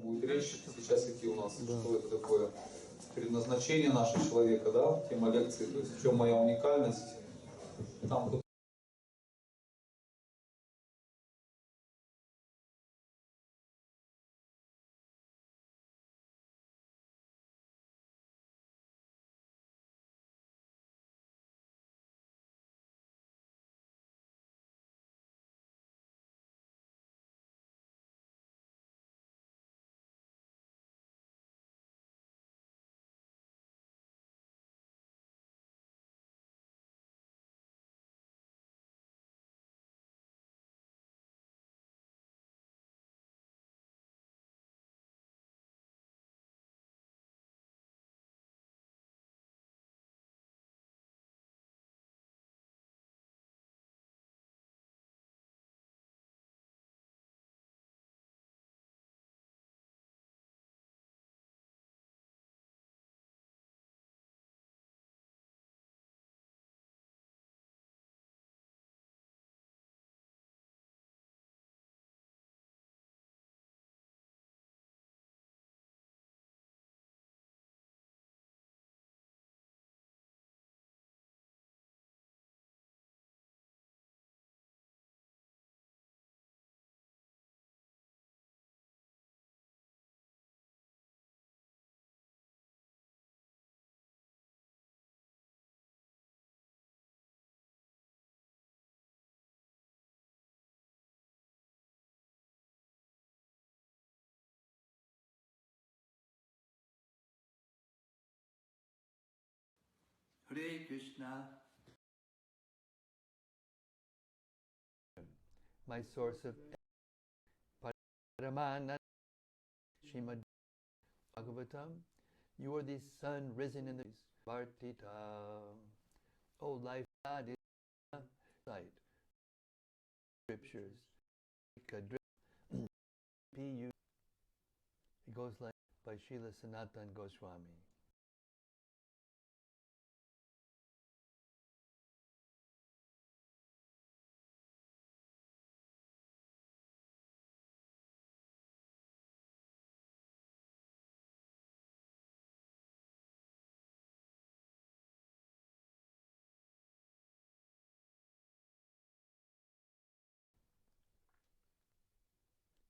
будет речь сейчас идти у нас, что это такое предназначение нашего человека, да, тема лекции, то есть в чем моя уникальность. Там Hare Krishna. My source of Paramana Srimad Bhagavatam, you are the sun risen in the Vartita. O life God is sight. Scriptures. It goes like by Srila Sanatan Goswami.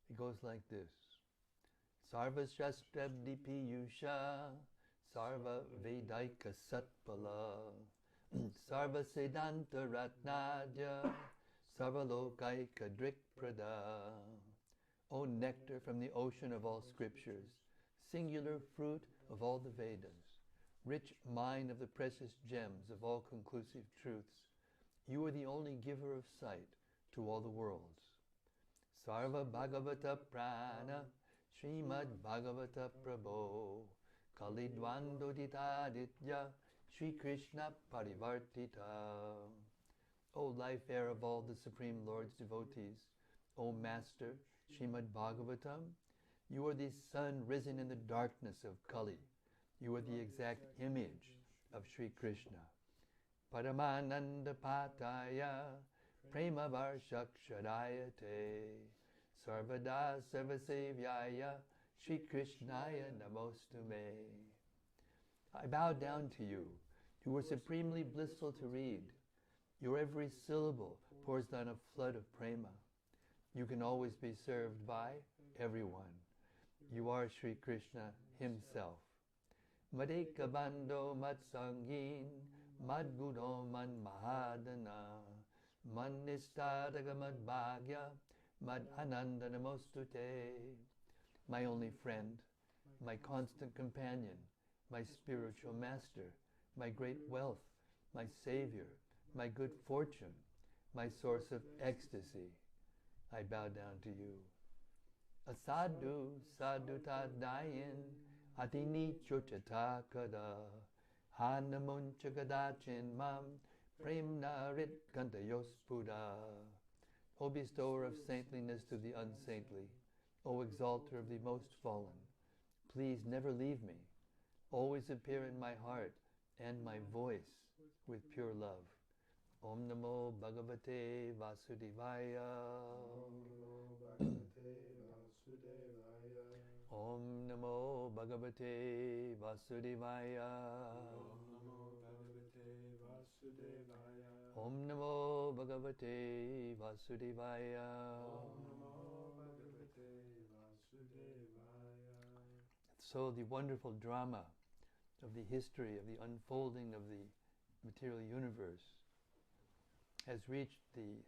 It goes like this. Sarva Shastrabdi Piyusha Sarva Vedaika Satpala Sarva Siddhanta Ratnadya Sarva Lokaika Drikprada. O nectar from the ocean of all scriptures, singular fruit of all the Vedas, rich mine of the precious gems of all conclusive truths, you are the only giver of sight to all the worlds. Sarva Bhagavata Prana Srimad Bhagavata Prabho Kalidwandoditaditya Sri Krishna Parivartita. O life air of all the Supreme Lord's devotees, O Master Srimad Bhagavatam, you are the sun risen in the darkness of Kali. You are the exact image of Sri Krishna. Paramananda Pataya Prema Varshakshadayate Sarvada Sarvasevyaya Sri Krishnaya Namostume. I bow down to you, who are supremely blissful to read. Your every syllable pours down a flood of prema. You can always be served by everyone. You are Sri Krishna himself. Madeka Bando Matsangin Madgudo Man Mahadana Manistadaga Madbhagya Mad Ananda Namostute. My only friend, my constant companion, my spiritual master, my great wealth, my savior, my good fortune, my source of ecstasy, I bow down to you. Asadu sadhuta dayin atini chochata kada hanamuncha gadachin mam premna rit kantayos buddha. O bestower of saintliness to the unsaintly, O exalter of the most fallen, please never leave me. Always appear in my heart and my voice with pure love. Om Namo Bhagavate Vasudevaya. Om Namo Bhagavate Vasudevaya. Om Namo Bhagavate Vasudevaya. So the wonderful drama of the history of the unfolding of the material universe has reached the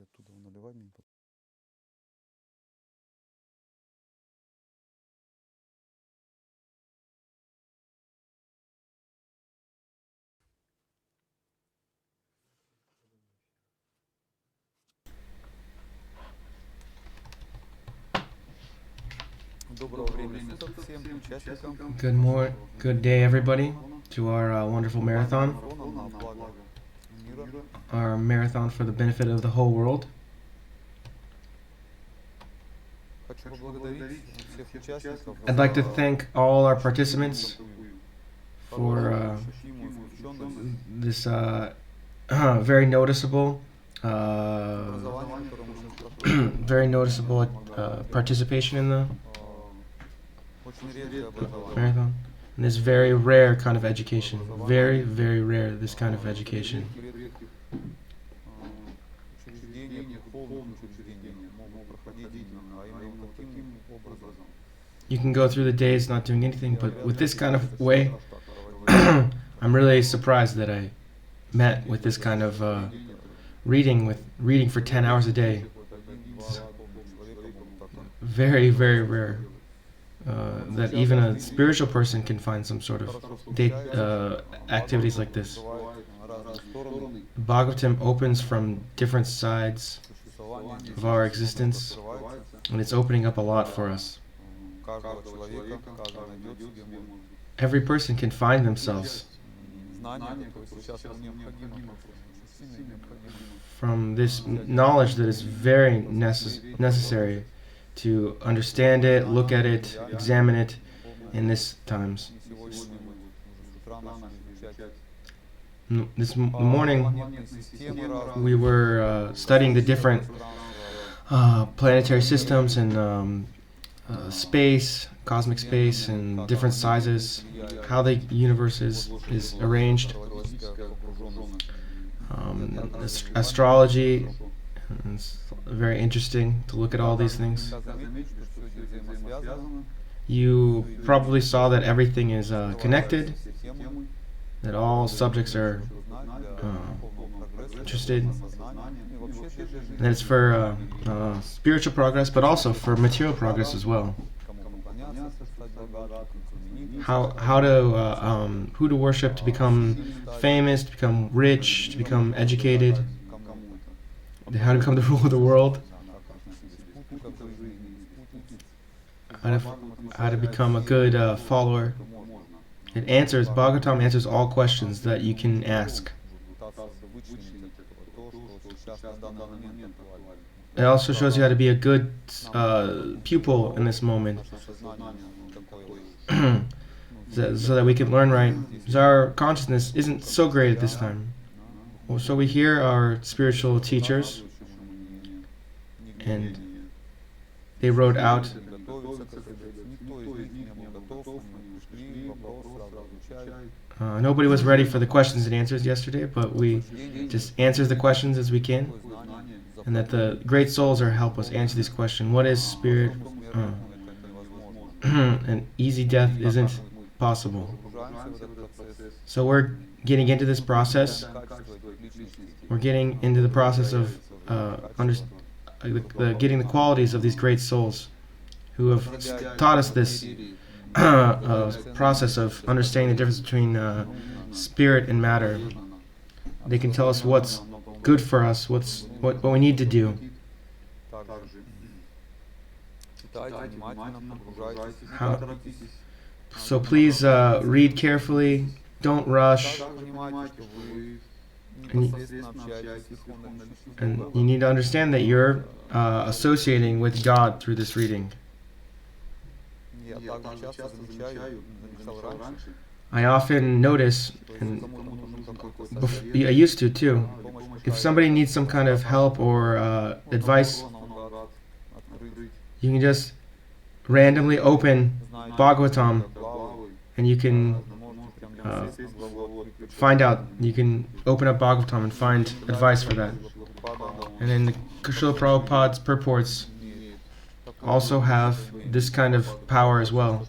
Оттуда наливай мне. Доброго времени суток всем участникам. Good day, everybody, to our wonderful marathon, На благо мира. our marathon for the benefit of the whole world. Хочу поблагодарить всех участников. I'd like to thank all our participants for this very noticeable, very noticeable participation in the marathon. And this very rare kind of education. Very, very rare, this kind of education. You can go through the days not doing anything, but with this kind of way, I'm really surprised that I met with this kind of reading for 10 hours a day. It's very, very rare that even a spiritual person can find some sort of activities like this. Bhagavatam opens from different sides of our existence, and it's opening up a lot for us. Every person can find themselves from this knowledge that is very necessary to understand it, look at it, examine it in this times. This morning we were studying the different planetary systems and space, cosmic space, and different sizes, how the universe is arranged, astrology. It's very interesting to look at all these things. You probably saw that everything is connected, that all subjects are interested, and that it's for spiritual progress, but also for material progress as well. How to who to worship to become famous, to become rich, to become educated, how to become the rule of the world, how to become a good follower. Bhagavatam answers all questions that you can ask. It also shows you how to be a good pupil in this moment, so that we can learn right. Because our consciousness isn't so great at this time. So we hear our spiritual teachers, and they wrote out nobody was ready for the questions and answers yesterday, but we just answer the questions as we can, and that the great souls are help us answer this question. What is spirit? An easy death isn't possible. So we're getting into this process. We're getting into the process of getting the qualities of these great souls who have taught us this process of understanding the difference between spirit and matter. They can tell us what's good for us, what we need to do. So please read carefully, don't rush, and you need to understand that you're associating with God through this reading. I often notice, and I used to too, if somebody needs some kind of help or advice, you can just randomly open Bhagavatam and you can find out. You can open up Bhagavatam and find advice for that. And then the Srila Prabhupada's purports also have this kind of power as well.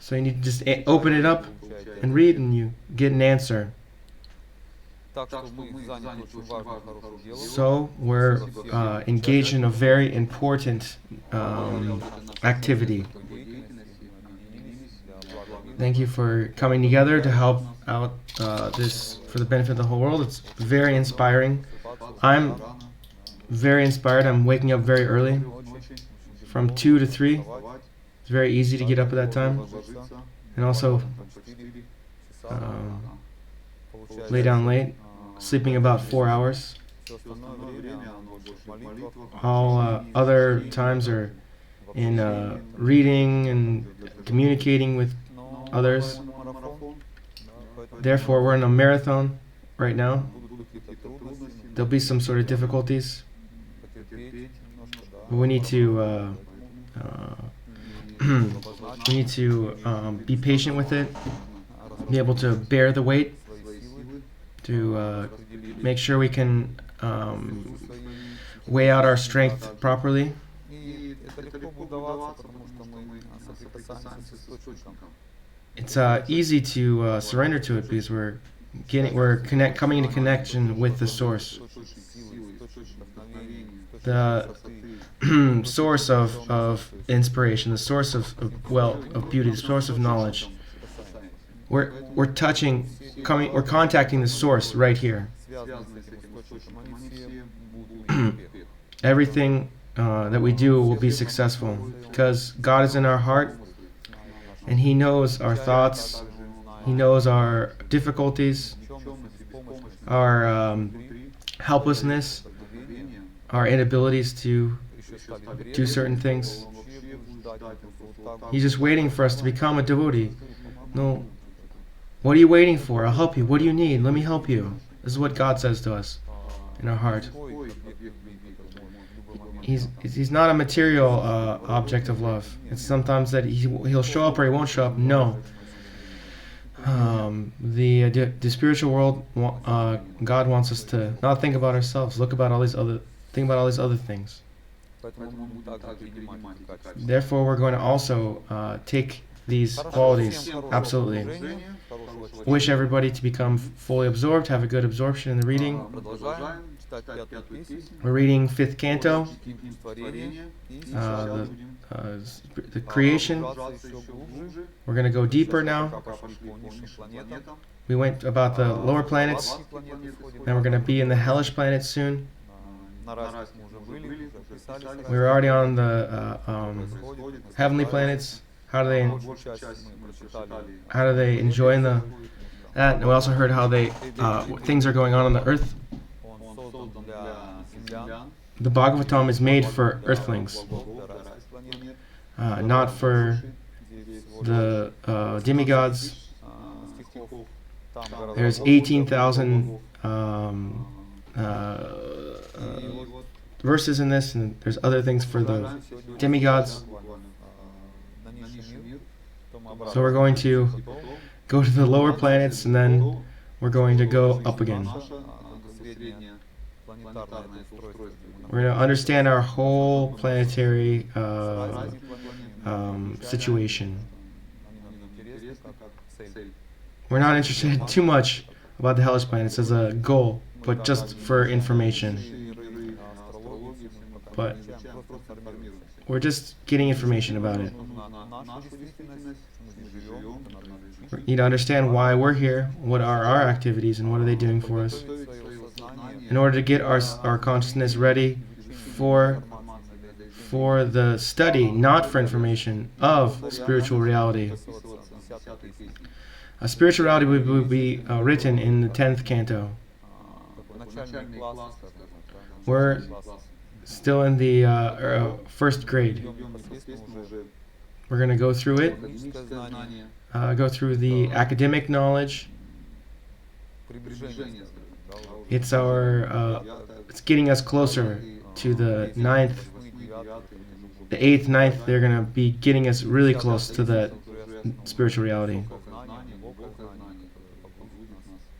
So you need to just open it up and read, and you get an answer. So we're engaged in a very important activity. Thank you for coming together to help out this for the benefit of the whole world. It's very inspiring. I'm very inspired. I'm waking up very early, from 2 to 3. It's very easy to get up at that time, and also lay down late, sleeping about 4 hours. All other times are in reading and communicating with others. Therefore, we're in a marathon right now. There'll be some sort of difficulties. But we need to be patient with it, be able to bear the weight, to make sure we can weigh out our strength properly. It's easy to surrender to it because we're coming into connection with the source. The source of inspiration, the source of beauty, the source of knowledge. We're contacting the source right here. Everything that we do will be successful because God is in our heart and He knows our thoughts, He knows our difficulties, our helplessness, our inabilities to do certain things. He's just waiting for us to become a devotee. No, what are you waiting for? I'll help you. What do you need? Let me help you. This is what God says to us in our heart. He's not a material object of love. It's sometimes that he'll show up or he won't show up. No. The spiritual world, God wants us to not think about ourselves. Think about all these other things. Therefore, we're going to also take these qualities. Absolutely. Wish everybody to become fully absorbed, have a good absorption in the reading. We're reading 5th canto, the creation. We're going to go deeper now. We went about the lower planets, and we're going to be in the hellish planets soon. We were already on the heavenly planets. How do they enjoy that? And we also heard how things are going on the earth. The Bhagavatam is made for earthlings, not for the demigods. There's 18,000 verses in this, and there's other things for the demigods. So we're going to go to the lower planets, and then we're going to go up again. We're going to understand our whole planetary situation. We're not interested too much about the hellish planets as a goal, but just for information. But we're just getting information about it. We need to understand why we're here, what are our activities, and what are they doing for us. In order to get our consciousness ready for the study, not for information, of spiritual reality. A spiritual reality will be written in the 10th canto. We're still in the first grade. We're going to go through it, go through the academic knowledge. It's getting us closer to the 9th, the 8th, 9th. They're going to be getting us really close to the spiritual reality.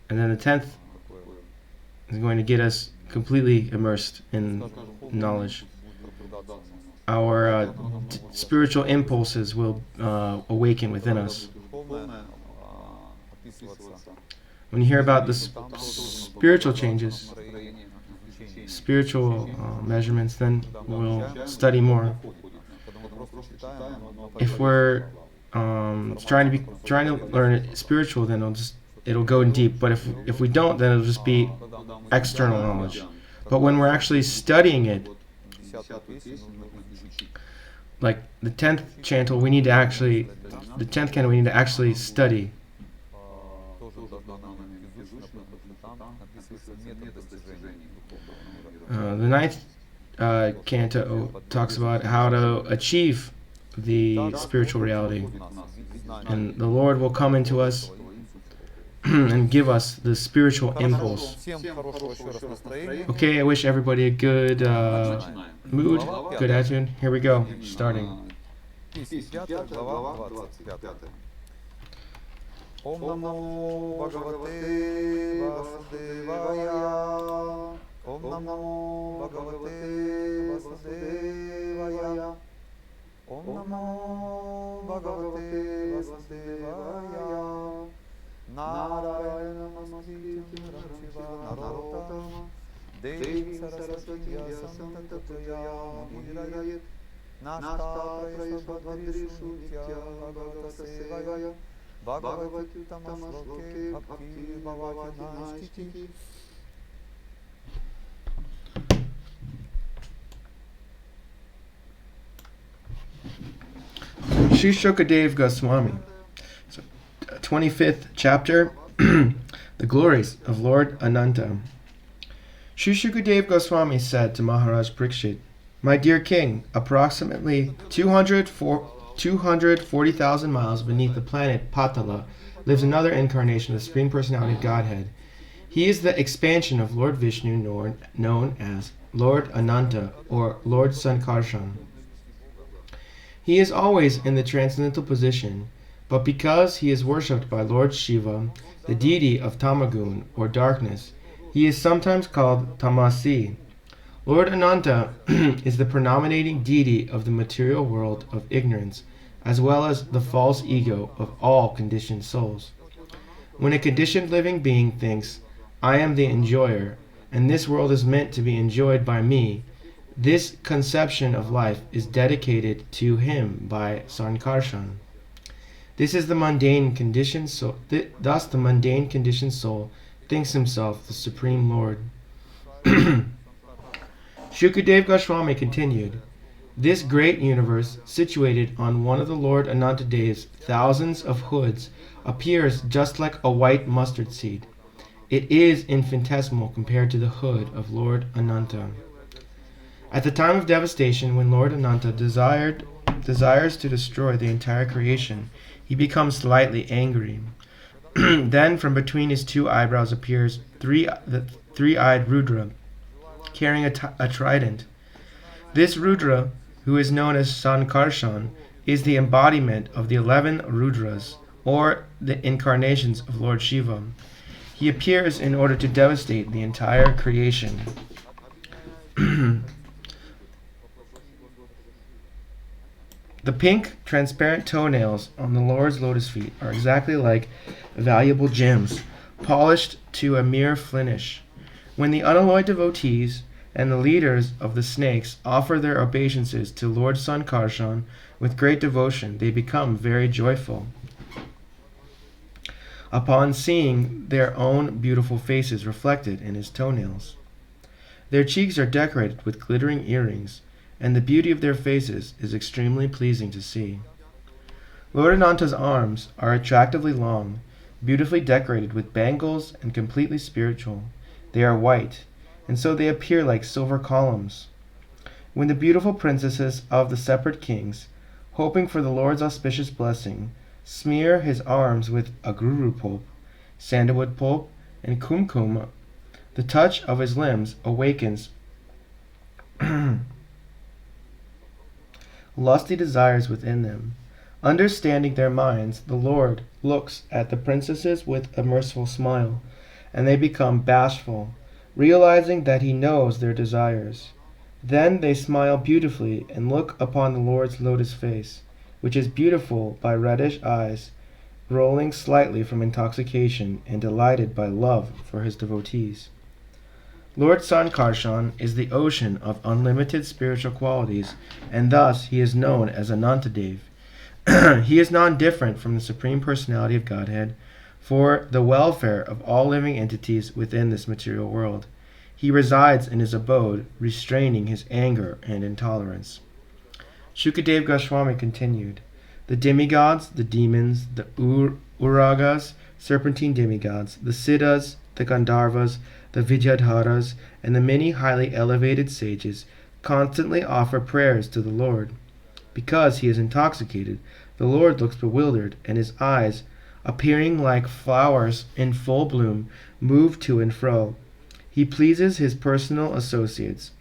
And then the 10th is going to get us completely immersed in knowledge. Our spiritual impulses will awaken within us. When you hear about the spiritual changes, spiritual measurements, then we'll study more. If we're trying to learn spiritual, then it'll go in deep. But if we don't, then it'll just be external knowledge. But when we're actually studying it, like the 10th canto, we need to actually study. The 9th canto talks about how to achieve the spiritual reality. And the Lord will come into us and give us the spiritual impulse. Всем хорошего еще раз настроения. Okay, I wish everybody a good mood, good attitude. Here we go, starting. 55 глава 25. Ом намо Бхагавате Васудевая. Ом намо Бхагавате Васудевая. Ом намо Бхагавате Васудевая. Нараяна Намаситим Рамшива Наротама. Деви Сарасватия Сантататая Мудирает. Нашта Прайшвадвадришутя Бхагаватасевая. Бхагавати Тамаслоке Бхакти Бхавати. Sri Shukadev Goswami. So, 25th chapter, The Glories of Lord Ananta. Sri Shukadev Goswami said to Maharaj Parikshit, "My dear king, approximately 240,000 miles beneath the planet Patala lives another incarnation of the Supreme Personality of Godhead. He is the expansion of Lord Vishnu known as Lord Ananta or Lord Sankarshan. He is always in the transcendental position, but because he is worshipped by Lord Shiva, the deity of Tamagun or darkness, he is sometimes called Tamasi. Lord Ananta is the predominating deity of the material world of ignorance, as well as the false ego of all conditioned souls. When a conditioned living being thinks, 'I am the enjoyer, and this world is meant to be enjoyed by me,' this conception of life is dedicated to him by Sankarshan. This is the mundane conditioned soul. Thus the mundane conditioned soul thinks himself the Supreme Lord." Shukadev Goswami continued, "This great universe, situated on one of the Lord Anantadev's thousands of hoods, appears just like a white mustard seed. It is infinitesimal compared to the hood of Lord Ananta. At the time of devastation, when Lord Ananta desires to destroy the entire creation, he becomes slightly angry. Then from between his two eyebrows appears the three-eyed Rudra, carrying a trident. This Rudra, who is known as Sankarshan, is the embodiment of the 11 Rudras, or the incarnations of Lord Shiva. He appears in order to devastate the entire creation." The pink, transparent toenails on the Lord's lotus feet are exactly like valuable gems, polished to a mere finish. When the unalloyed devotees and the leaders of the snakes offer their obeisances to Lord Sankarshan with great devotion, they become very joyful upon seeing their own beautiful faces reflected in his toenails. Their cheeks are decorated with glittering earrings, and the beauty of their faces is extremely pleasing to see. Lord Ananta's arms are attractively long, beautifully decorated with bangles, and completely spiritual. They are white, and so they appear like silver columns. When the beautiful princesses of the separate kings, hoping for the Lord's auspicious blessing, smear his arms with aguru pulp, sandalwood pulp, and kumkum, the touch of his limbs awakens lusty desires within them. Understanding their minds, the Lord looks at the princesses with a merciful smile, and they become bashful, realizing that he knows their desires. Then they smile beautifully and look upon the Lord's lotus face, which is beautiful by reddish eyes, rolling slightly from intoxication and delighted by love for his devotees. Lord Sankarshan is the ocean of unlimited spiritual qualities, and thus he is known as Anantadev. He is non-different from the Supreme Personality of Godhead for the welfare of all living entities within this material world. He resides in his abode, restraining his anger and intolerance. Shukadev Goswami continued, "The demigods, the demons, the Uragas, serpentine demigods, the Siddhas, the Gandharvas, the Vidyadharas, and the many highly elevated sages constantly offer prayers to the Lord. Because he is intoxicated, the Lord looks bewildered, and his eyes, appearing like flowers in full bloom, move to and fro. He pleases his personal associates,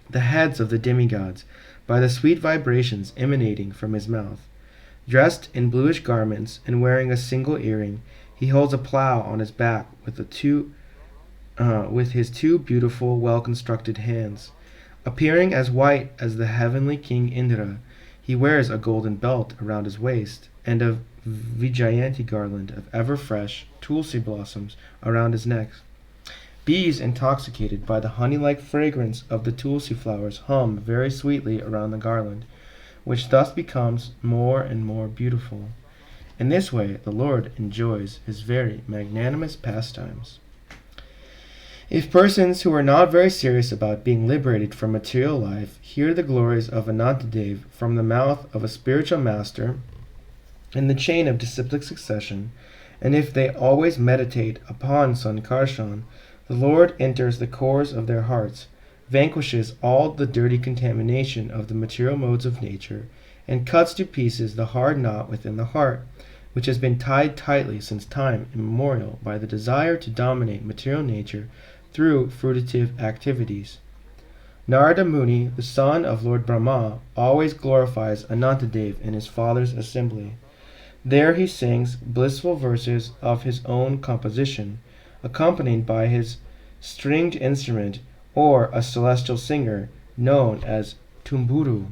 the heads of the demigods, by the sweet vibrations emanating from his mouth. Dressed in bluish garments and wearing a single earring, he holds a plow on his back with his two beautiful, well-constructed hands. Appearing as white as the heavenly king Indra, he wears a golden belt around his waist and a Vijayanti garland of ever-fresh tulsi blossoms around his neck. Bees intoxicated by the honey-like fragrance of the tulsi flowers hum very sweetly around the garland, which thus becomes more and more beautiful. In this way the Lord enjoys his very magnanimous pastimes. If persons who are not very serious about being liberated from material life hear the glories of Anantadev from the mouth of a spiritual master in the chain of disciplic succession, and if they always meditate upon Sankarshan, the Lord enters the cores of their hearts, vanquishes all the dirty contamination of the material modes of nature, and cuts to pieces the hard knot within the heart, which has been tied tightly since time immemorial by the desire to dominate material nature through fruitive activities. Narada Muni, the son of Lord Brahma, always glorifies Anantadev in his father's assembly. There he sings blissful verses of his own composition, accompanied by his stringed instrument or a celestial singer known as Tumburu.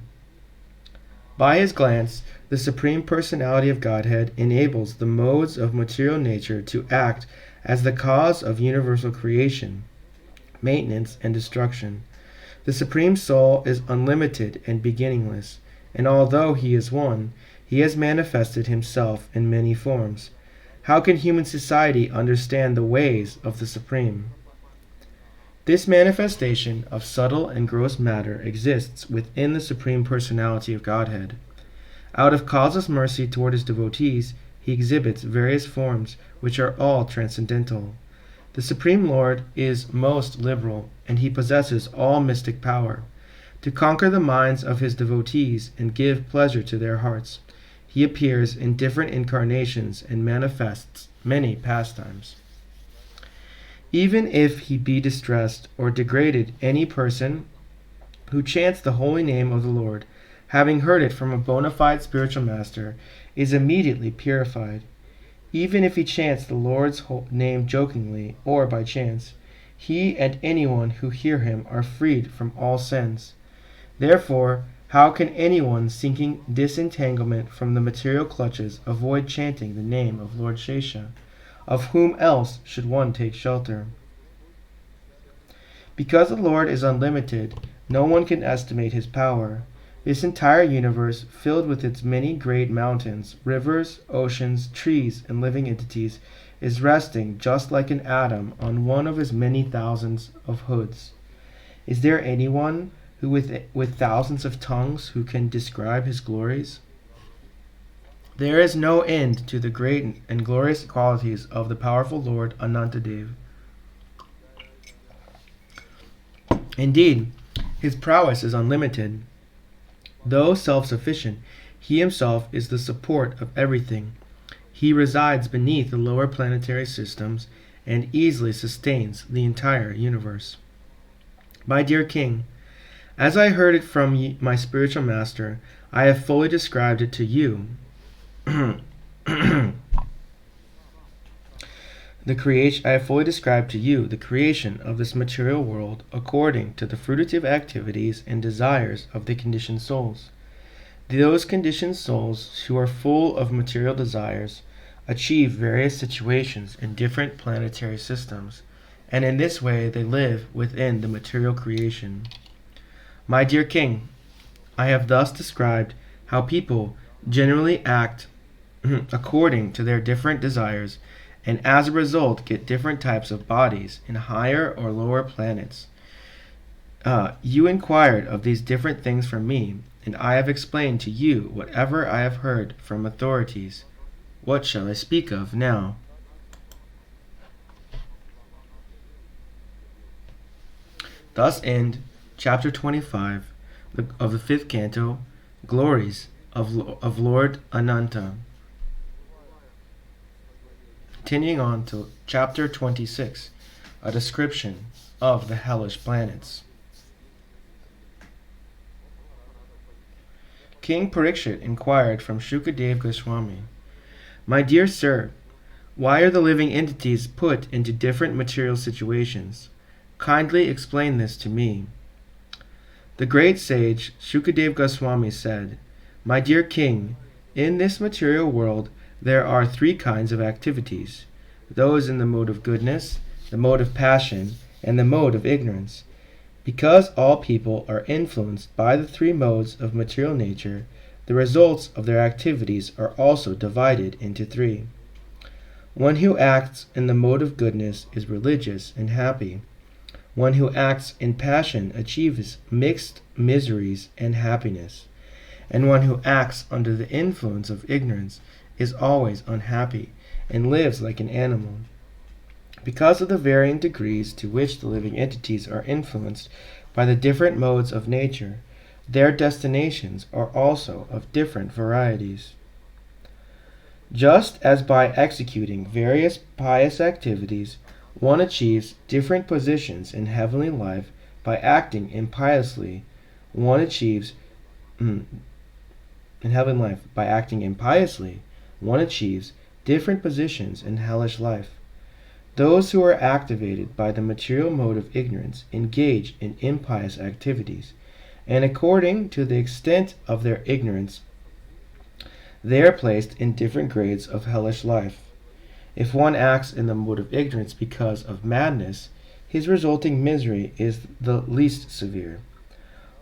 By his glance, the Supreme Personality of Godhead enables the modes of material nature to act as the cause of universal creation, maintenance, and destruction. The Supreme Soul is unlimited and beginningless, and although he is one, he has manifested himself in many forms. How can human society understand the ways of the Supreme? This manifestation of subtle and gross matter exists within the Supreme Personality of Godhead. Out of causeless mercy toward his devotees, he exhibits various forms which are all transcendental. The Supreme Lord is most liberal, and he possesses all mystic power. To conquer the minds of his devotees and give pleasure to their hearts, he appears in different incarnations and manifests many pastimes. Even if he be distressed or degraded, any person who chants the holy name of the Lord, having heard it from a bona fide spiritual master, is immediately purified. Even if he chants the Lord's name jokingly or by chance, he and anyone who hear him are freed from all sins. Therefore, how can anyone seeking disentanglement from the material clutches avoid chanting the name of Lord Shesha? Of whom else should one take shelter? Because the Lord is unlimited, no one can estimate his power. This entire universe, filled with its many great mountains, rivers, oceans, trees, and living entities, is resting just like an atom on one of his many thousands of hoods. Is there anyone who with thousands of tongues who can describe his glories? There is no end to the great and glorious qualities of the powerful Lord Anantadev. Indeed, his prowess is unlimited. Though self-sufficient, he himself is the support of everything. He resides beneath the lower planetary systems and easily sustains the entire universe. My dear King, as I heard it from my spiritual master, I have fully described it to you. I have fully described to you the creation of this material world according to the fruitive activities and desires of the conditioned souls. Those conditioned souls who are full of material desires achieve various situations in different planetary systems, and in this way they live within the material creation. My dear King, I have thus described how people generally act according to their different desires, and as a result get different types of bodies in higher or lower planets. You inquired of these different things from me, and I have explained to you whatever I have heard from authorities. What shall I speak of now? Thus end chapter 25 of the 5th canto, glories of Lord Ananta. Continuing on to chapter 26, a description of the hellish planets. King Parikshit inquired from Shukadev Goswami, "My dear sir, why are the living entities put into different material situations? Kindly explain this to me." The great sage Shukadev Goswami said, "My dear king, in this material world there are three kinds of activities: those in the mode of goodness, the mode of passion, and the mode of ignorance. Because all people are influenced by the three modes of material nature, the results of their activities are also divided into three. One who acts in the mode of goodness is religious and happy. One who acts in passion achieves mixed miseries and happiness. And one who acts under the influence of ignorance is always unhappy and lives like an animal. Because of the varying degrees to which the living entities are influenced by the different modes of nature, their destinations are also of different varieties. Just as by executing various pious activities, one achieves different positions in heavenly life by acting impiously, one achieves different positions in hellish life. Those who are activated by the material mode of ignorance engage in impious activities, and according to the extent of their ignorance, they are placed in different grades of hellish life. If one acts in the mode of ignorance because of madness, his resulting misery is the least severe.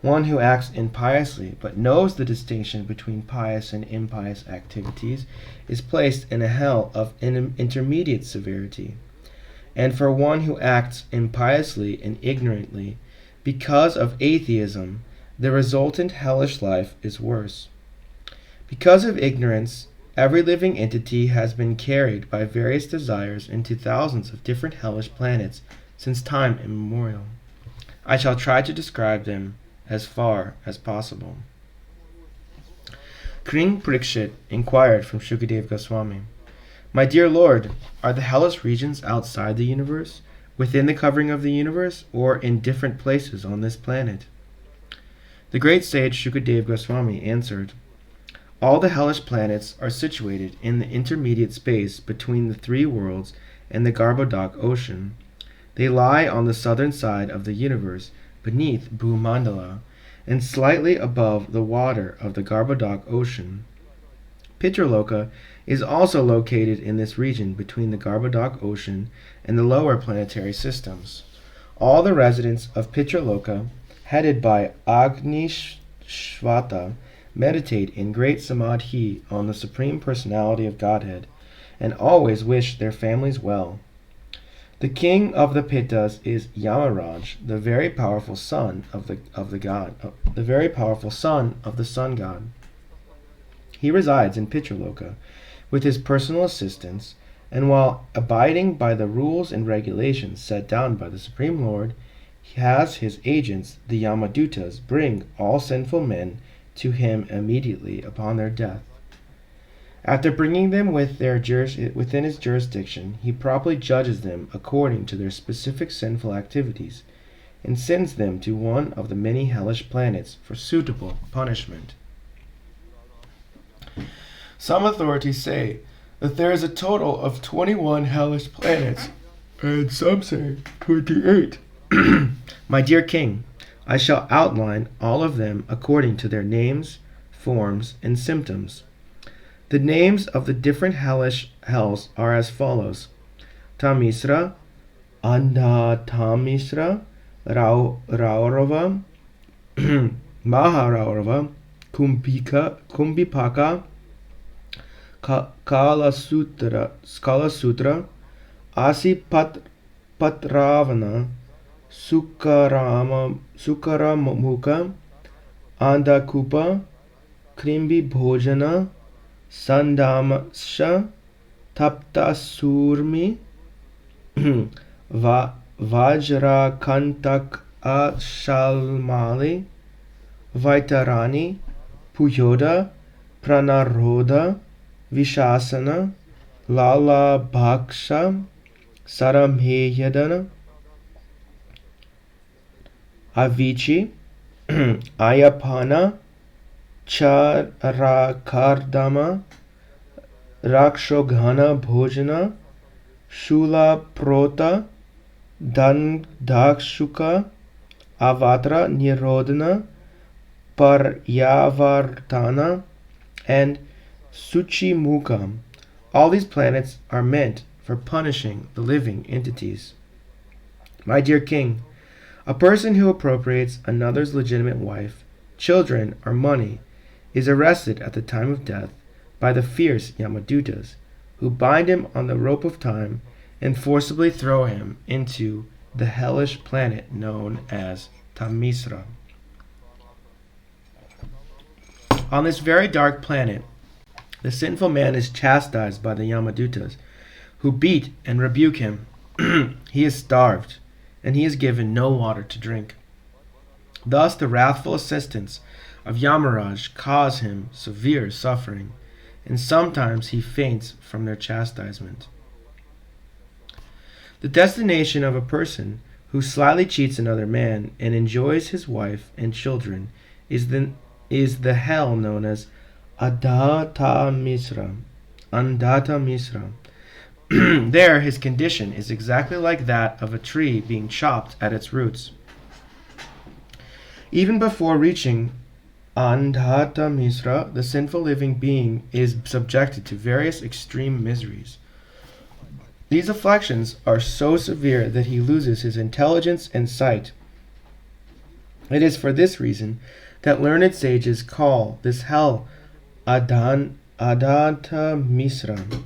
One who acts impiously but knows the distinction between pious and impious activities is placed in a hell of intermediate severity. And for one who acts impiously and ignorantly because of atheism, the resultant hellish life is worse. Because of ignorance, every living entity has been carried by various desires into thousands of different hellish planets since time immemorial. I shall try to describe them as far as possible. King Parikshit inquired from Shukadev Goswami, "My dear Lord, are the hellish regions outside the universe, within the covering of the universe, or in different places on this planet?" The great sage Shukadev Goswami answered, "All the hellish planets are situated in the intermediate space between the three worlds and the Garbhodak ocean. They lie on the southern side of the universe, beneath Bhumandala, and slightly above the water of the Garbhodak ocean. Pitraloka is also located in this region between the Garbhodak ocean and the lower planetary systems. All the residents of Pitraloka, headed by Agnishwata, meditate in great samadhi on the Supreme Personality of Godhead, and always wish their families well. The king of the Pittas is Yamaraj, the very powerful son of the sun god. He resides in Pitraloka with his personal assistants, and while abiding by the rules and regulations set down by the Supreme Lord, he has his agents, the Yamadutas, bring all sinful men to him immediately upon their death. After bringing them within his jurisdiction, he properly judges them according to their specific sinful activities, and sends them to one of the many hellish planets for suitable punishment. Some authorities say that there is a total of 21 hellish planets, and some say 28. My dear king, I shall outline all of them according to their names, forms, and symptoms. The names of the different hellish hells are as follows: Tamisra, Andhatamisra, Raurava, Maharaurava, Kumbhipaka, Kalasutra, Asipatravana, Sukaramuka, Andakupa, Krimbi Bhojana, Sandamasha, Taptasurmi, Vajrakantak Ashalmali, Vaitarani, Puyoda, Pranaroda, Vishasana, Lala Bhaksha, Saramheyadana, Avici, Ayapana, Charakardama, Rakshoghana Bhojana, Shula Prota, Dakshuka, Avatra Nirodhana, Paryavartana, and Suchimukha. All these planets are meant for punishing the living entities. My dear king, a person who appropriates another's legitimate wife, children, or money is arrested at the time of death by the fierce Yamadutas, who bind him on the rope of time and forcibly throw him into the hellish planet known as Tamisra. On this very dark planet, the sinful man is chastised by the Yamadutas, who beat and rebuke him. He is starved, and he is given no water to drink. Thus the wrathful assistants of Yamaraj cause him severe suffering, and sometimes he faints from their chastisement. The destination of a person who slyly cheats another man and enjoys his wife and children is the hell known as Andhata Misra. There his condition is exactly like that of a tree being chopped at its roots. Even before reaching Andhata Misra, the sinful living being is subjected to various extreme miseries. These afflictions are so severe that he loses his intelligence and sight. It is for this reason that learned sages call this hell Adanta Misra.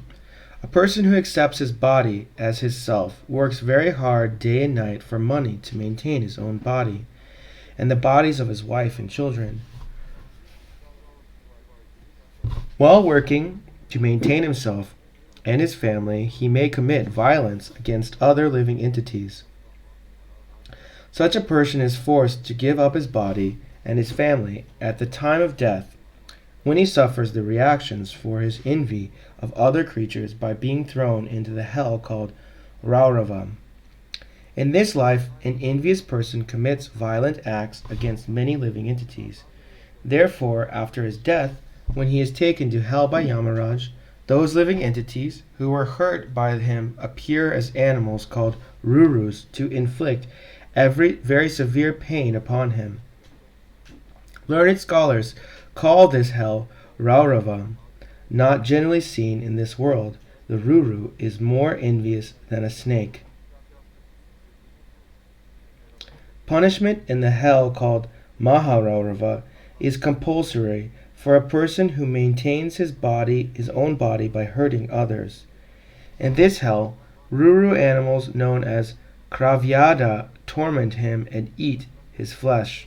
A person who accepts his body as his self works very hard day and night for money to maintain his own body and the bodies of his wife and children. While working to maintain himself and his family, he may commit violence against other living entities. Such a person is forced to give up his body and his family at the time of death, when he suffers the reactions for his envy of other creatures by being thrown into the hell called Raurava. In this life, an envious person commits violent acts against many living entities. Therefore, after his death, when he is taken to hell by Yamaraj, those living entities who were hurt by him appear as animals called Rurus to inflict very severe pain upon him. Learned scholars call this hell Raurava. Not generally seen in this world, the Ruru is more envious than a snake. Punishment in the hell called Maharaurava is compulsory for a person who maintains his own body by hurting others. In this hell, Ruru animals known as Kravyada torment him and eat his flesh.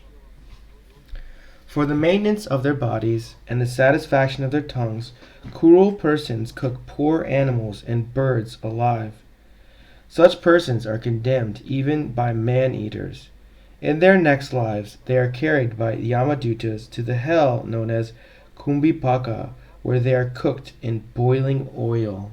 For the maintenance of their bodies and the satisfaction of their tongues, cruel persons cook poor animals and birds alive. Such persons are condemned even by man-eaters. In their next lives, they are carried by Yamadutas to the hell known as Kumbhipaka, where they are cooked in boiling oil.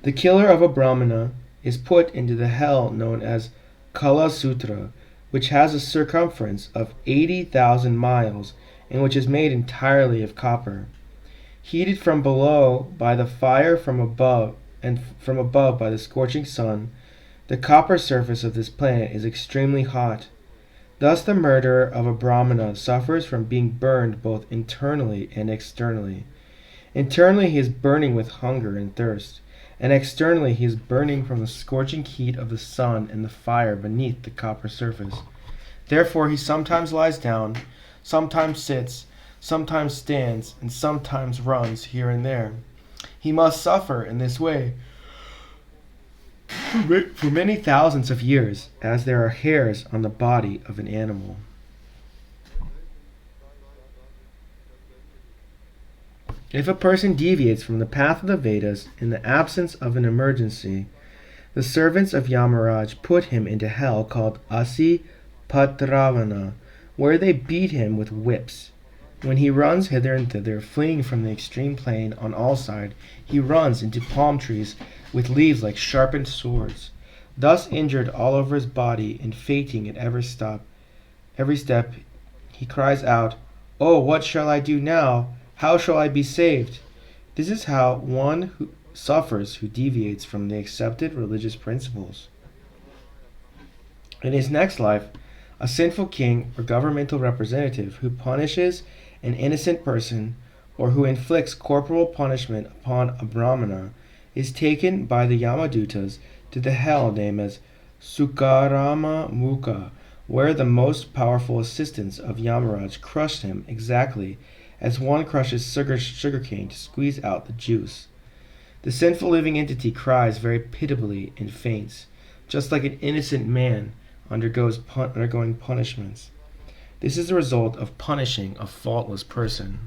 The killer of a Brahmana is put into the hell known as Kalasutra, which has a circumference of 80,000 miles and which is made entirely of copper. Heated from below by the fire from above, and from above by the scorching sun, the copper surface of this planet is extremely hot. Thus the murderer of a Brahmana suffers from being burned both internally and externally. Internally he is burning with hunger and thirst, and externally he is burning from the scorching heat of the sun and the fire beneath the copper surface. Therefore he sometimes lies down, sometimes sits, sometimes stands, and sometimes runs here and there. He must suffer in this way for many thousands of years, as there are hairs on the body of an animal. If a person deviates from the path of the Vedas in the absence of an emergency, the servants of Yamaraj put him into hell called Asi Patravana, where they beat him with whips. When he runs hither and thither, fleeing from the extreme plain on all sides, he runs into palm trees with leaves like sharpened swords. Thus injured all over his body and fainting at every step, he cries out, "Oh, what shall I do now? How shall I be saved?" This is how one who suffers who deviates from the accepted religious principles. In his next life, a sinful king or governmental representative who punishes an innocent person or who inflicts corporal punishment upon a brahmana is taken by the Yamadutas to the hell named as Sukarama Mukha, where the most powerful assistants of Yamaraj crushed him exactly as one crushes sugarcane to squeeze out the juice. The sinful living entity cries very pitiably and faints, just like an innocent man undergoing punishments. This is the result of punishing a faultless person.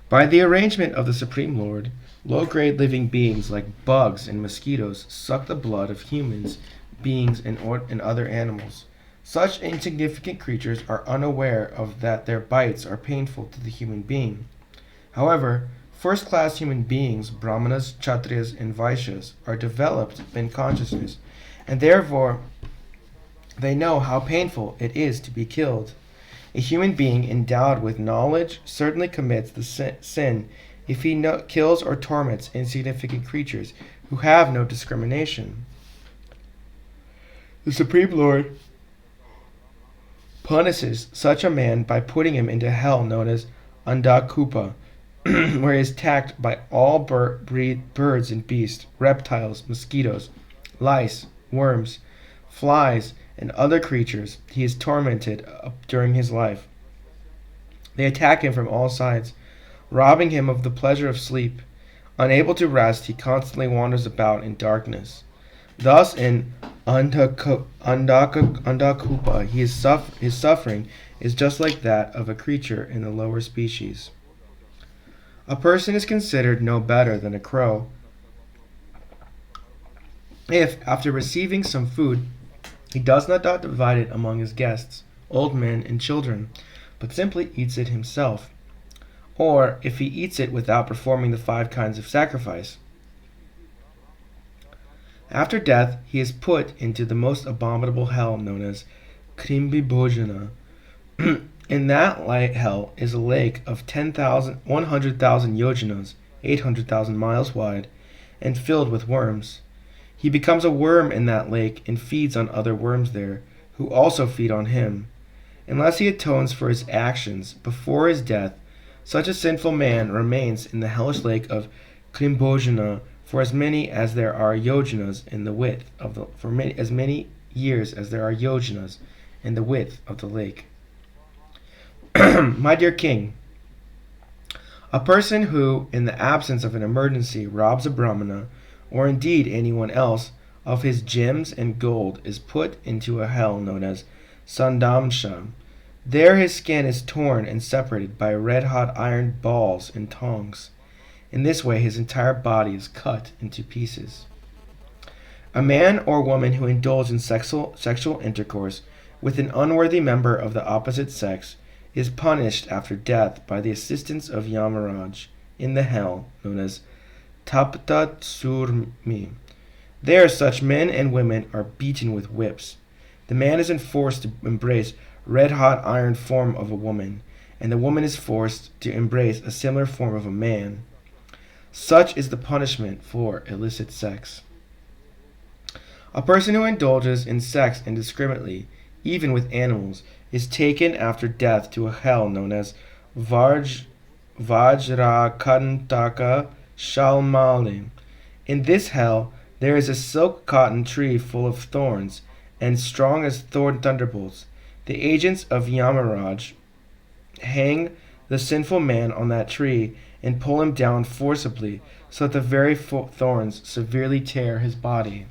By the arrangement of the Supreme Lord, low-grade living beings like bugs and mosquitoes suck the blood of humans, beings, and other animals. Such insignificant creatures are unaware of that their bites are painful to the human being. However, first-class human beings, brahmanas, kshatriyas, and vaishyas, are developed in consciousness, and therefore they know how painful it is to be killed. A human being endowed with knowledge certainly commits the sin if he kills or torments insignificant creatures who have no discrimination. The Supreme Lord punishes such a man by putting him into hell known as Andakupa, where he is attacked by all birds and beasts, reptiles, mosquitoes, lice, worms, flies, and other creatures. He is tormented during his life. They attack him from all sides, robbing him of the pleasure of sleep. Unable to rest, he constantly wanders about in darkness. Thus, in Andakupa, his suffering is just like that of a creature in the lower species. A person is considered no better than a crow if, after receiving some food, he does not divide it among his guests, old men and children, but simply eats it himself, or if he eats it without performing the 5 kinds of sacrifice. After death, he is put into the most abominable hell known as Krimbi Bhojana. In that hell is a lake of 100,000 yojanas, 800,000 miles wide, and filled with worms. He becomes a worm in that lake and feeds on other worms there, who also feed on him. Unless he atones for his actions before his death, such a sinful man remains in the hellish lake of Krimbojana for as many as there are yojanas in the width of the as many years as there are yojanas in the width of the lake. My dear king, a person who, in the absence of an emergency, robs a brahmana, or indeed anyone else, of his gems and gold is put into a hell known as Sandamsha. There his skin is torn and separated by red-hot iron balls and tongs. In this way his entire body is cut into pieces. A man or woman who indulges in sexual intercourse with an unworthy member of the opposite sex is punished after death by the assistance of Yamaraj in the hell known as Tapta Surmi. There such men and women are beaten with whips. The man is enforced to embrace red-hot iron form of a woman, and the woman is forced to embrace a similar form of a man. Such is the punishment for illicit sex. A person who indulges in sex indiscriminately, even with animals, is taken after death to a hell known as Vajrakantaka Shalmali. In this hell there is a silk cotton tree full of thorns, and strong as thunderbolts. The agents of Yamaraj hang the sinful man on that tree and pull him down forcibly, so that the very thorns severely tear his body.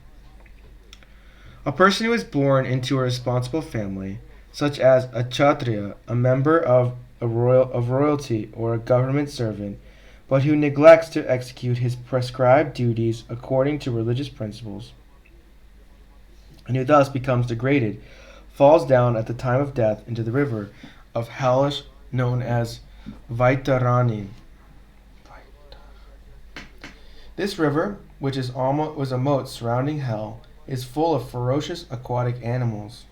A person who is born into a responsible family, such as a kshatriya, a member of royalty, or a government servant, but who neglects to execute his prescribed duties according to religious principles, and who thus becomes degraded, falls down at the time of death into the river of hellish known as Vaitarani. This river, which was a moat surrounding hell, is full of ferocious aquatic animals.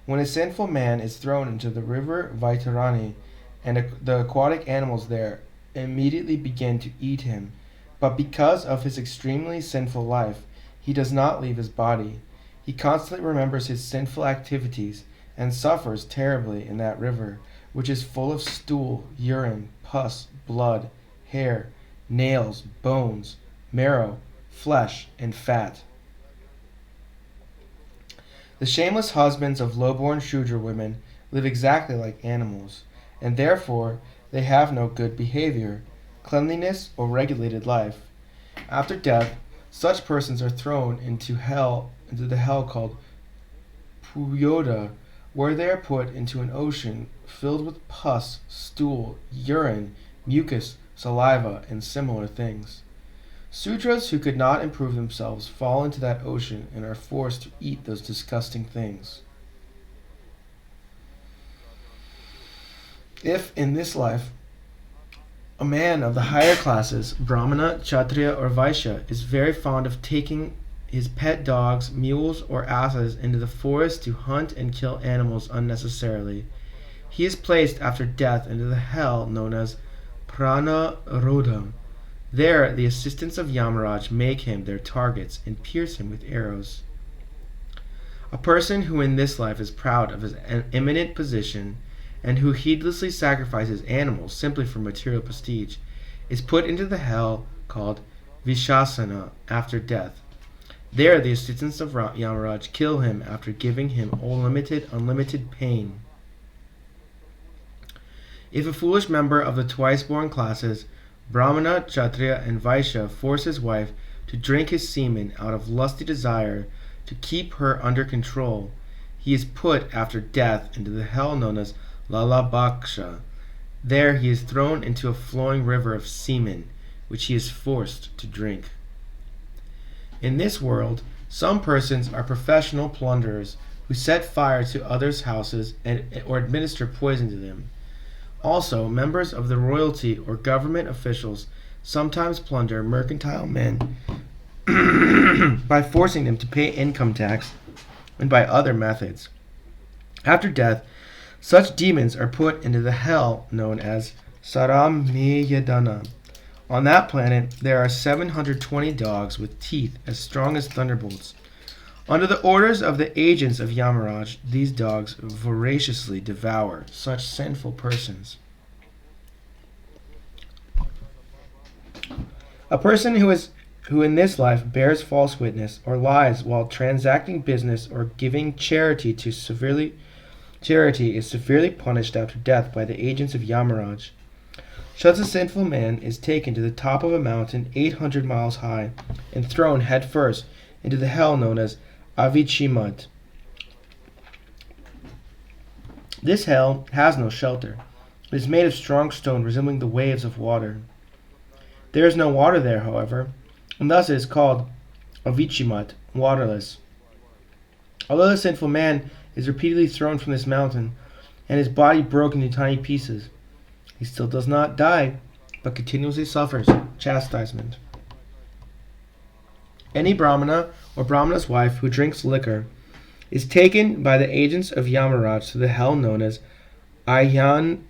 When a sinful man is thrown into the river Vaitarani, and the aquatic animals there immediately begin to eat him, but because of his extremely sinful life, he does not leave his body. He constantly remembers his sinful activities and suffers terribly in that river, which is full of stool, urine, pus, blood, hair, nails, bones, marrow, flesh, and fat. The shameless husbands of low-born Shudra women live exactly like animals, and therefore they have no good behavior, cleanliness, or regulated life. After death, such persons are thrown into the hell called Puyoda, where they are put into an ocean filled with pus, stool, urine, mucus, saliva, and similar things. Sudras who could not improve themselves fall into that ocean and are forced to eat those disgusting things. If in this life a man of the higher classes, Brahmana, Kshatriya, or Vaishya, is very fond of taking his pet dogs, mules, or asses into the forest to hunt and kill animals unnecessarily, he is placed after death into the hell known as Prana Rodha. There, the assistants of Yamaraj make him their targets and pierce him with arrows. A person who in this life is proud of his eminent position and who heedlessly sacrifices animals simply for material prestige is put into the hell called Vishasana after death. There, the assistants of Yamaraj kill him after giving him unlimited pain. If a foolish member of the twice-born classes, Brahmana, Kshatriya, and Vaishya, force his wife to drink his semen out of lusty desire to keep her under control, he is put after death into the hell known as Lalabhaksha. There he is thrown into a flowing river of semen, which he is forced to drink. In this world, some persons are professional plunderers who set fire to others' houses or administer poison to them. Also, members of the royalty or government officials sometimes plunder mercantile men by forcing them to pay income tax and by other methods. After death, such demons are put into the hell known as Sarameyadana. On that planet, there are 720 dogs with teeth as strong as thunderbolts. Under the orders of the agents of Yamaraj, these dogs voraciously devour such sinful persons. A person who in this life bears false witness or lies while transacting business or giving charity is severely punished after death by the agents of Yamaraj. Such a sinful man is taken to the top of a mountain 800 miles high and thrown headfirst into the hell known as Avichimad. This hell has no shelter. It is made of strong stone resembling the waves of water. There is no water there, however, and thus it is called Avichimad, waterless. Although the sinful man is repeatedly thrown from this mountain and his body broken into tiny pieces, he still does not die, but continuously suffers chastisement. Any Brahmana or Brahmana's wife who drinks liquor is taken by the agents of Yamaraj to the hell known as Ayapana.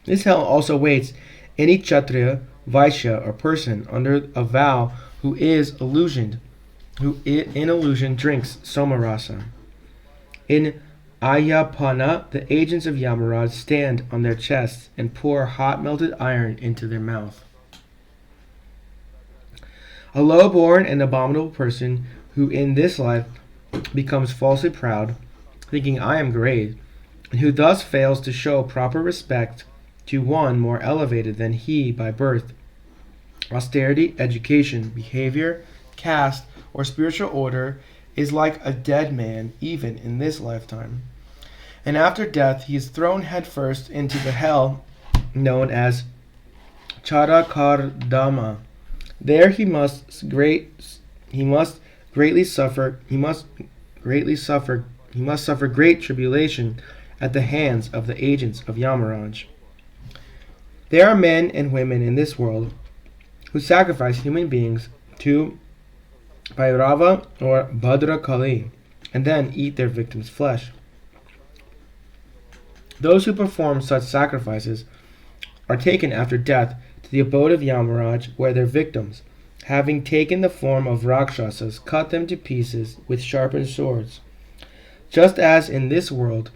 This hell also waits any Kshatriya, Vaishya, or person under a vow who in illusion drinks somarasa. In Ayapana, the agents of Yamaraj stand on their chests and pour hot melted iron into their mouth. A low-born and abominable person who in this life becomes falsely proud, thinking I am great, and who thus fails to show proper respect to one more elevated than he by birth, austerity, education, behavior, caste, or spiritual order, is like a dead man even in this lifetime. and after death he is thrown headfirst into the hell known as Charakardama. There he must greatly suffer great tribulation at the hands of the agents of Yamaraj. There are men and women in this world who sacrifice human beings to Bhairava or Bhadra Kali and then eat their victims' flesh. Those who perform such sacrifices are taken after death to the abode of Yamaraj, where their victims, having taken the form of Rakshasas, cut them to pieces with sharpened swords. Just as in this world,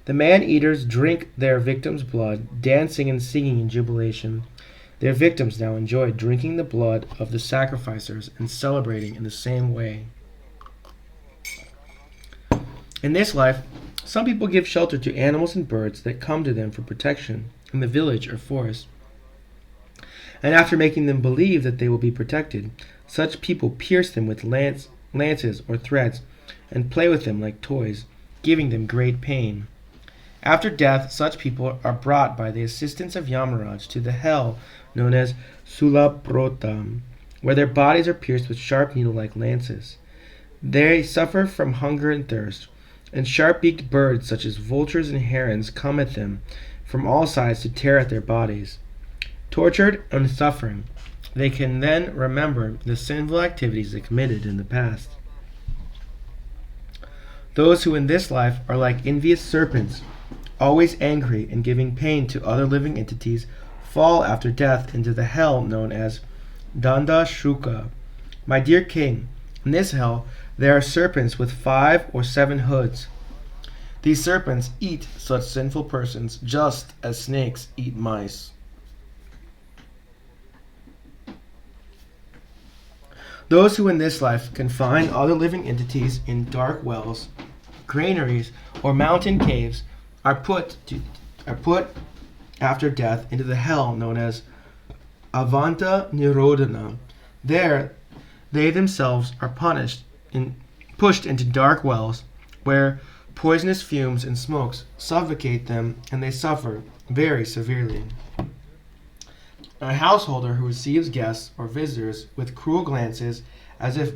the man-eaters drink their victims' blood, dancing and singing in jubilation, their victims now enjoy drinking the blood of the sacrificers and celebrating in the same way. In this life, some people give shelter to animals and birds that come to them for protection in the village or forest. And after making them believe that they will be protected, such people pierce them with lances or threads and play with them like toys, giving them great pain. After death, such people are brought by the assistance of Yamaraj to the hell known as Sulaprota, where their bodies are pierced with sharp needle-like lances. They suffer from hunger and thirst, and sharp-beaked birds such as vultures and herons come at them from all sides to tear at their bodies. Tortured and suffering, they can then remember the sinful activities they committed in the past. Those who in this life are like envious serpents, always angry and giving pain to other living entities, fall after death into the hell known as Danda Shuka. My dear king, in this hell there are serpents with 5 or 7 hoods. These serpents eat such sinful persons just as snakes eat mice. Those who in this life confine other living entities in dark wells, granaries, or mountain caves are put after death into the hell known as Avanta Nirodhana. There they themselves are pushed into dark wells where poisonous fumes and smokes suffocate them, and they suffer very severely. A householder who receives guests or visitors with cruel glances as if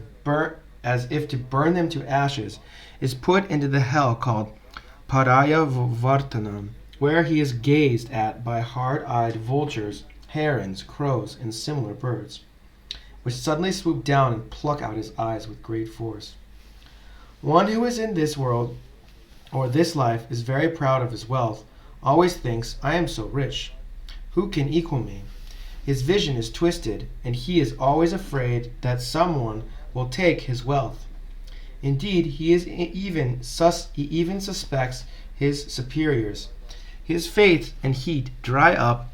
to burn them to ashes is put into the hell called Paraya where he is gazed at by hard-eyed vultures, herons, crows, and similar birds, which suddenly swoop down and pluck out his eyes with great force. One who is in this world or this life is very proud of his wealth, always thinks, I am so rich. Who can equal me? His vision is twisted, and he is always afraid that someone will take his wealth. Indeed, he even suspects his superiors. His faith and heat dry up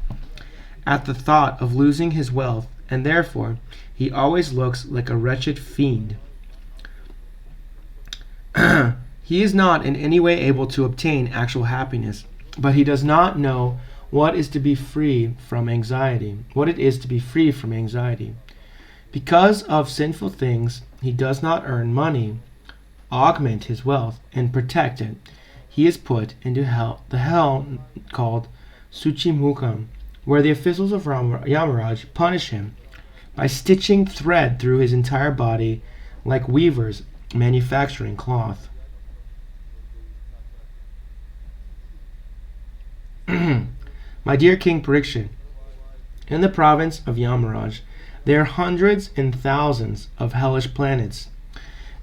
at the thought of losing his wealth, and therefore he always looks like a wretched fiend. He is not in any way able to obtain actual happiness, but he does not know what it is to be free from anxiety. Because of sinful things, he does not earn money, augment his wealth, and protect it. He is put into the hell called Suchimukam, where the officials of Yamaraj punish him by stitching thread through his entire body like weavers manufacturing cloth. My dear King Parikshit, in the province of Yamaraj, there are hundreds and thousands of hellish planets.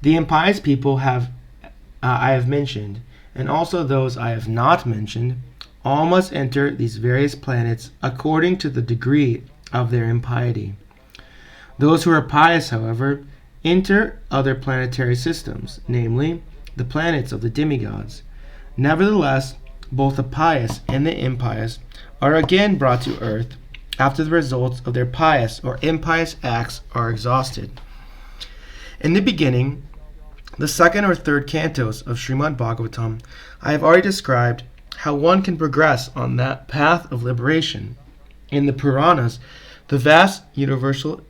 The impious people I have mentioned, and also those I have not mentioned, all must enter these various planets according to the degree of their impiety. Those who are pious, however, enter other planetary systems, namely, the planets of the demigods. Nevertheless, both the pious and the impious are again brought to earth after the results of their pious or impious acts are exhausted. In the beginning, the 2nd or 3rd cantos of Srimad Bhagavatam, I have already described how one can progress on that path of liberation. In the Puranas, the vast universal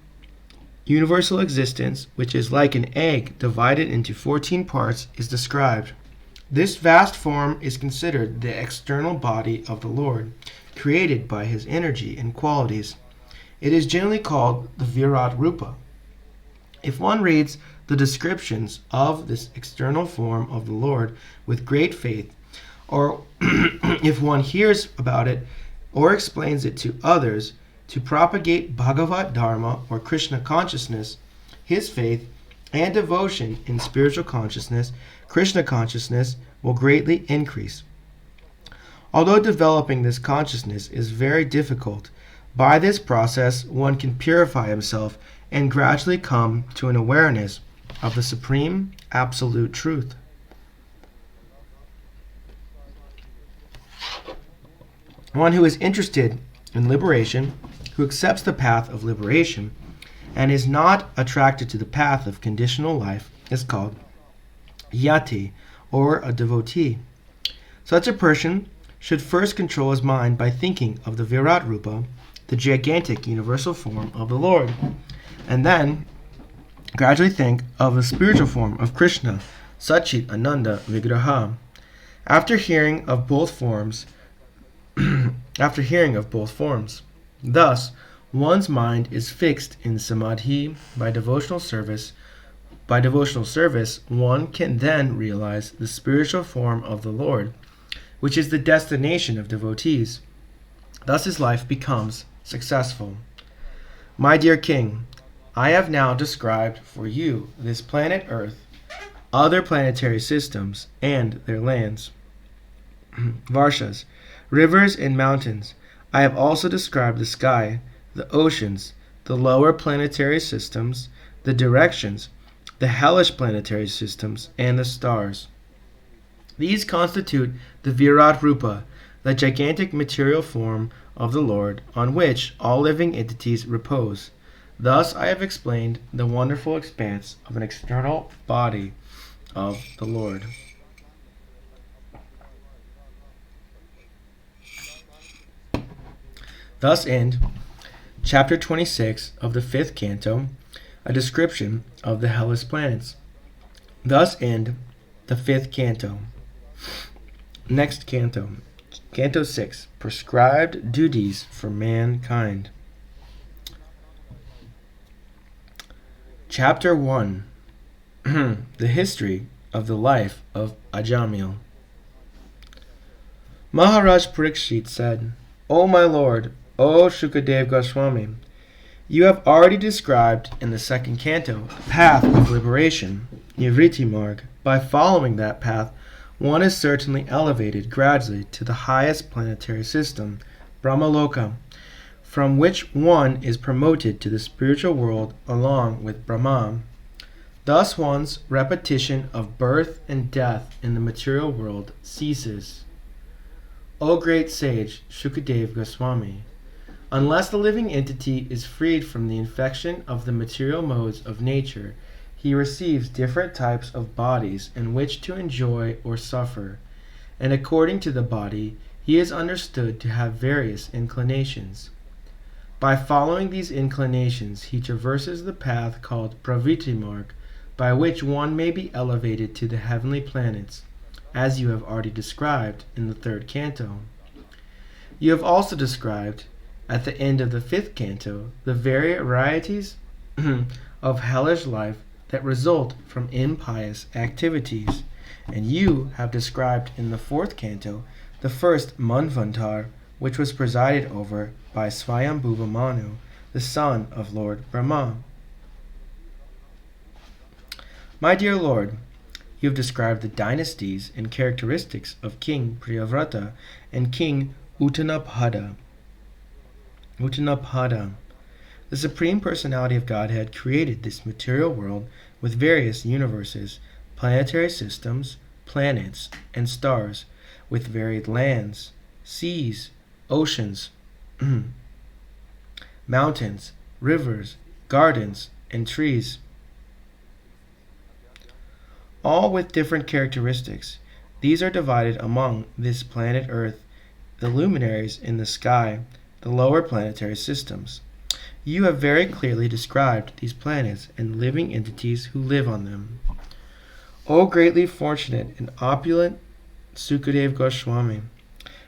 existence, which is like an egg divided into 14 parts, is described. This vast form is considered the external body of the Lord, created by his energy and qualities. It is generally called the Virat Rupa. If one reads the descriptions of this external form of the Lord with great faith, or if one hears about it or explains it to others to propagate Bhagavat Dharma or Krishna consciousness, his faith and devotion in spiritual consciousness, Krishna consciousness, will greatly increase. Although developing this consciousness is very difficult, by this process one can purify himself and gradually come to an awareness of the supreme absolute truth. One who is interested in liberation, who accepts the path of liberation, and is not attracted to the path of conditional life, is called yati, or a devotee. Such a person should first control his mind by thinking of the Virat Rupa, the gigantic universal form of the Lord, and then gradually think of the spiritual form of Krishna, Satchit Ananda Vigraha. After hearing of both forms, thus one's mind is fixed in samadhi by devotional service. By devotional service, one can then realize the spiritual form of the Lord, which is the destination of devotees. Thus his life becomes successful. My dear king, I have now described for you this planet Earth, other planetary systems, and their lands, varshas, rivers and mountains. I have also described the sky, the oceans, the lower planetary systems, the directions, the hellish planetary systems, and the stars. These constitute the Virat Rupa, the gigantic material form of the Lord, on which all living entities repose. Thus I have explained the wonderful expanse of an external body of the Lord. Thus end chapter 26 of the 5th canto, a description of the hellish planets. Thus end the 5th canto. Next canto, Canto 6, Prescribed Duties for Mankind. Chapter 1, The History of the Life of Ajamil. Maharaj Parikshit said, O my lord, O Shukadev Goswami, you have already described in the 2nd canto the path of liberation, Nivriti Marg. By following that path, one is certainly elevated gradually to the highest planetary system, Brahmaloka, from which one is promoted to the spiritual world along with Brahma. Thus one's repetition of birth and death in the material world ceases. O great sage Shukadev Goswami, unless the living entity is freed from the infection of the material modes of nature, he receives different types of bodies in which to enjoy or suffer, and according to the body, he is understood to have various inclinations. By following these inclinations, he traverses the path called Pravritti Marg, by which one may be elevated to the heavenly planets, as you have already described in the 3rd canto. You have also described, at the end of the 5th canto, the varieties of hellish life that result from impious activities, and you have described in the 4th canto the first Manvantar, which was presided over by Swayambhuva Manu, the son of Lord Brahma. My dear Lord, you have described the dynasties and characteristics of King Priyavrata and King Uttanapada. The Supreme Personality of Godhead created this material world with various universes, planetary systems, planets, and stars, with varied lands, seas, oceans, mountains, rivers, gardens, and trees, all with different characteristics. These are divided among this planet Earth, the luminaries in the sky, the lower planetary systems. You have very clearly described these planets and living entities who live on them. O greatly fortunate and opulent Sukadeva Goswami,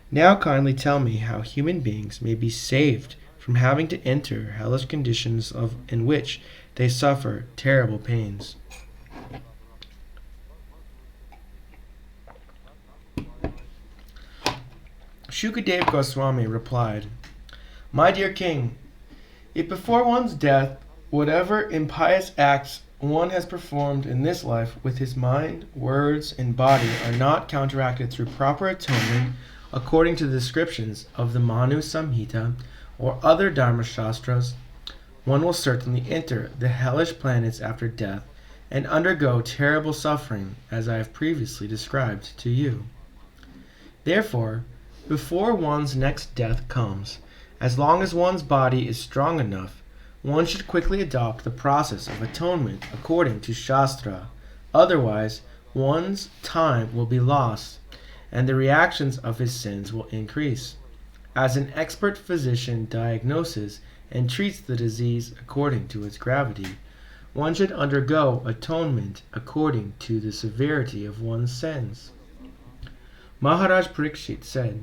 now kindly tell me how human beings may be saved from having to enter hellish conditions in which they suffer terrible pains. Shukadeva Goswami replied, My dear king, if before one's death, whatever impious acts one has performed in this life with his mind, words, and body are not counteracted through proper atonement according to the descriptions of the Manu Samhita or other Dharma Shastras, one will certainly enter the hellish planets after death and undergo terrible suffering, as I have previously described to you. Therefore, before one's next death comes, as long as one's body is strong enough, one should quickly adopt the process of atonement according to Shastra. Otherwise, one's time will be lost, and the reactions of his sins will increase. As an expert physician diagnoses and treats the disease according to its gravity, one should undergo atonement according to the severity of one's sins. Maharaj Parikshit said,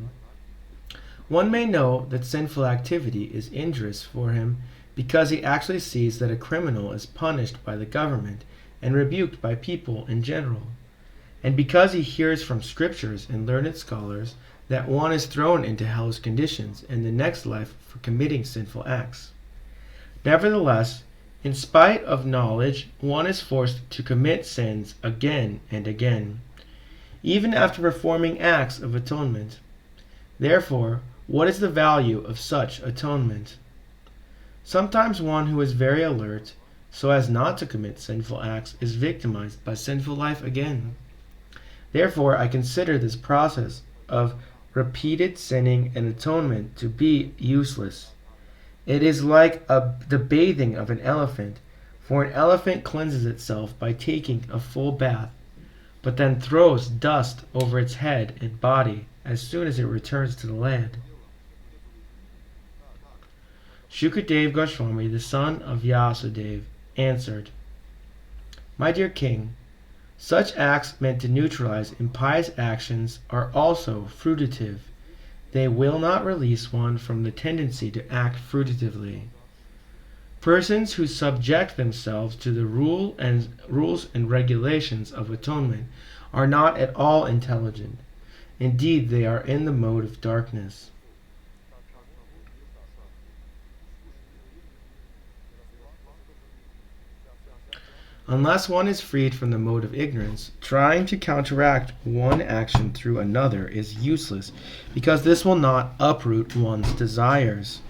One may know that sinful activity is injurious for him because he actually sees that a criminal is punished by the government and rebuked by people in general, and because he hears from scriptures and learned scholars that one is thrown into hellish conditions in the next life for committing sinful acts. Nevertheless, in spite of knowledge, one is forced to commit sins again and again, even after performing acts of atonement. Therefore, what is the value of such atonement? Sometimes one who is very alert, so as not to commit sinful acts, is victimized by sinful life again. Therefore, I consider this process of repeated sinning and atonement to be useless. It is like the bathing of an elephant, for an elephant cleanses itself by taking a full bath, but then throws dust over its head and body as soon as it returns to the land. Shukadeva Goswami, the son of Vyasadeva, answered, My dear king, such acts meant to neutralize impious actions are also fruitative. They will not release one from the tendency to act fruitively. Persons who subject themselves to the rules and regulations of atonement are not at all intelligent. Indeed, they are in the mode of darkness. Unless one is freed from the mode of ignorance, trying to counteract one action through another is useless, because this will not uproot one's desires.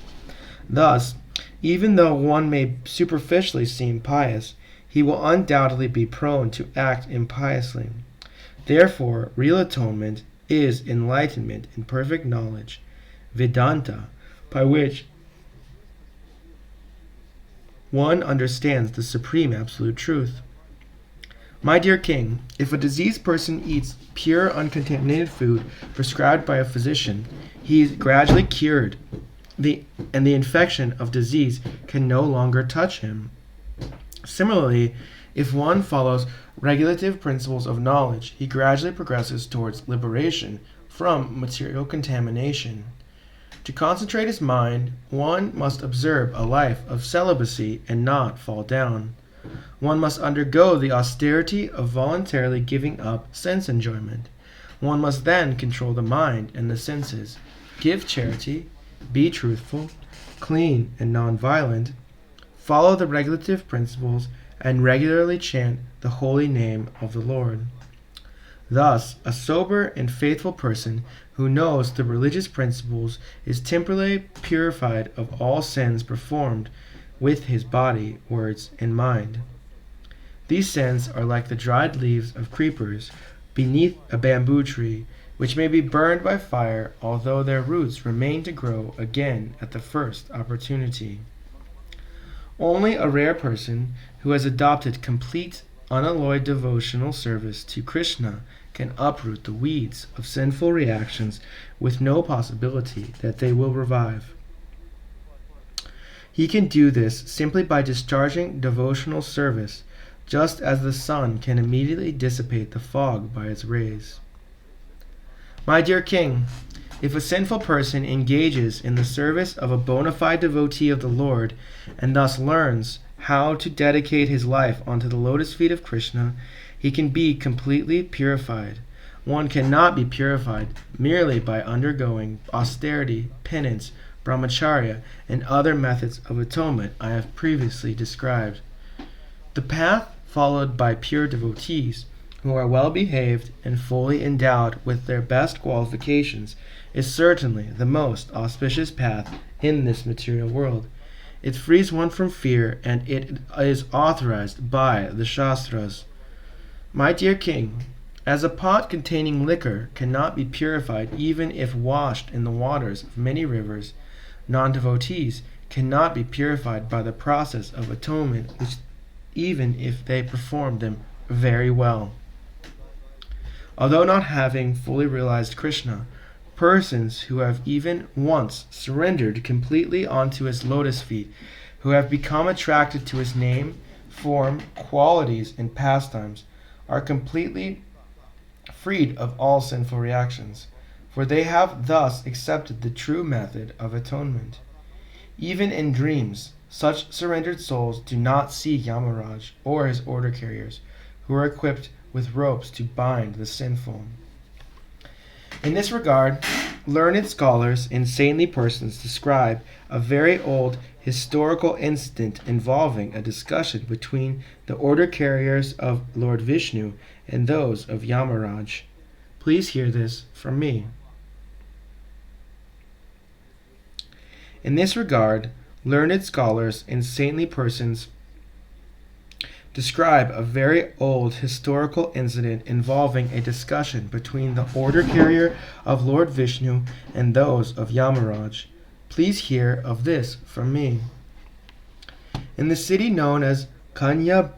Thus, even though one may superficially seem pious, he will undoubtedly be prone to act impiously. Therefore, real atonement is enlightenment in perfect knowledge, Vedanta, by which one understands the supreme absolute truth. My dear king, if a diseased person eats pure uncontaminated food prescribed by a physician, he is gradually cured, and the infection of disease can no longer touch him. Similarly, if one follows regulative principles of knowledge, he gradually progresses towards liberation from material contamination. To concentrate his mind, one must observe a life of celibacy and not fall down. One must undergo the austerity of voluntarily giving up sense enjoyment. One must then control the mind and the senses, give charity, be truthful, clean and non-violent, follow the regulative principles, and regularly chant the holy name of the Lord. Thus, a sober and faithful person who knows the religious principles is temporarily purified of all sins performed with his body, words, and mind. These sins are like the dried leaves of creepers beneath a bamboo tree, which may be burned by fire, although their roots remain to grow again at the first opportunity. Only a rare person who has adopted complete, unalloyed devotional service to Krishna can uproot the weeds of sinful reactions with no possibility that they will revive. He can do this simply by discharging devotional service just as the sun can immediately dissipate the fog by its rays. My dear king, if a sinful person engages in the service of a bona fide devotee of the Lord, and thus learns how to dedicate his life onto the lotus feet of Krishna, he can be completely purified. One cannot be purified merely by undergoing austerity, penance, brahmacharya, and other methods of atonement I have previously described. The path followed by pure devotees, who are well behaved and fully endowed with their best qualifications, is certainly the most auspicious path in this material world. It frees one from fear, and it is authorized by the Shastras. My dear king, as a pot containing liquor cannot be purified even if washed in the waters of many rivers, non-devotees cannot be purified by the process of atonement, even if they perform them very well. Although not having fully realized Krishna, persons who have even once surrendered completely onto his lotus feet, who have become attracted to his name, form, qualities, and pastimes, are completely freed of all sinful reactions, for they have thus accepted the true method of atonement. Even in dreams, such surrendered souls do not see Yamaraj or his order carriers, who are equipped with ropes to bind the sinful. In this regard, learned scholars and saintly persons describe a very old historical incident involving a discussion between the order carriers of Lord Vishnu and those of Yamaraj. Please hear this from me. In this regard, learned scholars and saintly persons describe a very old historical incident involving a discussion between the order carrier of Lord Vishnu and those of Yamaraj. Please hear of this from me. In the city known as Kanyakubja,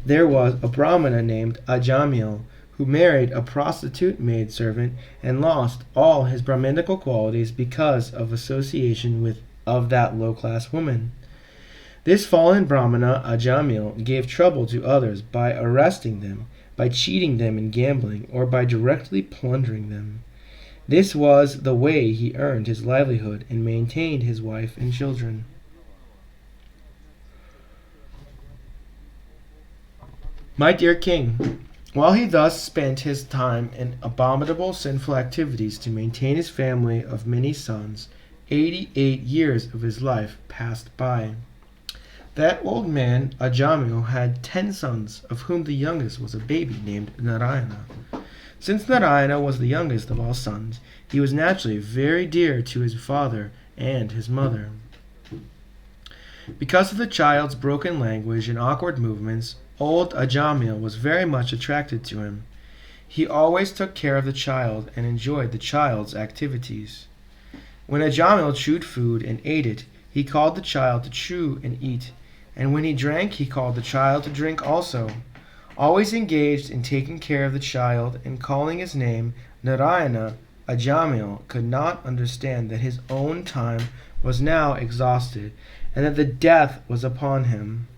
there was a Brahmana named Ajamil who married a prostitute maidservant and lost all his Brahminical qualities because of association of that low-class woman. This fallen Brahmana, Ajamil, gave trouble to others by arresting them, by cheating them in gambling, or by directly plundering them. This was the way he earned his livelihood and maintained his wife and children. My dear king, while he thus spent his time in abominable sinful activities to maintain his family of many sons, 88 years of his life passed by. That old man, Ajamil, had 10 sons, of whom the youngest was a baby named Narayana. Since Narayana was the youngest of all sons, he was naturally very dear to his father and his mother. Because of the child's broken language and awkward movements, old Ajamil was very much attracted to him. He always took care of the child and enjoyed the child's activities. When Ajamil chewed food and ate it, he called the child to chew and eat, and when he drank, he called the child to drink also. Always engaged in taking care of the child and calling his name Narayana, Ajamil could not understand that his own time was now exhausted, and that the death was upon him.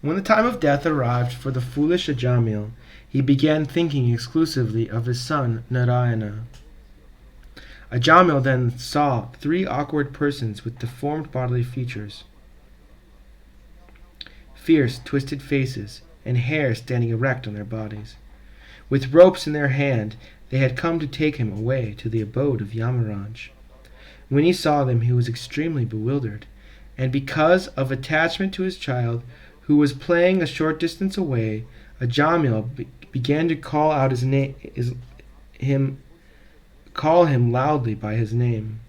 When the time of death arrived for the foolish Ajamil, he began thinking exclusively of his son Narayana. Ajamil then saw 3 awkward persons with deformed bodily features, fierce, twisted faces, and hair standing erect on their bodies. With ropes in their hand, they had come to take him away to the abode of Yamaraj. When he saw them, he was extremely bewildered, and because of attachment to his child, who was playing a short distance away, Ajamil began to call out call him loudly by his name.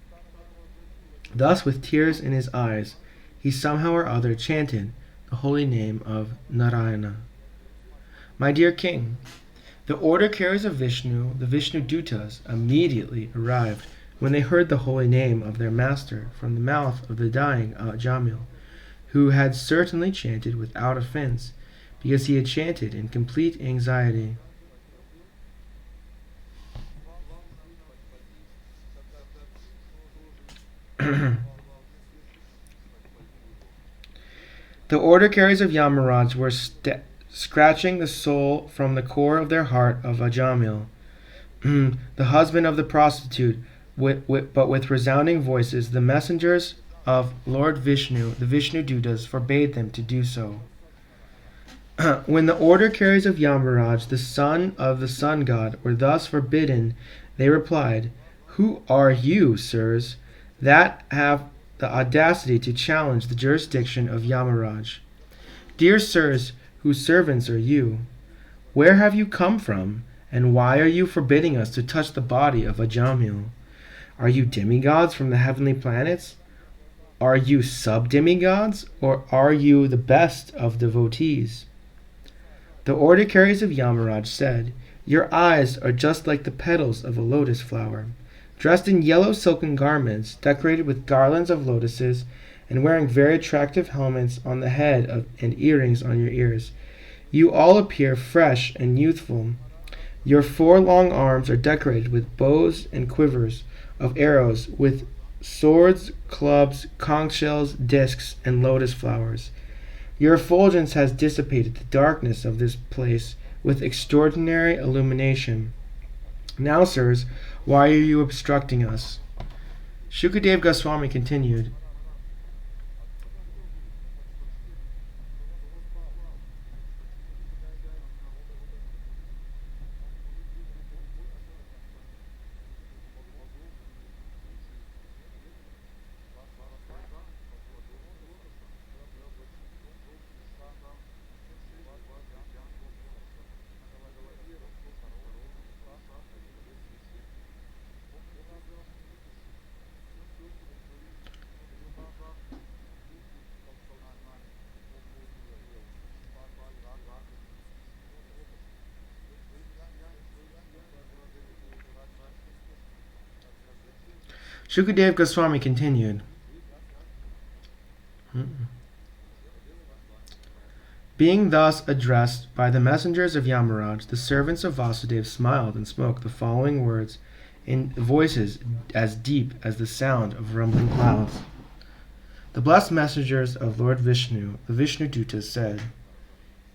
Thus, with tears in his eyes, he somehow or other chanted the holy name of Narayana. My dear king, the order carriers of Vishnu, the Vishnu Dutas, immediately arrived when they heard the holy name of their master from the mouth of the dying Ajamil, who had certainly chanted without offense, because he had chanted in complete anxiety. The order carriers of Yamaraj were scratching the soul from the core of their heart of Ajamil, the husband of the prostitute, but with resounding voices. The messengers of Lord Vishnu, the Vishnu Dutas, forbade them to do so. When the order carriers of Yamaraj, the son of the sun god, were thus forbidden, they replied, "Who are you, sirs, that have the audacity to challenge the jurisdiction of Yamaraj? Dear sirs, whose servants are you? Where have you come from, and why are you forbidding us to touch the body of Ajamil? Are you demigods from the heavenly planets? Are you sub-demigods, or are you the best of devotees?" The order carriers of Yamaraj said, "Your eyes are just like the petals of a lotus flower, dressed in yellow silken garments, decorated with garlands of lotuses, and wearing very attractive helmets on the head and earrings on your ears. You all appear fresh and youthful. Your 4 long arms are decorated with bows and quivers of arrows, with swords, clubs, conch shells, discs, and lotus flowers. Your effulgence has dissipated the darkness of this place with extraordinary illumination. Now, sirs, why are you obstructing us?" Shukadev Goswami continued, Shukadev Goswami continued, "Being thus addressed by the messengers of Yamaraj, the servants of Vasudeva smiled and spoke the following words in voices as deep as the sound of rumbling clouds. The blessed messengers of Lord Vishnu, the Vishnu Dutas, said,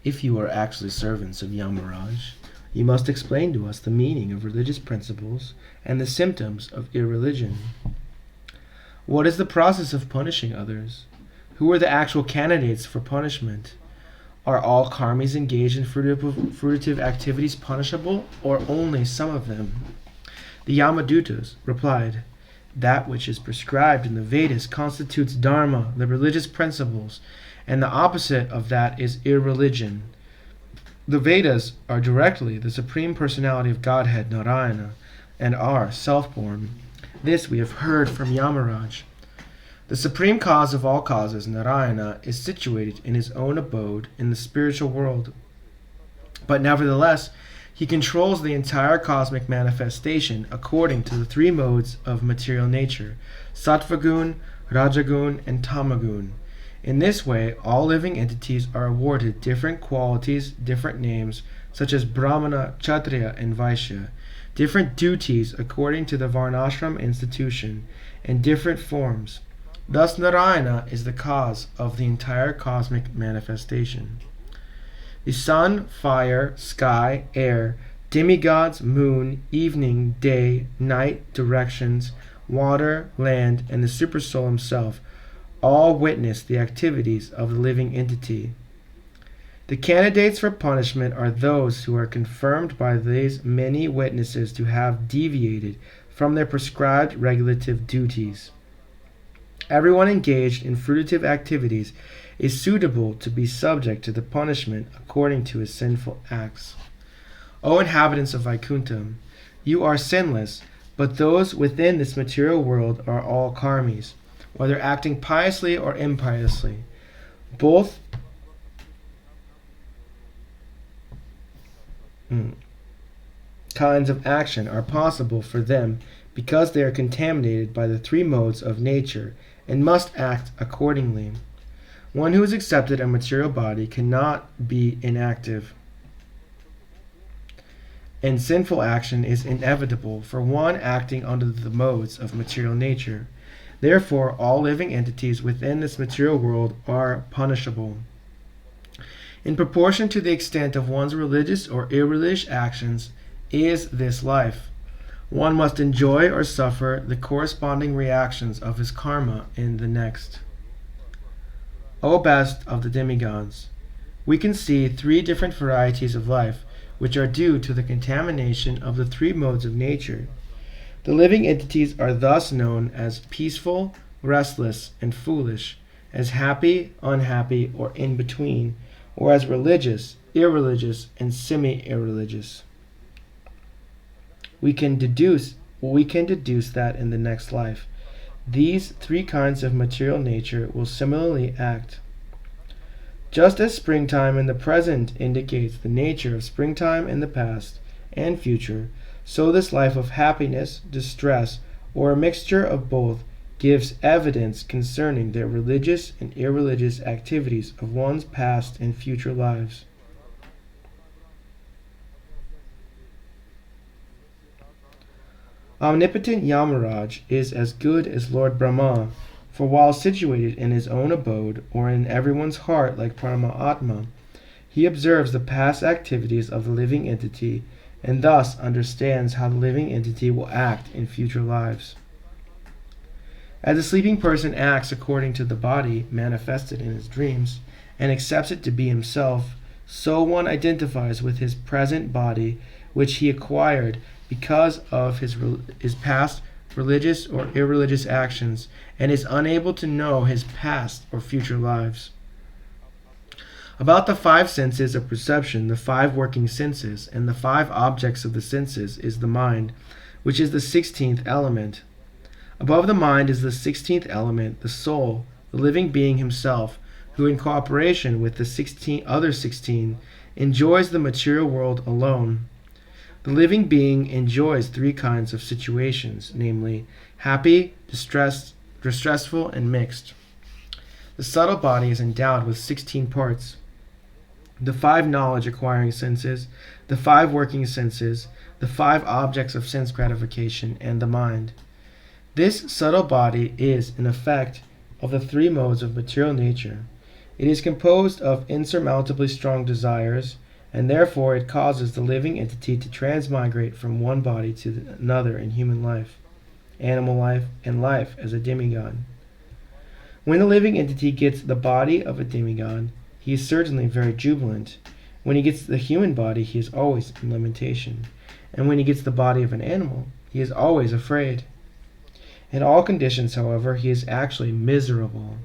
"If you are actually servants of Yamaraj, you must explain to us the meaning of religious principles and the symptoms of irreligion. What is the process of punishing others? Who are the actual candidates for punishment? Are all karmis engaged in fruitive activities punishable, or only some of them?" The Yamadutas replied, "That which is prescribed in the Vedas constitutes dharma, the religious principles, and the opposite of that is irreligion. The Vedas are directly the Supreme Personality of Godhead, Narayana, and are self-born. This we have heard from Yamaraj. The supreme cause of all causes, Narayana, is situated in his own abode in the spiritual world. But nevertheless, he controls the entire cosmic manifestation according to the 3 modes of material nature, Sattvagun, Rajagun, and Tamagun. In this way, all living entities are awarded different qualities, different names, such as Brahmana, Kshatriya, and Vaishya, different duties according to the Varnashram institution, and different forms. Thus Narayana is the cause of the entire cosmic manifestation. The sun, fire, sky, air, demigods, moon, evening, day, night, directions, water, land, and the Supersoul himself all witness the activities of the living entity. The candidates for punishment are those who are confirmed by these many witnesses to have deviated from their prescribed regulative duties. Everyone engaged in fruitive activities is suitable to be subject to the punishment according to his sinful acts. O inhabitants of Vaikuntham, you are sinless, but those within this material world are all karmis, whether acting piously or impiously. Both kinds of action are possible for them because they are contaminated by the 3 modes of nature and must act accordingly. One who has accepted a material body cannot be inactive, and sinful action is inevitable for one acting under the modes of material nature. Therefore, all living entities within this material world are punishable. In proportion to the extent of one's religious or irreligious actions is this life. One must enjoy or suffer the corresponding reactions of his karma in the next. O best of the demigods, we can see three different varieties of life, which are due to the contamination of the three modes of nature. The living entities are thus known as peaceful, restless, and foolish, as happy, unhappy, or in between, or as religious, irreligious, and semi-irreligious. We can deduce that in the next life, these three kinds of material nature will similarly act. Just as springtime in the present indicates the nature of springtime in the past and future, so this life of happiness, distress, or a mixture of both gives evidence concerning the religious and irreligious activities of one's past and future lives. Omnipotent Yamaraj is as good as Lord Brahma, for while situated in his own abode, or in everyone's heart like Paramatma, he observes the past activities of the living entity, and thus understands how the living entity will act in future lives. As a sleeping person acts according to the body manifested in his dreams, and accepts it to be himself, so one identifies with his present body, which he acquired because of his past religious or irreligious actions, and is unable to know his past or future lives. About the five senses of perception, the five working senses, and the five objects of the senses is the mind, which is the 16th element. Above the mind is the 16th element, the soul, the living being himself, who in cooperation with the other 16 enjoys the material world alone. The living being enjoys three kinds of situations, namely happy, distressful, and mixed. The subtle body is endowed with 16 parts. The five knowledge-acquiring senses, the five working senses, the five objects of sense gratification, and the mind. This subtle body is an effect of the three modes of material nature. It is composed of insurmountably strong desires, and therefore it causes the living entity to transmigrate from one body to another in human life, animal life, and life as a demigod. When the living entity gets the body of a demigod, he is certainly very jubilant. When he gets the human body, he is always in lamentation. And when he gets the body of an animal, he is always afraid. In all conditions, however, he is actually miserable.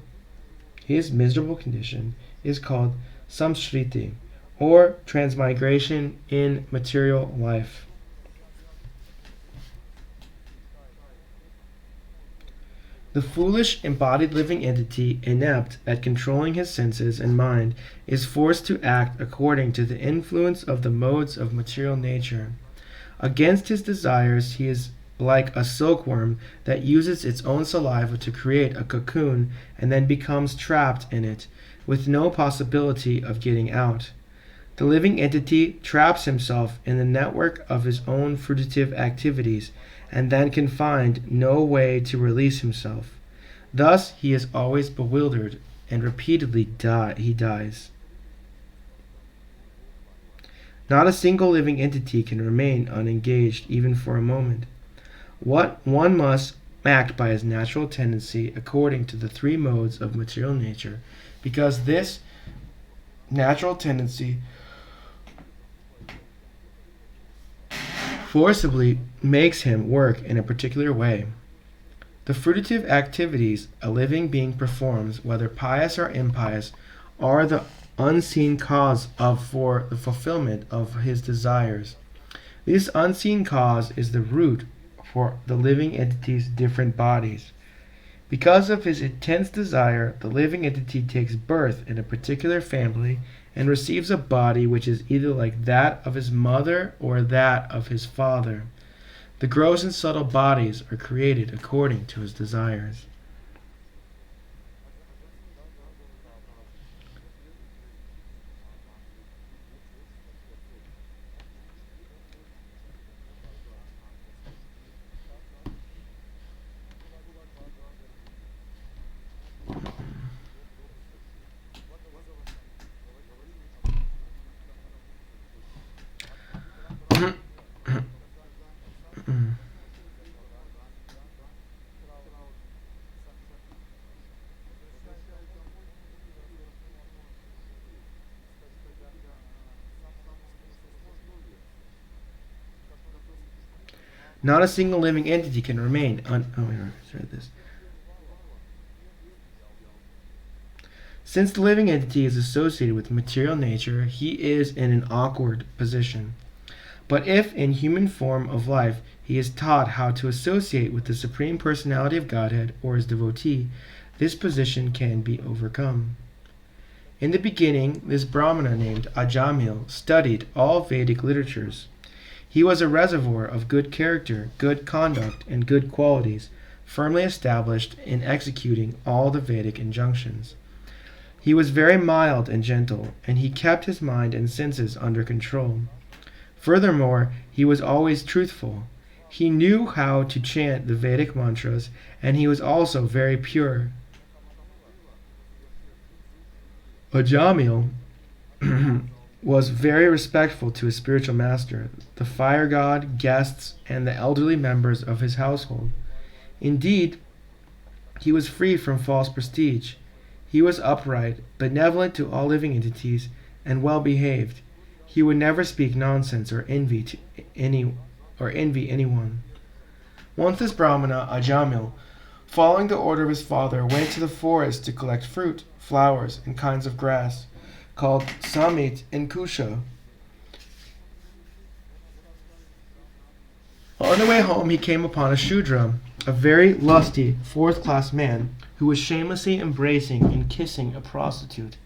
His miserable condition is called samshriti, or transmigration in material life. The foolish embodied living entity, inept at controlling his senses and mind, is forced to act according to the influence of the modes of material nature. Against his desires, he is like a silkworm that uses its own saliva to create a cocoon and then becomes trapped in it, with no possibility of getting out. The living entity traps himself in the network of his own fruitive activities, and then can find no way to release himself. Thus he is always bewildered, and repeatedly he dies. Not a single living entity can remain unengaged even for a moment. One must act by his natural tendency according to the three modes of material nature, because this natural tendency forcibly makes him work in a particular way. The fruitive activities a living being performs, whether pious or impious, are the unseen cause for the fulfillment of his desires. This unseen cause is the root for the living entity's different bodies. Because of his intense desire, the living entity takes birth in a particular family and receives a body which is either like that of his mother or that of his father. The gross and subtle bodies are created according to his desires. Not a single living entity can remain this. Since the living entity is associated with material nature, he is in an awkward position. But if, in human form of life, he is taught how to associate with the Supreme Personality of Godhead or his devotee, this position can be overcome. In the beginning, this Brahmana named Ajamil studied all Vedic literatures. He was a reservoir of good character, good conduct, and good qualities, firmly established in executing all the Vedic injunctions. He was very mild and gentle, and he kept his mind and senses under control. Furthermore, he was always truthful. He knew how to chant the Vedic mantras, and he was also very pure. Ajamil was very respectful to his spiritual master, the fire god, guests, and the elderly members of his household. Indeed, he was free from false prestige. He was upright, benevolent to all living entities, and well behaved. He would never speak nonsense or envy anyone. Once this Brahmana, Ajamil, following the order of his father, went to the forest to collect fruit, flowers, and kinds of grass, called Samit and Kusha. On the way home, he came upon a Shudra, a very lusty, fourth-class man, who was shamelessly embracing and kissing a prostitute.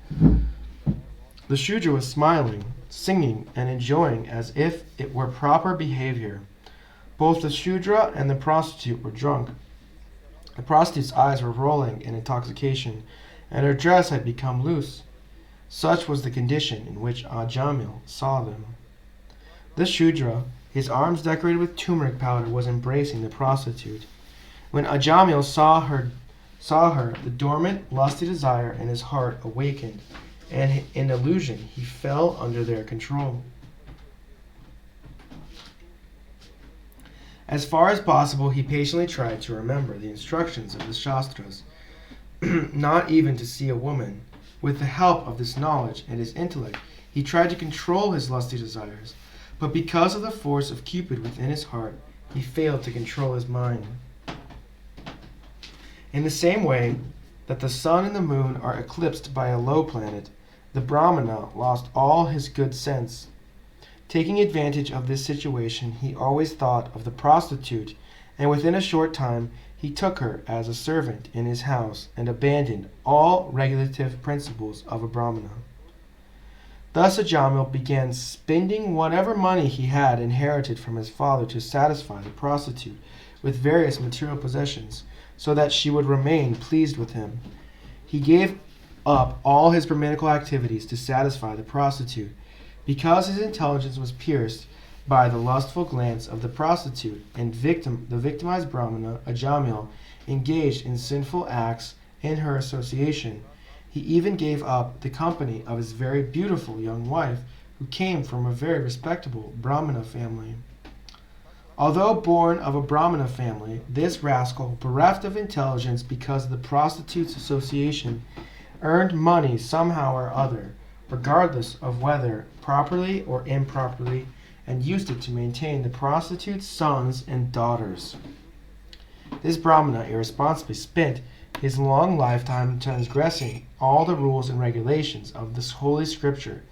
The Shudra was smiling, singing, and enjoying as if it were proper behavior. Both the Shudra and the prostitute were drunk. The prostitute's eyes were rolling in intoxication, and her dress had become loose. Such was the condition in which Ajamil saw them. The Shudra, his arms decorated with turmeric powder, was embracing the prostitute. When Ajamil saw her, the dormant, lusty desire in his heart awakened, and in illusion he fell under their control. As far as possible, he patiently tried to remember the instructions of the Shastras, not even to see a woman. With the help of this knowledge and his intellect, he tried to control his lusty desires, but because of the force of Cupid within his heart, he failed to control his mind. In the same way that the sun and the moon are eclipsed by a low planet, the Brahmana lost all his good sense. Taking advantage of this situation, he always thought of the prostitute, and within a short time he took her as a servant in his house and abandoned all regulative principles of a Brahmana. Thus Ajamil began spending whatever money he had inherited from his father to satisfy the prostitute with various material possessions, so that she would remain pleased with him. He gave up all his Brahminical activities to satisfy the prostitute. Because his intelligence was pierced by the lustful glance of the prostitute, and the victimized Brahmana, Ajamil, engaged in sinful acts in her association, he even gave up the company of his very beautiful young wife, who came from a very respectable Brahmana family. Although born of a Brahmana family, this rascal, bereft of intelligence because of the prostitute's association, earned money somehow or other, regardless of whether properly or improperly, and used it to maintain the prostitute's sons and daughters. This Brahmana irresponsibly spent his long lifetime transgressing all the rules and regulations of this holy scripture,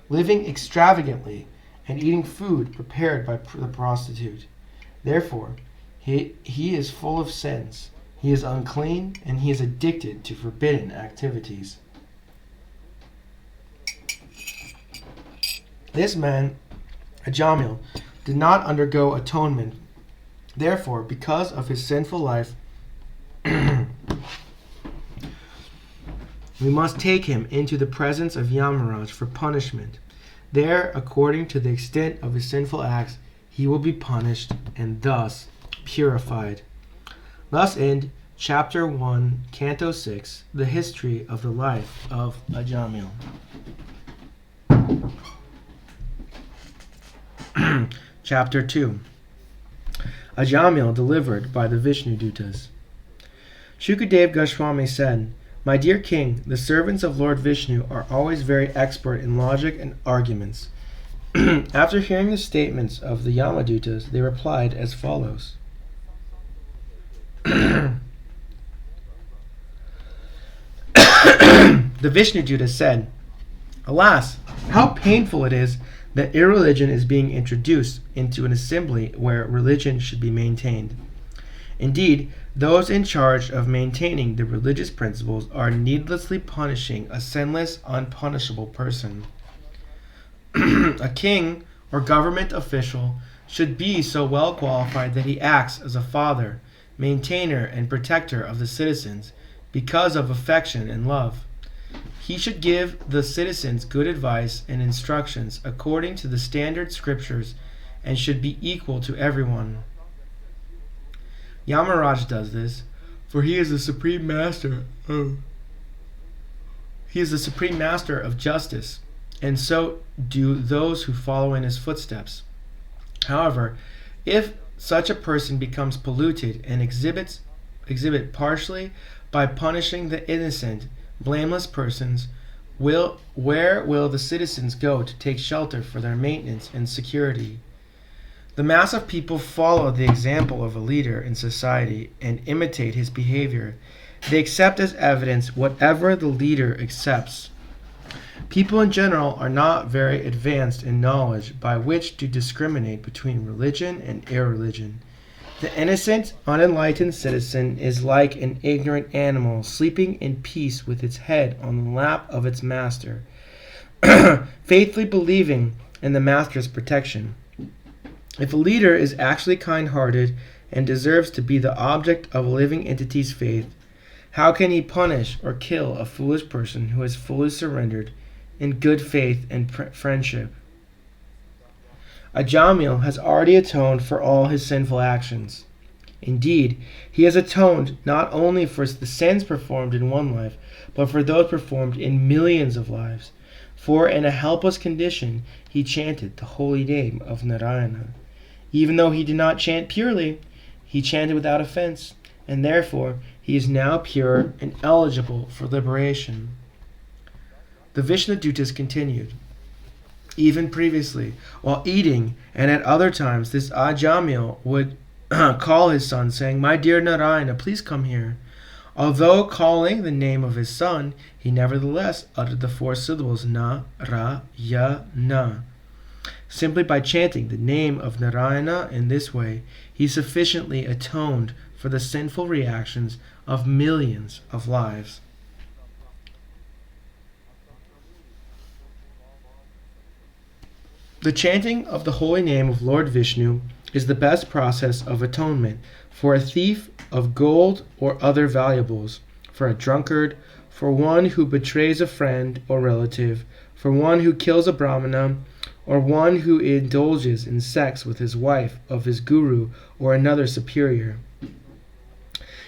living extravagantly and eating food prepared by the prostitute. Therefore, he is full of sins, he is unclean, and he is addicted to forbidden activities. This man, Ajamil, did not undergo atonement. Therefore, because of his sinful life, we must take him into the presence of Yamaraj for punishment. There, according to the extent of his sinful acts, he will be punished and thus purified. Thus end Chapter 1, Canto 6, the history of the life of Ajamil. Chapter 2, Ajamil delivered by the Vishnu Dutas. Shukadev Goswami said, "My dear king, the servants of Lord Vishnu are always very expert in logic and arguments. After hearing the statements of the Yamadutas, they replied as follows. The Vishnuduta said, "Alas, how painful it is that irreligion is being introduced into an assembly where religion should be maintained. Indeed, those in charge of maintaining the religious principles are needlessly punishing a sinless, unpunishable person. A king or government official should be so well qualified that he acts as a father, maintainer, and protector of the citizens because of affection and love. He should give the citizens good advice and instructions according to the standard scriptures and should be equal to everyone. Yamaraj does this, for he is the supreme master of justice, and so do those who follow in his footsteps. However, if such a person becomes polluted and exhibit partially by punishing the innocent, blameless persons, where will the citizens go to take shelter for their maintenance and security? The mass of people follow the example of a leader in society and imitate his behavior. They accept as evidence whatever the leader accepts. People in general are not very advanced in knowledge by which to discriminate between religion and irreligion. The innocent, unenlightened citizen is like an ignorant animal sleeping in peace with its head on the lap of its master, faithfully believing in the master's protection. If a leader is actually kind-hearted and deserves to be the object of a living entity's faith, how can he punish or kill a foolish person who has fully surrendered in good faith and friendship? A Jamil has already atoned for all his sinful actions. Indeed, he has atoned not only for the sins performed in one life, but for those performed in millions of lives. For in a helpless condition, he chanted the holy name of Narayana. Even though he did not chant purely, he chanted without offense, and therefore he is now pure and eligible for liberation. The Vishnudutas continued. Even previously, while eating, and at other times, this Ajamil would call his son, saying, "My dear Narayana, please come here." Although calling the name of his son, he nevertheless uttered the 4 syllables Na-ra-ya-na. Simply by chanting the name of Narayana in this way, he sufficiently atoned for the sinful reactions of millions of lives. The chanting of the holy name of Lord Vishnu is the best process of atonement for a thief of gold or other valuables, for a drunkard, for one who betrays a friend or relative, for one who kills a brahmana, or one who indulges in sex with his wife of his guru or another superior.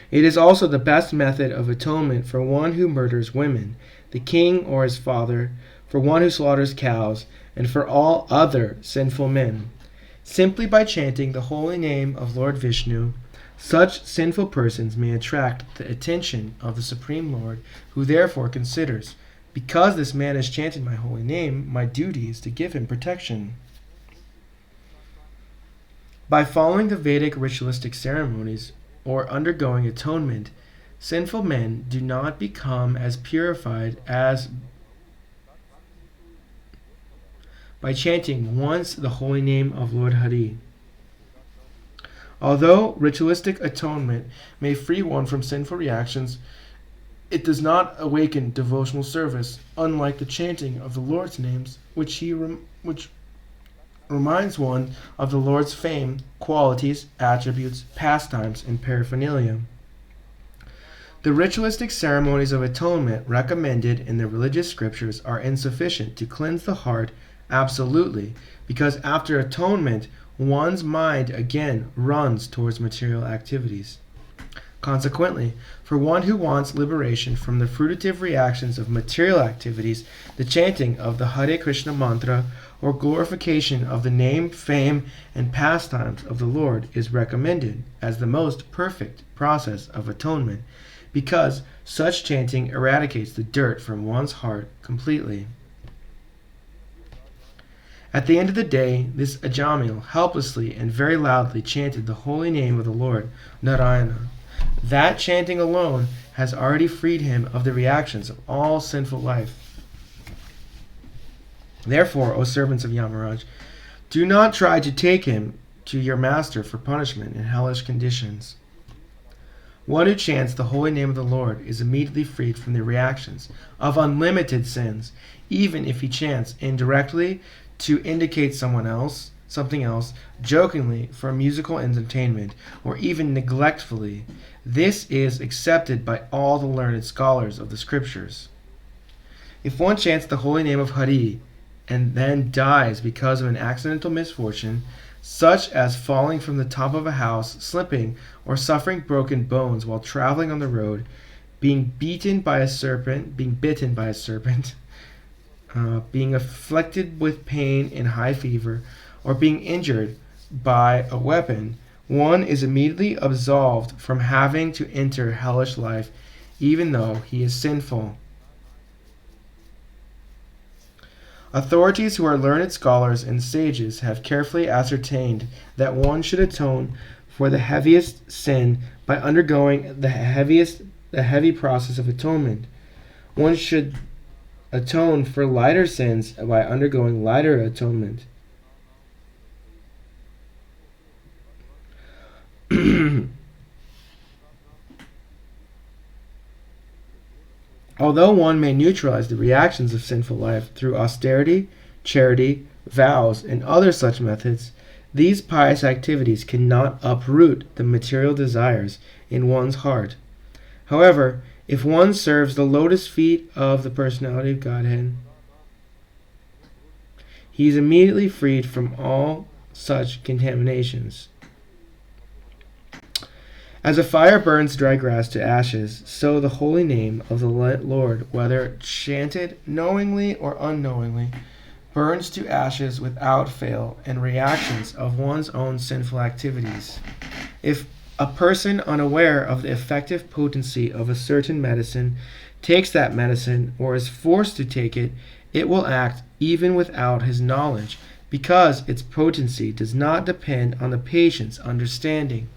It is also the best method of atonement for one who murders women, the king or his father, for one who slaughters cows, and for all other sinful men. Simply by chanting the holy name of Lord Vishnu, such sinful persons may attract the attention of the Supreme Lord, who therefore considers, because this man has chanted my holy name, my duty is to give him protection. By following the Vedic ritualistic ceremonies or undergoing atonement, sinful men do not become as purified as by chanting once the holy name of Lord Hari. Although ritualistic atonement may free one from sinful reactions, it does not awaken devotional service, unlike the chanting of the Lord's names, which reminds one of the Lord's fame, qualities, attributes, pastimes, and paraphernalia. The ritualistic ceremonies of atonement recommended in the religious scriptures are insufficient to cleanse the heart absolutely, because after atonement, one's mind again runs towards material activities. Consequently, for one who wants liberation from the fruitive reactions of material activities, the chanting of the Hare Krishna mantra or glorification of the name, fame, and pastimes of the Lord is recommended as the most perfect process of atonement, because such chanting eradicates the dirt from one's heart completely. At the end of the day, this Ajamil helplessly and very loudly chanted the holy name of the Lord, Narayana. That chanting alone has already freed him of the reactions of all sinful life. Therefore, O servants of Yamaraj, do not try to take him to your master for punishment in hellish conditions. One who chants the holy name of the Lord is immediately freed from the reactions of unlimited sins, even if he chants indirectly to indicate something else, jokingly for musical entertainment, or even neglectfully. This is accepted by all the learned scholars of the scriptures. If one chants the holy name of Hari and then dies because of an accidental misfortune, such as falling from the top of a house, slipping, or suffering broken bones while traveling on the road, being bitten by a serpent, being afflicted with pain and high fever, or being injured by a weapon, one is immediately absolved from having to enter hellish life, even though he is sinful. Authorities who are learned scholars and sages have carefully ascertained that one should atone for the heaviest sin by undergoing the heavy process of atonement. One should atone for lighter sins by undergoing lighter atonement. Although one may neutralize the reactions of sinful life through austerity, charity, vows, and other such methods, these pious activities cannot uproot the material desires in one's heart. However, if one serves the lotus feet of the Personality of Godhead, he is immediately freed from all such contaminations. As a fire burns dry grass to ashes, so the holy name of the Lord, whether chanted knowingly or unknowingly, burns to ashes without fail in reactions of one's own sinful activities. If a person unaware of the effective potency of a certain medicine takes that medicine or is forced to take it, it will act even without his knowledge, because its potency does not depend on the patient's understanding.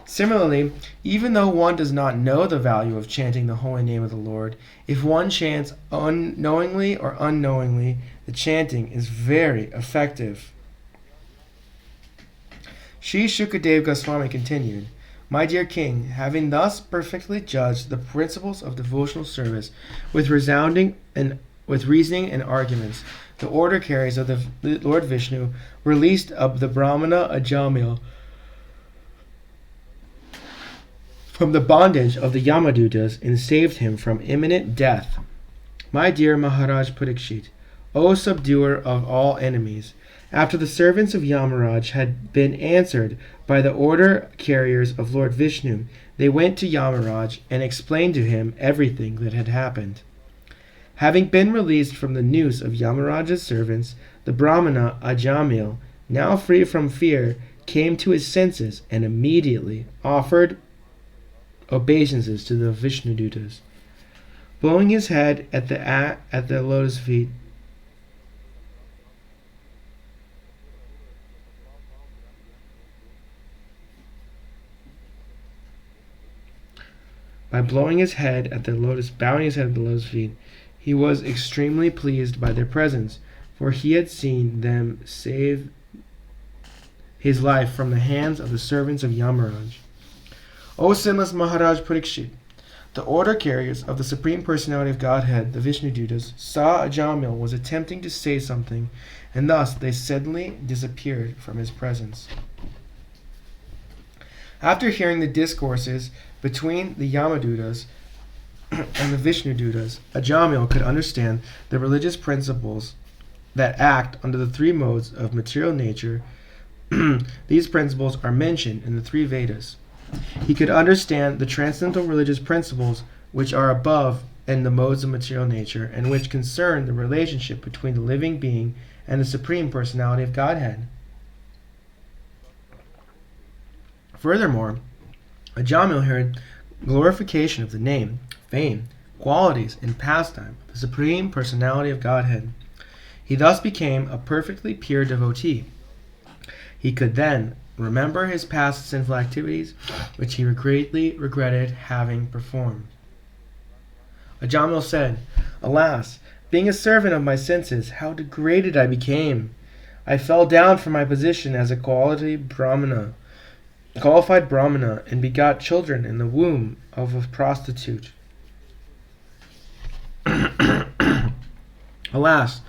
Similarly, even though one does not know the value of chanting the holy name of the Lord, if one chants unknowingly or unknowingly, the chanting is very effective. Sri Shukadev Goswami continued, My dear king, having thus perfectly judged the principles of devotional service with reasoning and arguments, the order carriers of the Lord Vishnu released the Brahmana Ajamil from the bondage of the Yamadutas and saved him from imminent death. My dear Maharaj Parikshit, O subduer of all enemies, after the servants of Yamaraj had been answered by the order carriers of Lord Vishnu, they went to Yamaraj and explained to him everything that had happened. Having been released from the noose of Yamaraj's servants, the Brahmana Ajamil, now free from fear, came to his senses and immediately offered obeisances to the Vishnudutas. Blowing his head at the lotus feet, bowing his head at the lotus feet, he was extremely pleased by their presence, for he had seen them save his life from the hands of the servants of Yamaraj. O sinless Maharaj Parikshit, the order carriers of the Supreme Personality of Godhead, the Vishnudutas, saw Ajamil was attempting to say something, and thus they suddenly disappeared from his presence. After hearing the discourses between the Yamadutas and the Vishnudutas, Ajamil could understand the religious principles that act under the three modes of material nature. These principles are mentioned in the three Vedas. He could understand the transcendental religious principles which are above in the modes of material nature and which concern the relationship between the living being and the Supreme Personality of Godhead. Furthermore, Ajamil heard glorification of the name, fame, qualities, and pastime of the Supreme Personality of Godhead. He thus became a perfectly pure devotee. He could then remember his past sinful activities, which he greatly regretted having performed. Ajamil said, "Alas, being a servant of my senses, how degraded I became! I fell down from my position as a qualified Brahmana, and begot children in the womb of a prostitute. Alas,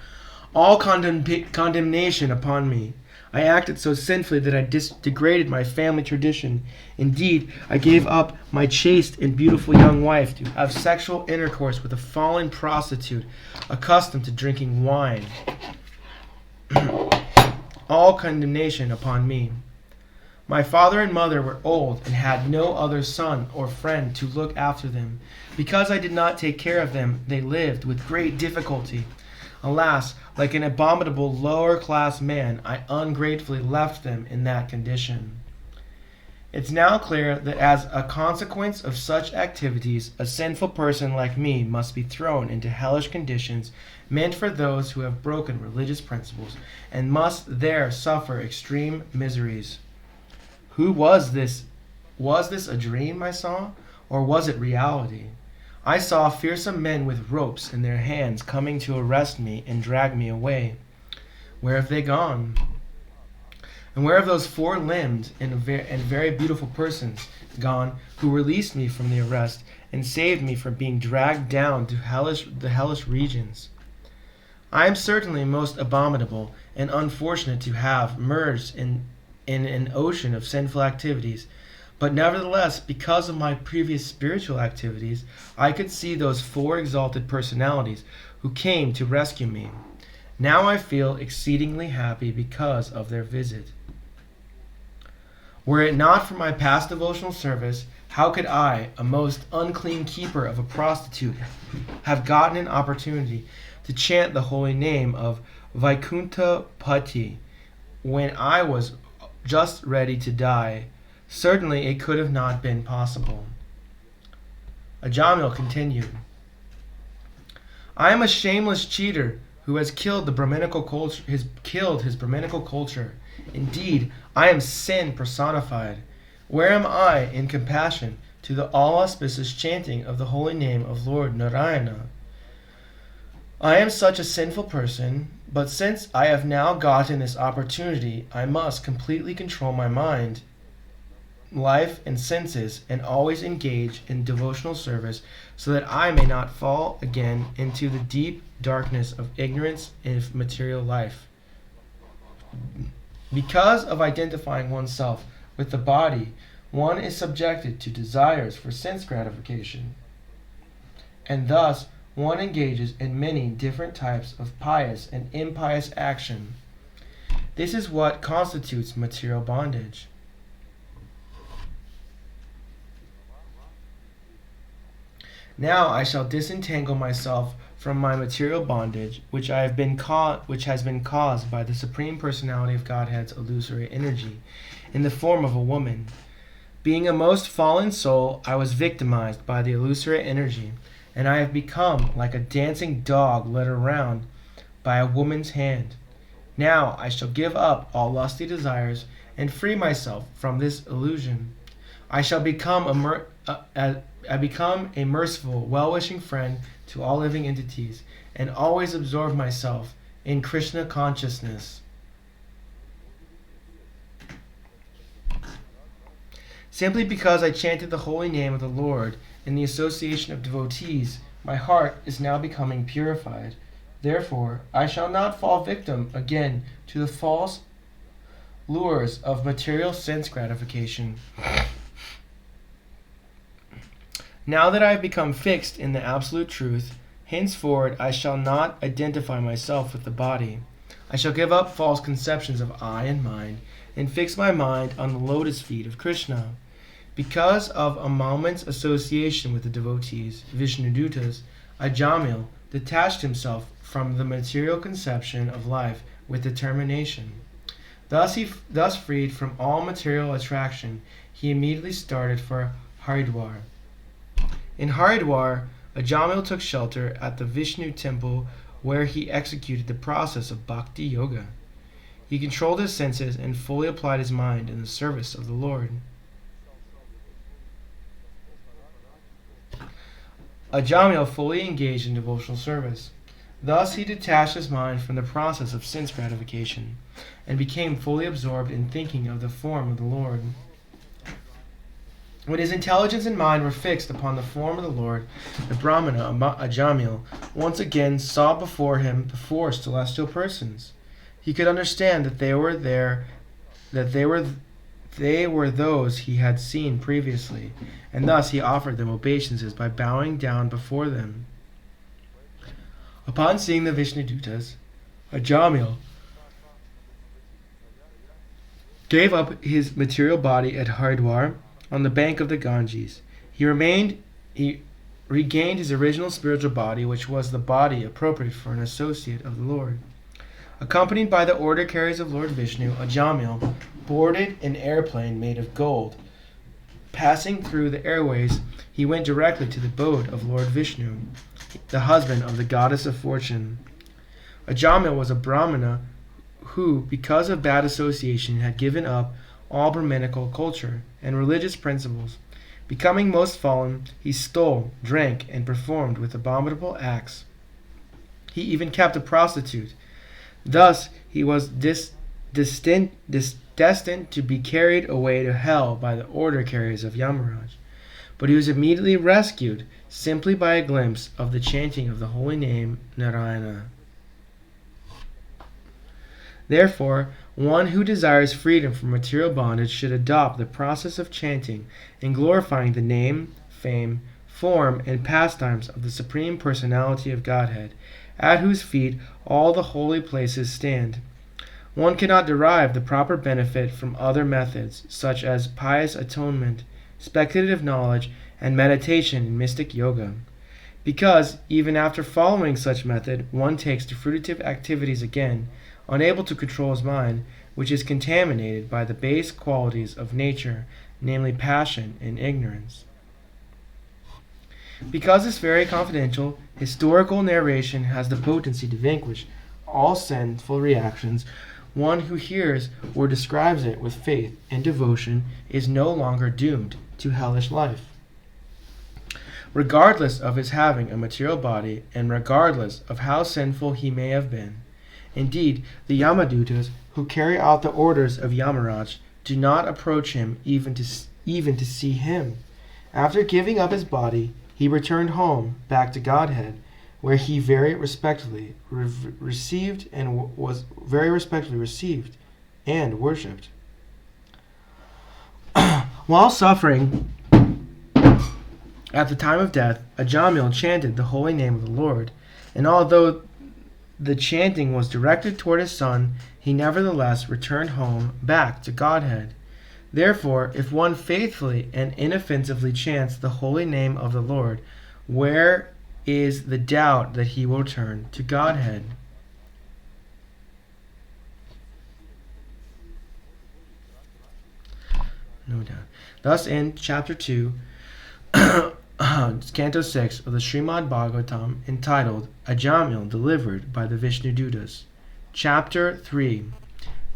all condemnation upon me! I acted so sinfully that I degraded my family tradition. Indeed, I gave up my chaste and beautiful young wife to have sexual intercourse with a fallen prostitute accustomed to drinking wine. All condemnation upon me. My father and mother were old and had no other son or friend to look after them. Because I did not take care of them, they lived with great difficulty. Alas, like an abominable lower-class man, I ungratefully left them in that condition. It's now clear that as a consequence of such activities, a sinful person like me must be thrown into hellish conditions meant for those who have broken religious principles, and must there suffer extreme miseries. Who was this? Was this a dream I saw, or was it reality? I saw fearsome men with ropes in their hands coming to arrest me and drag me away. Where have they gone? And where have those four-limbed and very beautiful persons gone who released me from the arrest and saved me from being dragged down to the hellish regions? I am certainly most abominable and unfortunate to have merged in an ocean of sinful activities. But nevertheless, because of my previous spiritual activities, I could see those four exalted personalities who came to rescue me. Now I feel exceedingly happy because of their visit. Were it not for my past devotional service, how could I, a most unclean keeper of a prostitute, have gotten an opportunity to chant the holy name of Vaikuntha Pati when I was just ready to die? Certainly it could have not been possible. Ajamil continued, I am a shameless cheater who has killed the Brahminical culture, his Brahminical culture. Indeed, I am sin personified. Where am I in compassion to the all-auspicious chanting of the holy name of Lord Narayana? I am such a sinful person, but since I have now gotten this opportunity, I must completely control my mind, life, and senses, and always engage in devotional service, so that I may not fall again into the deep darkness of ignorance of material life. Because of identifying oneself with the body, one is subjected to desires for sense gratification, and thus one engages in many different types of pious and impious action. This is what constitutes material bondage. Now I shall disentangle myself from my material bondage, which has been caused by the Supreme Personality of Godhead's illusory energy, in the form of a woman. Being a most fallen soul, I was victimized by the illusory energy, and I have become like a dancing dog led around by a woman's hand. Now I shall give up all lusty desires and free myself from this illusion. I shall become a merciful, well-wishing friend to all living entities, and always absorb myself in Krishna consciousness. Simply because I chanted the holy name of the Lord in the association of devotees, my heart is now becoming purified. Therefore, I shall not fall victim again to the false lures of material sense gratification. Now that I have become fixed in the absolute truth, henceforward I shall not identify myself with the body. I shall give up false conceptions of I and mine, and fix my mind on the lotus feet of Krishna. Because of a moment's association with the devotees, Vishnudutas, Ajamil detached himself from the material conception of life with determination. Thus freed from all material attraction, he immediately started for Haridwar. In Haridwar, Ajamil took shelter at the Vishnu temple where he executed the process of bhakti yoga. He controlled his senses and fully applied his mind in the service of the Lord. Ajamil fully engaged in devotional service. Thus he detached his mind from the process of sense gratification and became fully absorbed in thinking of the form of the Lord. When his intelligence and mind were fixed upon the form of the Lord, the Brahmana Ajamil once again saw before him the four celestial persons. He could understand that they were those he had seen previously, and thus he offered them obeisances by bowing down before them. Upon seeing the Vishnudutas, Ajamil gave up his material body at Haridwar on the bank of the Ganges. He regained his original spiritual body, which was the body appropriate for an associate of the Lord. Accompanied by the order carriers of Lord Vishnu, Ajamil boarded an airplane made of gold. Passing through the airways, he went directly to the abode of Lord Vishnu, the husband of the goddess of fortune. Ajamil was a Brahmana who, because of bad association, had given up all Brahminical culture and religious principles. Becoming most fallen, he stole, drank, and performed with abominable acts. He even kept a prostitute. Thus he was destined to be carried away to hell by the order carriers of Yamaraj. But he was immediately rescued simply by a glimpse of the chanting of the holy name Narayana. Therefore, one who desires freedom from material bondage should adopt the process of chanting and glorifying the name, fame, form, and pastimes of the Supreme Personality of Godhead, at whose feet all the holy places stand. One cannot derive the proper benefit from other methods, such as pious atonement, speculative knowledge, and meditation in mystic yoga, because, even after following such method, one takes to fruitive activities again, unable to control his mind, which is contaminated by the base qualities of nature, namely passion and ignorance. Because this very confidential, historical narration has the potency to vanquish all sinful reactions, one who hears or describes it with faith and devotion is no longer doomed to hellish life. Regardless of his having a material body, and regardless of how sinful he may have been. Indeed, the Yamadutas, who carry out the orders of Yamaraj, do not approach him even to see him. After giving up his body, he returned home, back to Godhead, where he very respectfully received and worshipped. While suffering at the time of death, Ajamil chanted the holy name of the Lord, and although the chanting was directed toward his son, he nevertheless returned home, back to Godhead. Therefore, if one faithfully and inoffensively chants the holy name of the Lord, where is the doubt that he will return to Godhead? No doubt. Thus, in chapter 2, Canto 6 of the Srimad Bhagavatam, entitled Ajamil Delivered by the Vishnudutas. Chapter 3.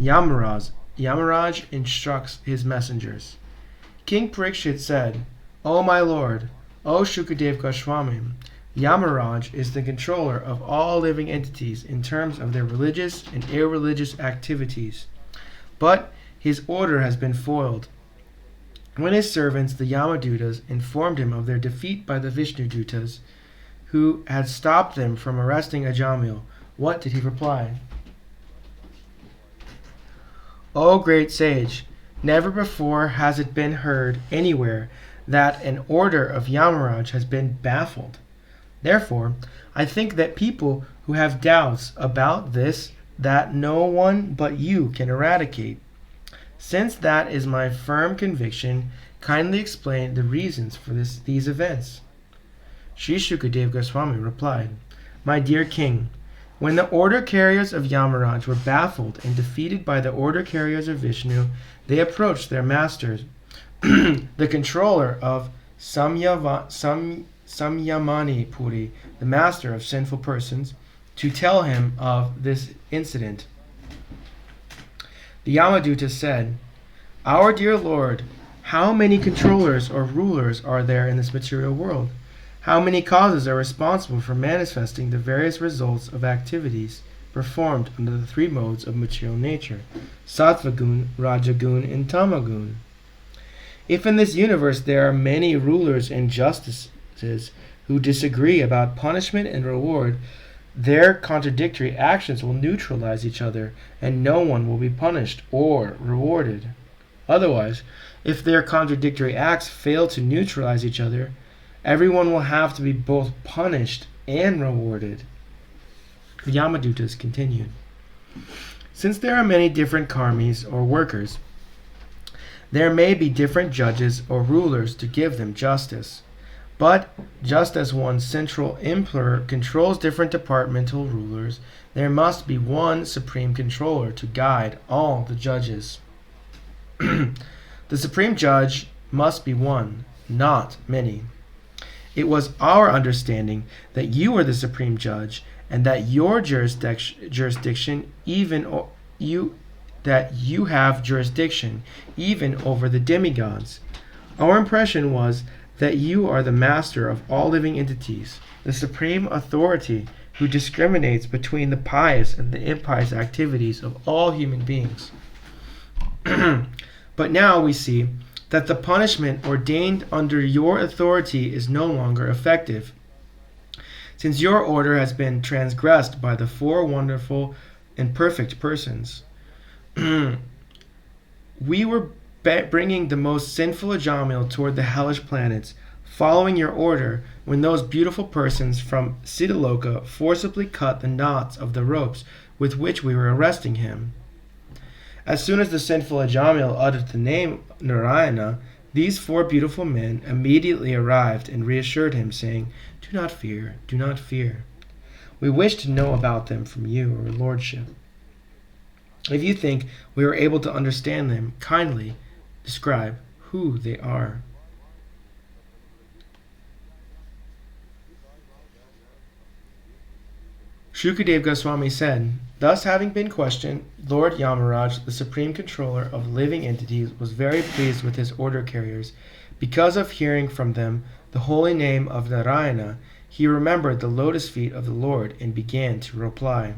Yamaraj instructs his messengers. King Parikshit said, O my lord, O Shukadev Goswami, Yamaraj is the controller of all living entities in terms of their religious and irreligious activities. But his order has been foiled. When his servants, the Yamadutas, informed him of their defeat by the Vishnudutas, who had stopped them from arresting Ajamil, what did he reply? O great sage, never before has it been heard anywhere that an order of Yamaraj has been baffled. Therefore, I think that people who have doubts about this, that no one but you can eradicate. Since that is my firm conviction, kindly explain the reasons for these events. Sri Shukadev Goswami replied, My dear king, when the order carriers of Yamaraj were baffled and defeated by the order carriers of Vishnu, they approached their masters, the controller of Samyamani Puri, the master of sinful persons, to tell him of this incident. The Yamaduta said, "Our dear Lord, how many controllers or rulers are there in this material world? How many causes are responsible for manifesting the various results of activities performed under the three modes of material nature, Sattva-gun, Rajagun, and Tamagun? If in this universe there are many rulers and justices who disagree about punishment and reward, their contradictory actions will neutralize each other, and no one will be punished or rewarded. Otherwise, if their contradictory acts fail to neutralize each other, everyone will have to be both punished and rewarded." The Yamadutas continued, "Since there are many different karmis or workers, there may be different judges or rulers to give them justice. But just as one central emperor controls different departmental rulers, there must be one supreme controller to guide all the judges. The supreme judge must be one, not many. It was our understanding that you were the supreme judge, and that your jurisdiction that you have jurisdiction even over the demigods. Our impression was that you are the master of all living entities, the supreme authority who discriminates between the pious and the impious activities of all human beings. But now we see that the punishment ordained under your authority is no longer effective, since your order has been transgressed by the four wonderful and perfect persons. We were bringing the most sinful Ajamil toward the hellish planets, following your order, when those beautiful persons from Siddhaloka forcibly cut the knots of the ropes with which we were arresting him. As soon as the sinful Ajamil uttered the name Narayana, these four beautiful men immediately arrived and reassured him, saying, 'Do not fear, do not fear. We wish to know about them from you, your lordship. If you think we are able to understand them, kindly describe who they are.'" Shukadev Goswami said, "Thus having been questioned, Lord Yamaraj, the supreme controller of living entities, was very pleased with his order carriers. Because of hearing from them the holy name of Narayana, he remembered the lotus feet of the Lord and began to reply.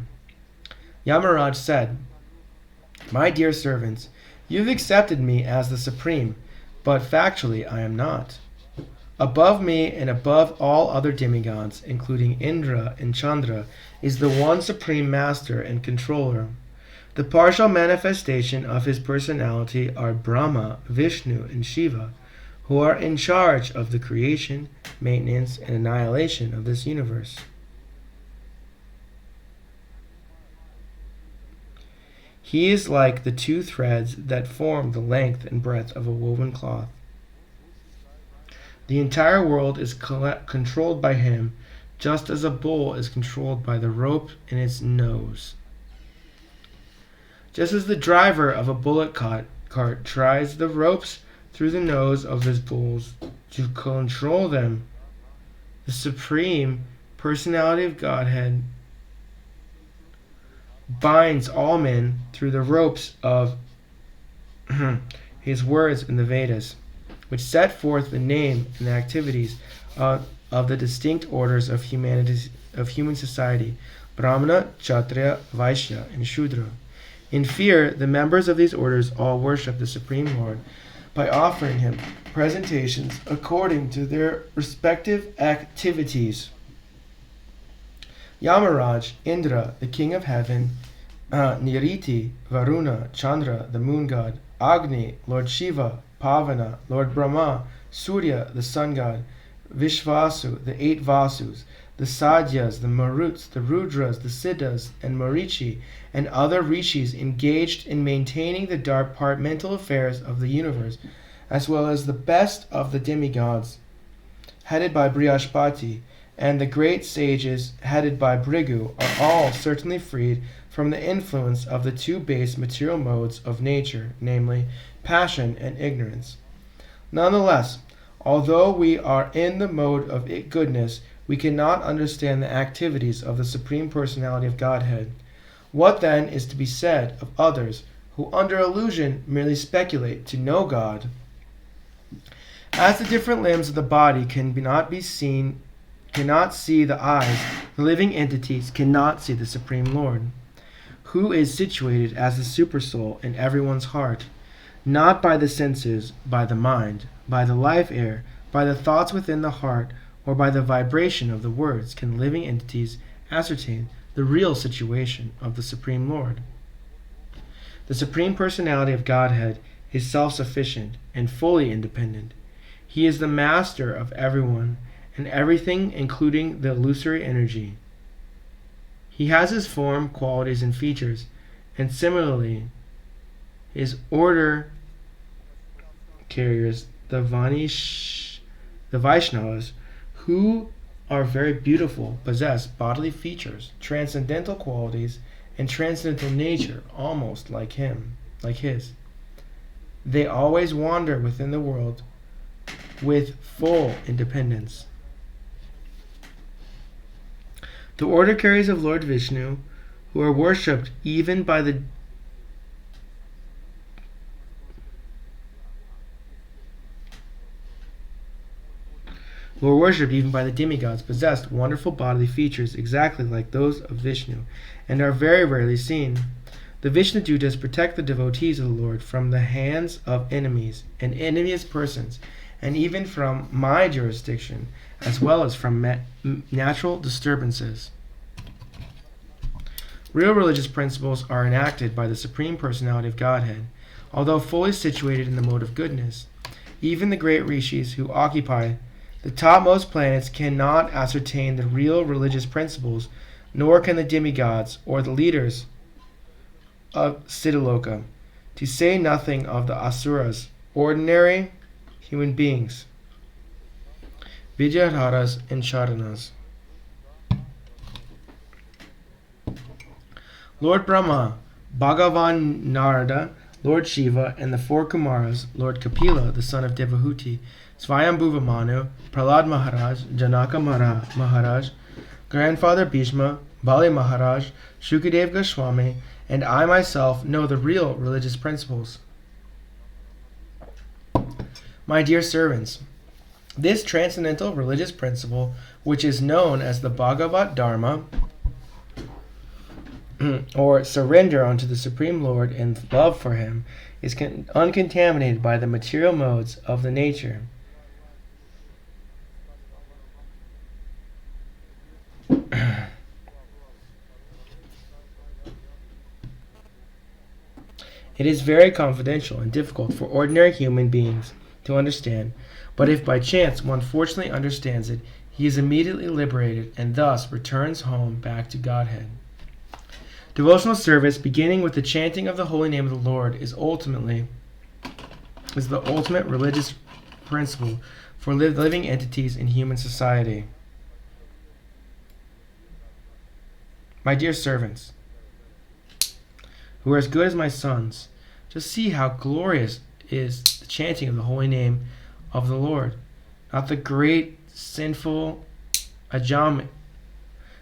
Yamaraj said, "My dear servants, you have accepted me as the supreme, but factually I am not. Above me and above all other demigods, including Indra and Chandra, is the one supreme master and controller. The partial manifestation of his personality are Brahma, Vishnu, and Shiva, who are in charge of the creation, maintenance, and annihilation of this universe. He is like the two threads that form the length and breadth of a woven cloth. The entire world is controlled by him, just as a bull is controlled by the rope in its nose. Just as the driver of a bullock cart tries the ropes through the nose of his bulls to control them, the Supreme Personality of Godhead binds all men through the ropes of his words in the Vedas, which set forth the name and the activities of the distinct orders of human society, Brahmana, Kshatriya, Vaishya, and Shudra. In fear, the members of these orders all worship the Supreme Lord by offering him presentations according to their respective activities. Yamaraj, Indra, the king of heaven, Niriti, Varuna, Chandra, the moon god, Agni, Lord Shiva, Pavana, Lord Brahma, Surya, the sun god, Vishvasu, the 8 Vasus, the Sadyas, the Maruts, the Rudras, the Siddhas, and Marichi, and other rishis engaged in maintaining the departmental affairs of the universe, as well as the best of the demigods, headed by Brihaspati, and the great sages, headed by Bhrigu, are all certainly freed from the influence of the two base material modes of nature, namely, passion and ignorance. Nonetheless, although we are in the mode of goodness, we cannot understand the activities of the Supreme Personality of Godhead. What then is to be said of others who under illusion merely speculate to know God? As the different limbs of the body cannot see the eyes, the living entities cannot see the Supreme Lord, who is situated as the Supersoul in everyone's heart, not by the senses, by the mind, by the life air, by the thoughts within the heart, or by the vibration of the words can living entities ascertain the real situation of the Supreme Lord. The Supreme Personality of Godhead is self-sufficient and fully independent. He is the master of everyone and everything, including the illusory energy. He has his form, qualities, and features, and similarly, his order carriers, the Vaishnavas, who are very beautiful, possess bodily features, transcendental qualities, and transcendental nature, almost like his. They always wander within the world with full independence. The order carriers of Lord Vishnu, who are worshipped even by the demigods, possessed wonderful bodily features exactly like those of Vishnu, and are very rarely seen. The Vishnu-dutas protect the devotees of the Lord from the hands of enemies and envious persons, and even from my jurisdiction, as well as from natural disturbances. Real religious principles are enacted by the Supreme Personality of Godhead, although fully situated in the mode of goodness. Even the great rishis who occupy the topmost planets cannot ascertain the real religious principles, nor can the demigods or the leaders of Siddhaloka, to say nothing of the asuras, ordinary human beings, Vidyadharas and Charanas. Lord Brahma, Bhagavan Narada, Lord Shiva, and the four Kumaras, Lord Kapila, the son of Devahuti, Swayambhuva Manu, Prahlad Maharaj, Janaka Maharaj, Grandfather Bhishma, Bali Maharaj, Shukadev Goswami, and I myself know the real religious principles. My dear servants, this transcendental religious principle, which is known as the Bhagavat Dharma, or surrender unto the Supreme Lord and love for him, is uncontaminated by the material modes of the nature. It is very confidential and difficult for ordinary human beings to understand, but if by chance one fortunately understands it, he is immediately liberated and thus returns home back to Godhead. Devotional service, beginning with the chanting of the holy name of the Lord, is the ultimate religious principle for living entities in human society. My dear servants, who are as good as my sons, just see how glorious is the chanting of the holy name of the Lord. Not the great sinful Ajamil.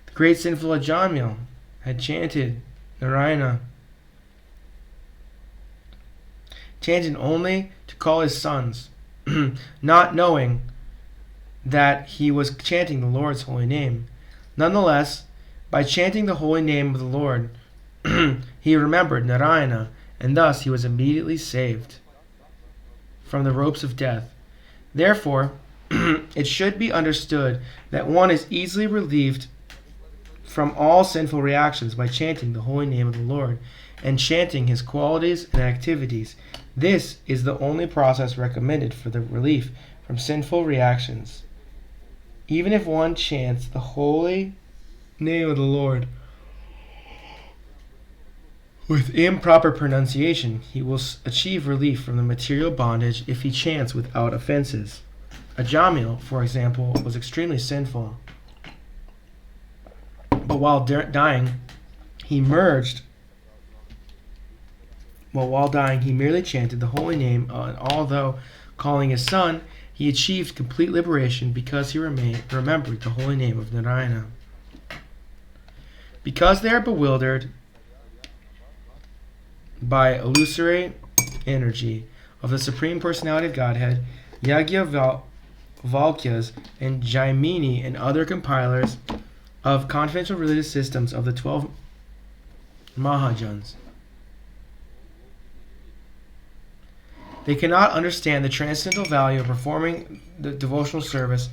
The great sinful Ajamil had chanted Narayana, chanted only to call his sons, not knowing that he was chanting the Lord's holy name. Nonetheless, by chanting the holy name of the Lord, he remembered Narayana, and thus he was immediately saved from the ropes of death. Therefore, it should be understood that one is easily relieved from all sinful reactions by chanting the holy name of the Lord and chanting his qualities and activities. This is the only process recommended for the relief from sinful reactions. Even if one chants the holy name of the Lord with improper pronunciation, he will achieve relief from the material bondage if he chants without offenses. Ajamil, for example, was extremely sinful, but while dying, he merely chanted the holy name, and although calling his son, He achieved complete liberation because he remembered the holy name of Narayana. Because they are bewildered by illusory energy of the Supreme Personality of Godhead, Yajnavalkyas and Jaimini and other compilers of confidential religious systems of the 12 Mahajans, they cannot understand the transcendental value of performing the devotional service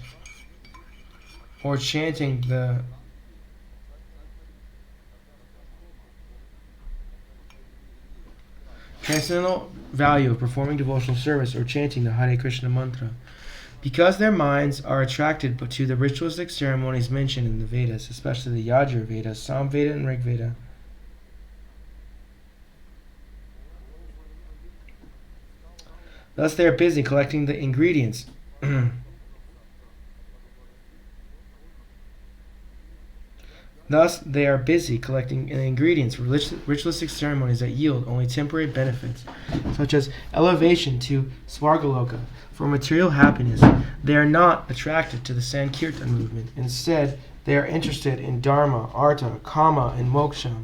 or chanting the transcendental value of performing devotional service or chanting the Hare Krishna mantra, because their minds are attracted to the ritualistic ceremonies mentioned in the Vedas, especially the Yajur Veda, Samveda, and Rig Veda. Thus they are busy collecting the ingredients for ritualistic ceremonies that yield only temporary benefits, such as elevation to Svargaloka for material happiness. They are not attracted to the Sankirtan movement. Instead, they are interested in Dharma, Artha, Kama, and Moksha.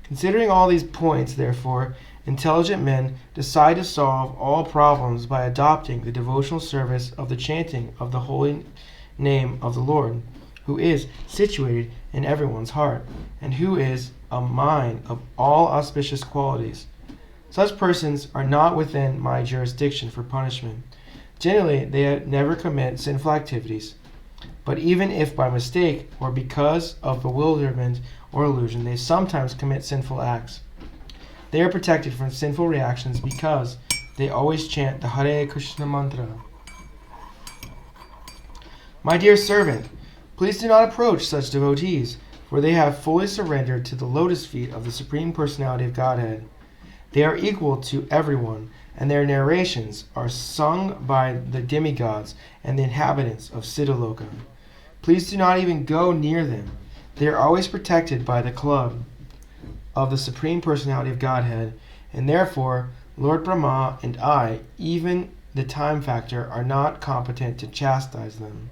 Considering all these points, therefore, intelligent men decide to solve all problems by adopting the devotional service of the chanting of the holy name of the Lord, who is situated in everyone's heart, and who is a mine of all auspicious qualities. Such persons are not within my jurisdiction for punishment. Generally, they never commit sinful activities, but even if by mistake or because of bewilderment or illusion, they sometimes commit sinful acts. They are protected from sinful reactions because they always chant the Hare Krishna mantra. My dear servant, please do not approach such devotees, for they have fully surrendered to the lotus feet of the Supreme Personality of Godhead. They are equal to everyone, and their narrations are sung by the demigods and the inhabitants of Siddhaloka. Please do not even go near them. They are always protected by the club of the Supreme Personality of Godhead, and therefore Lord Brahma and I, even the time factor, are not competent to chastise them.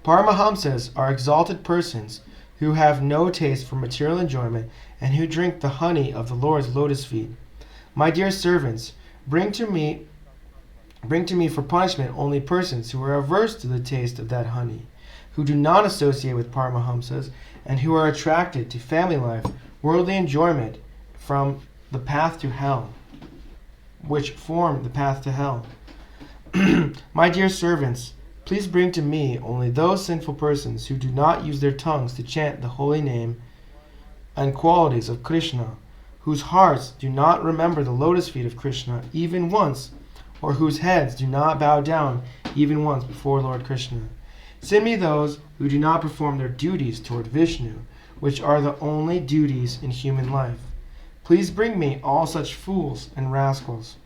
Paramahamsas are exalted persons who have no taste for material enjoyment and who drink the honey of the Lord's lotus feet. My dear servants, bring to me for punishment only persons who are averse to the taste of that honey, who do not associate with Paramahamsas, and who are attracted to family life, worldly enjoyment, from the path to hell, which form the path to hell. My dear servants, please bring to me only those sinful persons who do not use their tongues to chant the holy name and qualities of Krishna, whose hearts do not remember the lotus feet of Krishna even once, or whose heads do not bow down even once before Lord Krishna. Send me those who do not perform their duties toward Vishnu, which are the only duties in human life. Please bring me all such fools and rascals.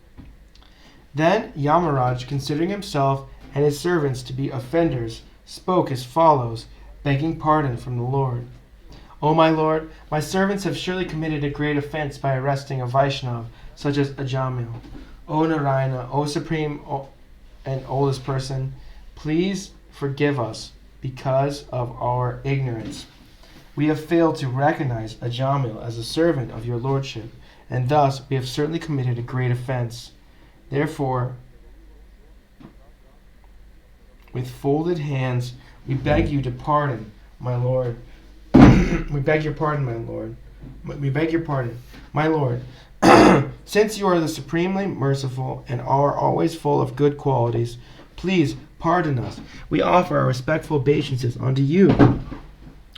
Then Yamaraj, considering himself and his servants to be offenders, spoke as follows, begging pardon from the Lord. O my Lord, my servants have surely committed a great offense by arresting a Vaishnav, such as Ajamil. O Narayana, O Supreme and Oldest Person, please forgive us because of our ignorance. We have failed to recognize Ajamil as a servant of your Lordship, and thus we have certainly committed a great offense. Therefore, with folded hands, we beg you to pardon, my Lord. We beg your pardon, my Lord. We beg your pardon, my Lord. Since you are the supremely merciful and are always full of good qualities, please pardon us. We offer our respectful obeisances unto you.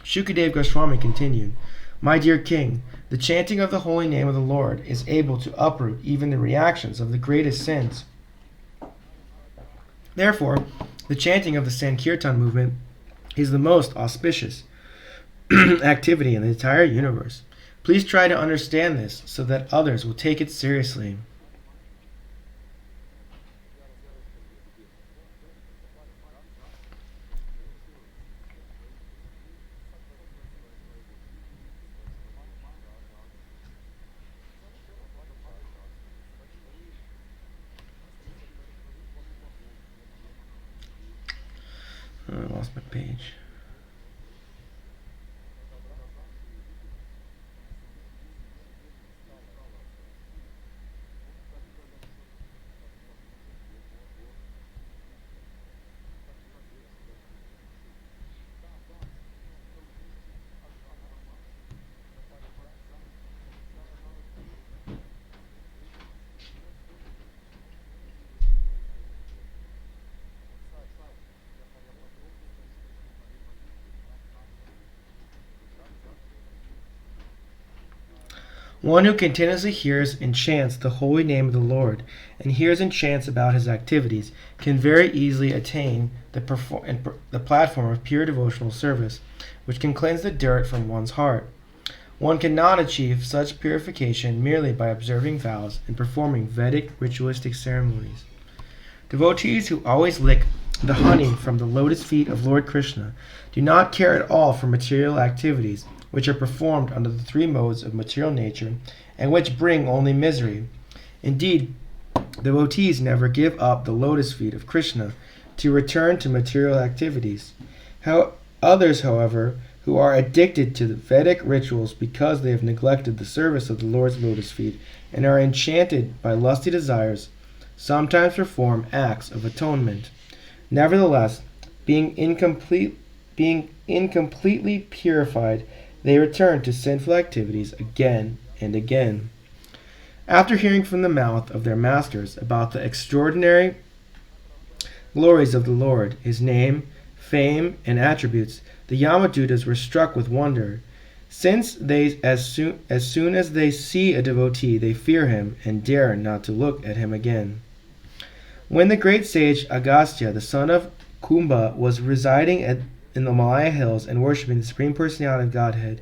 Shukadev Goswami continued, My dear king, the chanting of the holy name of the Lord is able to uproot even the reactions of the greatest sins. Therefore, the chanting of the Sankirtan movement is the most auspicious activity in the entire universe. Please try to understand this so that others will take it seriously. lost my page. One who continuously hears and chants the holy name of the Lord, and hears and chants about his activities, can very easily attain the platform of pure devotional service, which can cleanse the dirt from one's heart. One cannot achieve such purification merely by observing vows and performing Vedic ritualistic ceremonies. Devotees who always lick the honey from the lotus feet of Lord Krishna do not care at all for material activities, which are performed under the three modes of material nature, and which bring only misery. Indeed, devotees never give up the lotus feet of Krishna to return to material activities. Others, however, who are addicted to the Vedic rituals because they have neglected the service of the Lord's lotus feet and are enchanted by lusty desires, sometimes perform acts of atonement. Nevertheless, being incompletely purified, they return to sinful activities again and again. After hearing from the mouth of their masters about the extraordinary glories of the Lord, his name, fame, and attributes, the Yamadutas were struck with wonder. Since as soon as they see a devotee, they fear him and dare not to look at him again. When the great sage Agastya, the son of Kumbha, was residing in the Malaya hills and worshipping the Supreme Personality of Godhead,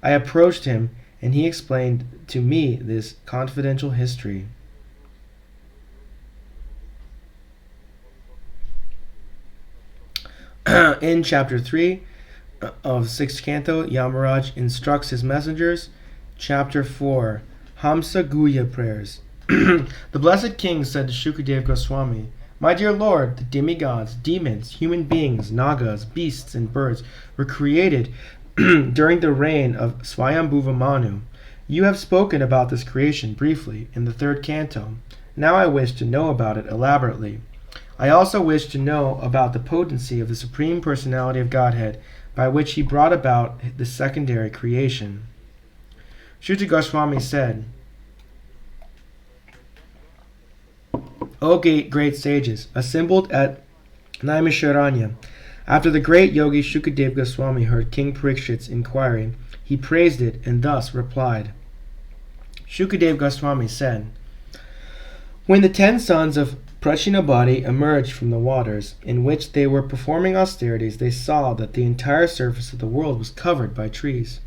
I approached him, and he explained to me this confidential history. In chapter 3 of 6th canto, Yamaraj instructs his messengers. Chapter 4, Hamsa Guhya prayers. The blessed king said to Shukadeva Goswami, "My dear Lord, the demigods, demons, human beings, nagas, beasts, and birds were created during the reign of Swayambhuva Manu. You have spoken about this creation briefly in the 3rd canto. Now I wish to know about it elaborately. I also wish to know about the potency of the Supreme Personality of Godhead by which he brought about the secondary creation." Shruti Goswami said, O great sages, assembled at Naimisharanya, after the great yogi Shukadeva Goswami heard King Parikshit's inquiry, he praised it and thus replied. Shukadeva Goswami said, When the 10 sons of Prachinabhati emerged from the waters in which they were performing austerities, they saw that the entire surface of the world was covered by trees.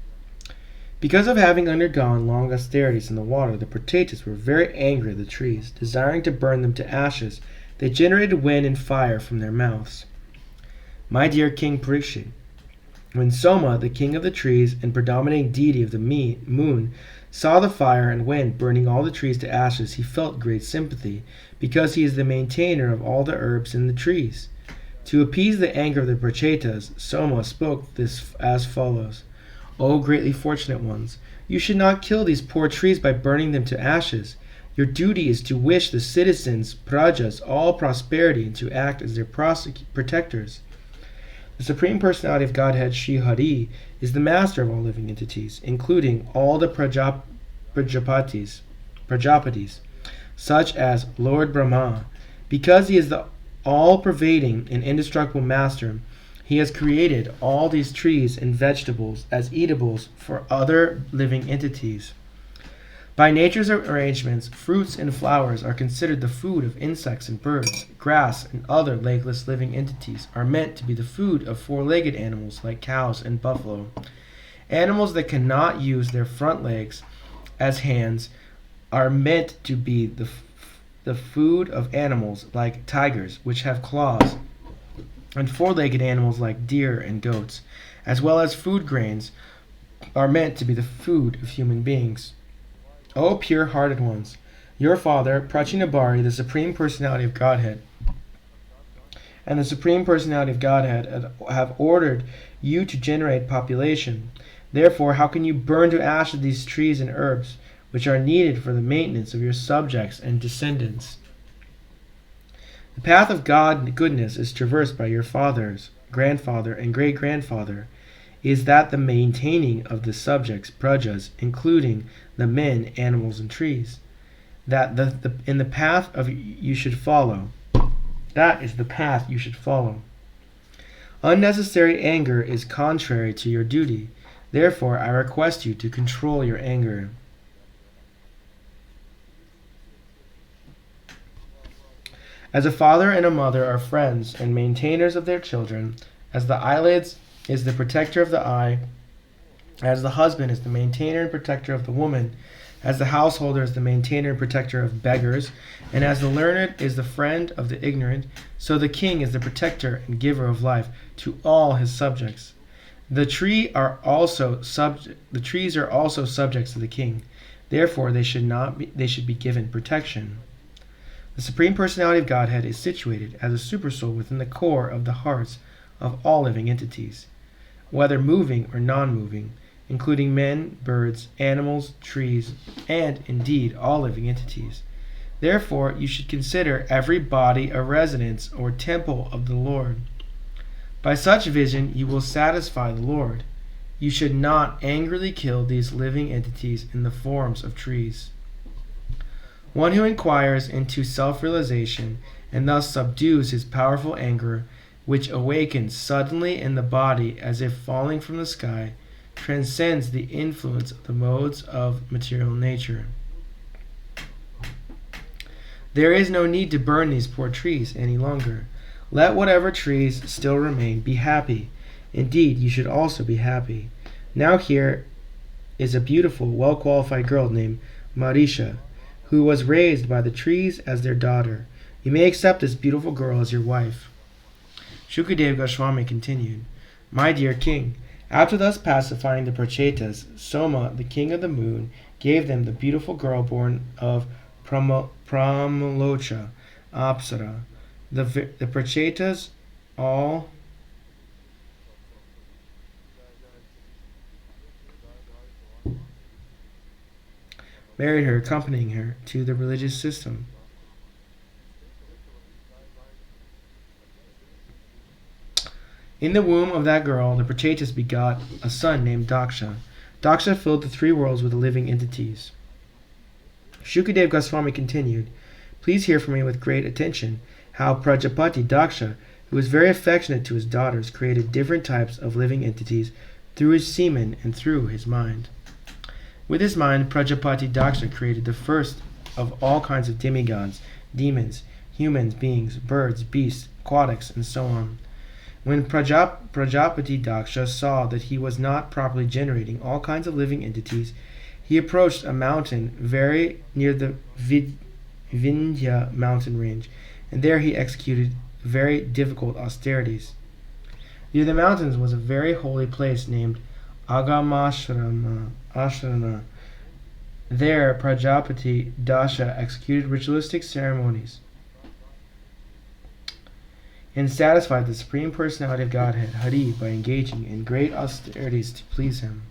Because of having undergone long austerities in the water, the Prachetas were very angry at the trees. Desiring to burn them to ashes, they generated wind and fire from their mouths. My dear King Parikshit, when Soma, the king of the trees and predominating deity of the moon, saw the fire and wind burning all the trees to ashes, he felt great sympathy, because he is the maintainer of all the herbs in the trees. To appease the anger of the Prachetas, Soma spoke this as follows. O greatly fortunate ones, you should not kill these poor trees by burning them to ashes. Your duty is to wish the citizens, prajas, all prosperity and to act as their protectors. The Supreme Personality of Godhead, Sri Hari, is the master of all living entities, including all the Prajapatis, such as Lord Brahma. Because he is the all-pervading and indestructible master, he has created all these trees and vegetables as eatables for other living entities. By nature's arrangements, fruits and flowers are considered the food of insects and birds. Grass and other legless living entities are meant to be the food of four-legged animals like cows and buffalo. Animals that cannot use their front legs as hands are meant to be the food of animals like tigers, which have claws, and four-legged animals like deer and goats, as well as food grains, are meant to be the food of human beings. O pure-hearted ones, your father, Prachinabhari, the Supreme Personality of Godhead, and the Supreme Personality of Godhead have ordered you to generate population. Therefore, how can you burn to ashes these trees and herbs, which are needed for the maintenance of your subjects and descendants? The path of goodness is traversed by your fathers, grandfather, and great-grandfather. Is that the maintaining of the subjects, prajas, including the men, animals, and trees? That in the path of you should follow. That is the path you should follow. Unnecessary anger is contrary to your duty. Therefore, I request you to control your anger. As a father and a mother are friends and maintainers of their children, as the eyelids is the protector of the eye, as the husband is the maintainer and protector of the woman, as the householder is the maintainer and protector of beggars, and as the learned is the friend of the ignorant, so the king is the protector and giver of life to all his subjects. The trees are also subjects to the king. Therefore, they should be given protection. The Supreme Personality of Godhead is situated as a supersoul within the core of the hearts of all living entities, whether moving or non-moving, including men, birds, animals, trees, and, indeed, all living entities. Therefore, you should consider every body a residence or temple of the Lord. By such vision, you will satisfy the Lord. You should not angrily kill these living entities in the forms of trees. One who inquires into self-realization and thus subdues his powerful anger, which awakens suddenly in the body as if falling from the sky, transcends the influence of the modes of material nature. There is no need to burn these poor trees any longer. Let whatever trees still remain be happy. Indeed, you should also be happy. Now here is a beautiful, well-qualified girl named Marisha, who was raised by the trees as their daughter. You may accept this beautiful girl as your wife. Shukadeva Goswami continued, My dear king, after thus pacifying the Prachetas, Soma, the king of the moon, gave them the beautiful girl born of Pramalocha, Apsara. The Prachetas all married her, accompanying her to the religious system. In the womb of that girl, the Prachetas begot a son named Daksha. Daksha filled the three worlds with living entities. Shukadeva Goswami continued, Please hear from me with great attention how Prajapati Daksha, who was very affectionate to his daughters, created different types of living entities through his semen and through his mind. With his mind, Prajapati Daksha created the first of all kinds of demigods, demons, human beings, birds, beasts, aquatics, and so on. When Prajapati Daksha saw that he was not properly generating all kinds of living entities, he approached a mountain very near the Vindhya mountain range, and there he executed very difficult austerities. Near the mountains was a very holy place named Agamashrama. There Prajapati Daksha executed ritualistic ceremonies and satisfied the Supreme Personality of Godhead, Hari, by engaging in great austerities to please him.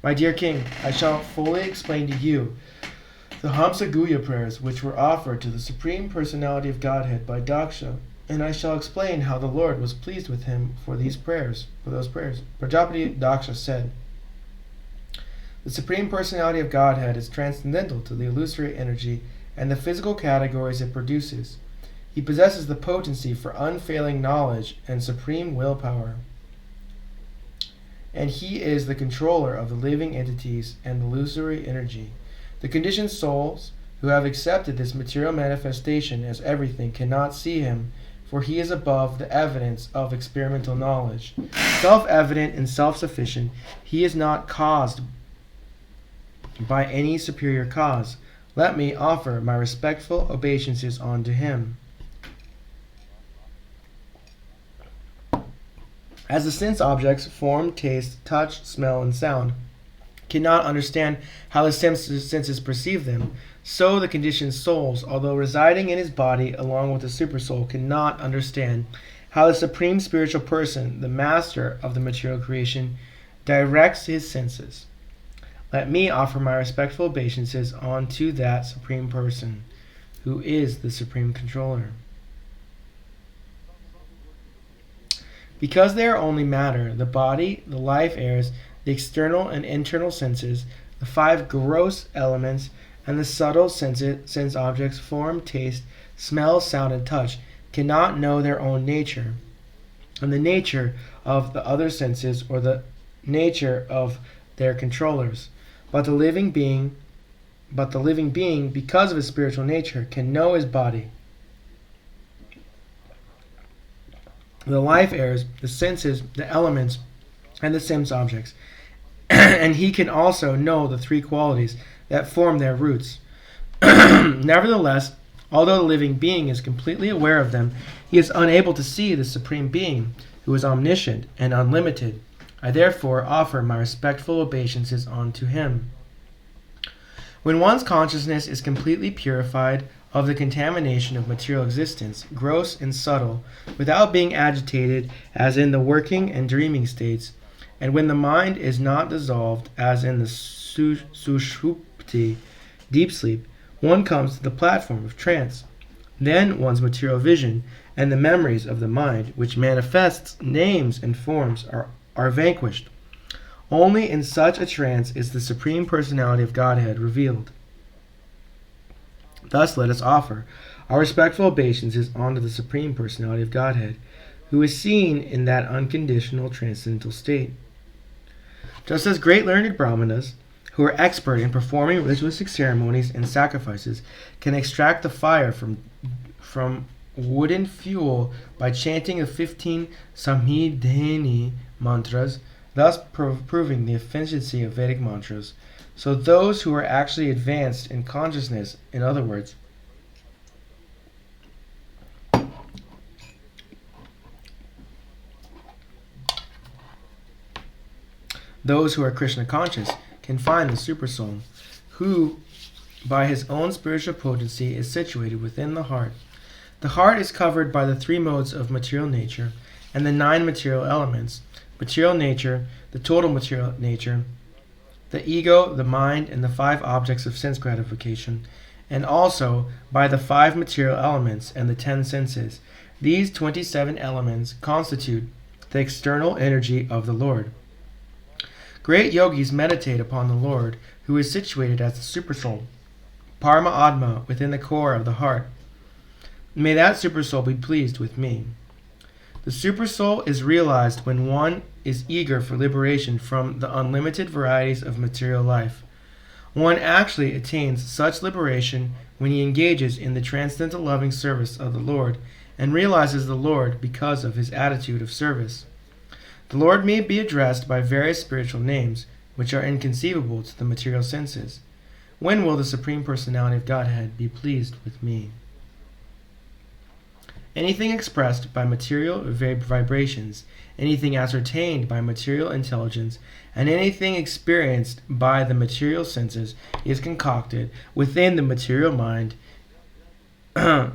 My dear king, I shall fully explain to you the Hamsaguya prayers which were offered to the Supreme Personality of Godhead by Daksha, and I shall explain how the Lord was pleased with him for those prayers. Prajapati Daksha said, The Supreme Personality of Godhead is transcendental to the illusory energy and the physical categories it produces. He possesses the potency for unfailing knowledge and supreme willpower. And he is the controller of the living entities and the illusory energy. The conditioned souls who have accepted this material manifestation as everything cannot see him, for he is above the evidence of experimental knowledge. Self-evident and self-sufficient, he is not caused by any superior cause. Let me offer my respectful obeisances unto him. As the sense objects, form, taste, touch, smell, and sound, cannot understand how the senses perceive them, So the conditioned souls, although residing in his body along with the supersoul, cannot understand how the supreme spiritual person, the master of the material creation, directs his senses. Let me offer my respectful obeisances unto that supreme person, who is the supreme controller. Because they are only matter, the body, the life airs, the external and internal senses, the 5 gross elements, and the subtle sense objects, form, taste, smell, sound, and touch, cannot know their own nature, and the nature of the other senses, or the nature of their controllers. But the living being, because of his spiritual nature, can know his body, the life airs, the senses, the elements, and the sense objects. And he can also know the 3 qualities that form their roots. Nevertheless, although the living being is completely aware of them, he is unable to see the Supreme Being, who is omniscient and unlimited. I therefore offer my respectful obeisances unto him. When one's consciousness is completely purified of the contamination of material existence, gross and subtle, without being agitated as in the working and dreaming states, and when the mind is not dissolved as in the sushupti, deep sleep, one comes to the platform of trance. Then one's material vision and the memories of the mind, which manifests names and forms, are vanquished. Only in such a trance is the Supreme Personality of Godhead revealed. Thus let us offer our respectful obeisances unto the Supreme Personality of Godhead, who is seen in that unconditional transcendental state. Just as great learned Brahmanas, who are expert in performing ritualistic ceremonies and sacrifices, can extract the fire from wooden fuel by chanting the 15 Samhidhini mantras, thus proving the efficiency of Vedic mantras, so those who are actually advanced in consciousness, in other words, those who are Krishna conscious, can find the Supersoul, who by his own spiritual potency is situated within the heart. The heart is covered by the 3 modes of material nature and the 9 material elements: material nature, the total material nature, the ego, the mind, and the 5 objects of sense gratification, and also by the 5 material elements and the 10 senses. These 27 elements constitute the external energy of the Lord. Great yogis meditate upon the Lord, who is situated as the Supersoul, Parama Atma, within the core of the heart. May that Supersoul be pleased with me. The Supersoul is realized when one is eager for liberation from the unlimited varieties of material life. One actually attains such liberation when he engages in the transcendental loving service of the Lord and realizes the Lord because of his attitude of service. The Lord may be addressed by various spiritual names, which are inconceivable to the material senses. When will the Supreme Personality of Godhead be pleased with me? Anything expressed by material vibrations, anything ascertained by material intelligence, and anything experienced by the material senses is concocted within the material mind.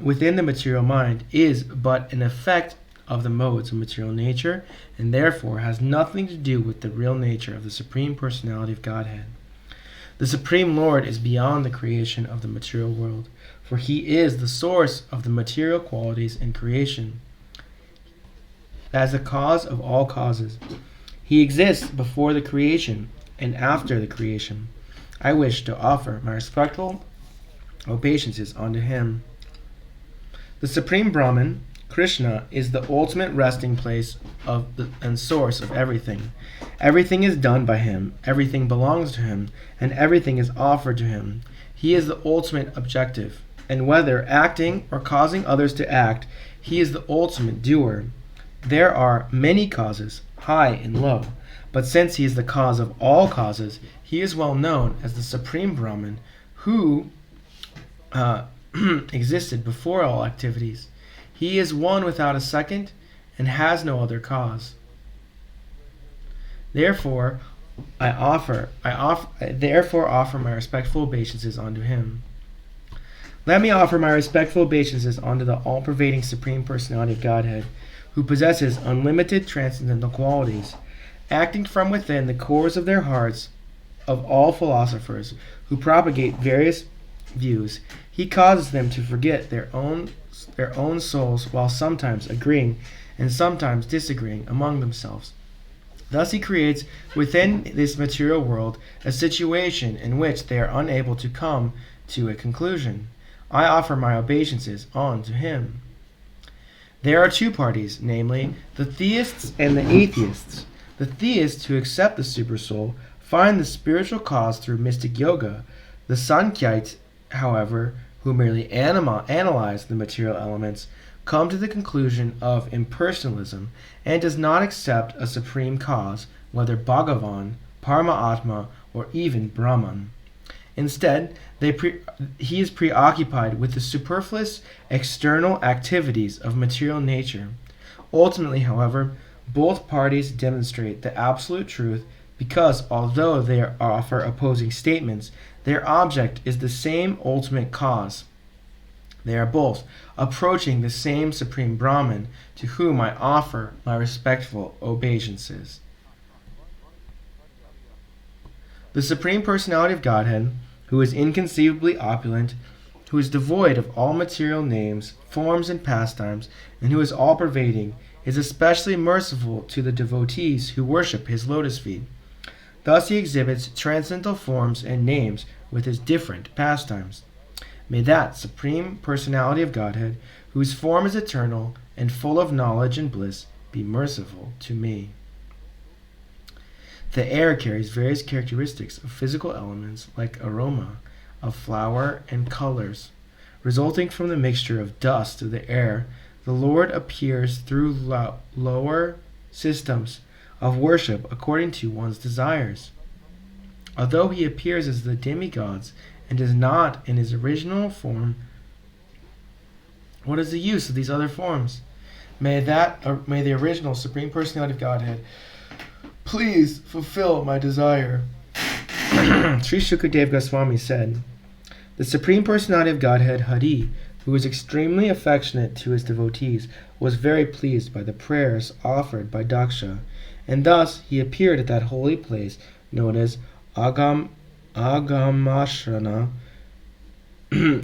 Within the material mind is but an effect of the modes of material nature, and therefore has nothing to do with the real nature of the Supreme Personality of Godhead. The Supreme Lord is beyond the creation of the material world, for he is the source of the material qualities in creation. As the cause of all causes, he exists before the creation and after the creation. I wish to offer my respectful obeisances unto him. The Supreme Brahman, Krishna, is the ultimate resting place and source of everything. Everything is done by him, everything belongs to him, and everything is offered to him. He is the ultimate objective, and whether acting or causing others to act, he is the ultimate doer. There are many causes, high and low, but since he is the cause of all causes, he is well known as the Supreme Brahman, who existed before all activities. He is one without a second and has no other cause. Therefore, I offer my respectful obeisances unto him. Let me offer my respectful obeisances unto the all-pervading Supreme Personality of Godhead, who possesses unlimited transcendental qualities, acting from within the cores of their hearts of all philosophers who propagate various views. He causes them to forget their own souls, while sometimes agreeing and sometimes disagreeing among themselves. Thus he creates within this material world a situation in which they are unable to come to a conclusion. I offer my obeisances unto him. There are two parties, namely, the theists and the atheists. The theists, who accept the supersoul, find the spiritual cause through mystic yoga. The Sankhites, however, who merely analyze the material elements, come to the conclusion of impersonalism and does not accept a supreme cause, whether Bhagavan, Paramatma, or even Brahman. Instead, he is preoccupied with the superfluous external activities of material nature. Ultimately, however, both parties demonstrate the absolute truth because, although they offer opposing statements, their object is the same ultimate cause. They are both approaching the same Supreme Brahman, to whom I offer my respectful obeisances. The Supreme Personality of Godhead, who is inconceivably opulent, who is devoid of all material names, forms, and pastimes, and who is all-pervading, is especially merciful to the devotees who worship his lotus feet. Thus he exhibits transcendental forms and names with his different pastimes. May that Supreme Personality of Godhead, whose form is eternal and full of knowledge and bliss, be merciful to me. The air carries various characteristics of physical elements like aroma, of flower, and colors. Resulting from the mixture of dust of the air, the Lord appears through lower systems of worship according to one's desires. Although he appears as the demigods and is not in his original form, what is the use of these other forms? May the original Supreme Personality of Godhead please fulfill my desire. Sri Shukadev Goswami said, the Supreme Personality of Godhead, Hari, who was extremely affectionate to his devotees, was very pleased by the prayers offered by Daksha, and thus he appeared at that holy place known as Agamashrana.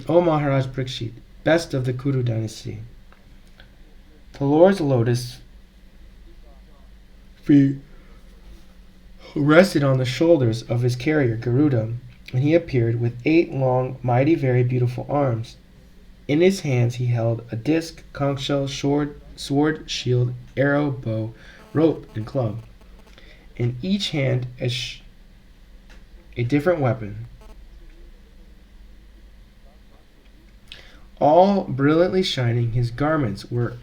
O Maharaj Parikshit, best of the Kuru dynasty. The Lord's lotus feet rested on the shoulders of his carrier Garuda, and he appeared with 8 long, mighty, very beautiful arms. In his hands he held a disc, conch shell, sword, shield, arrow, bow, rope, and club. In each hand a different weapon, all brilliantly shining. His garments were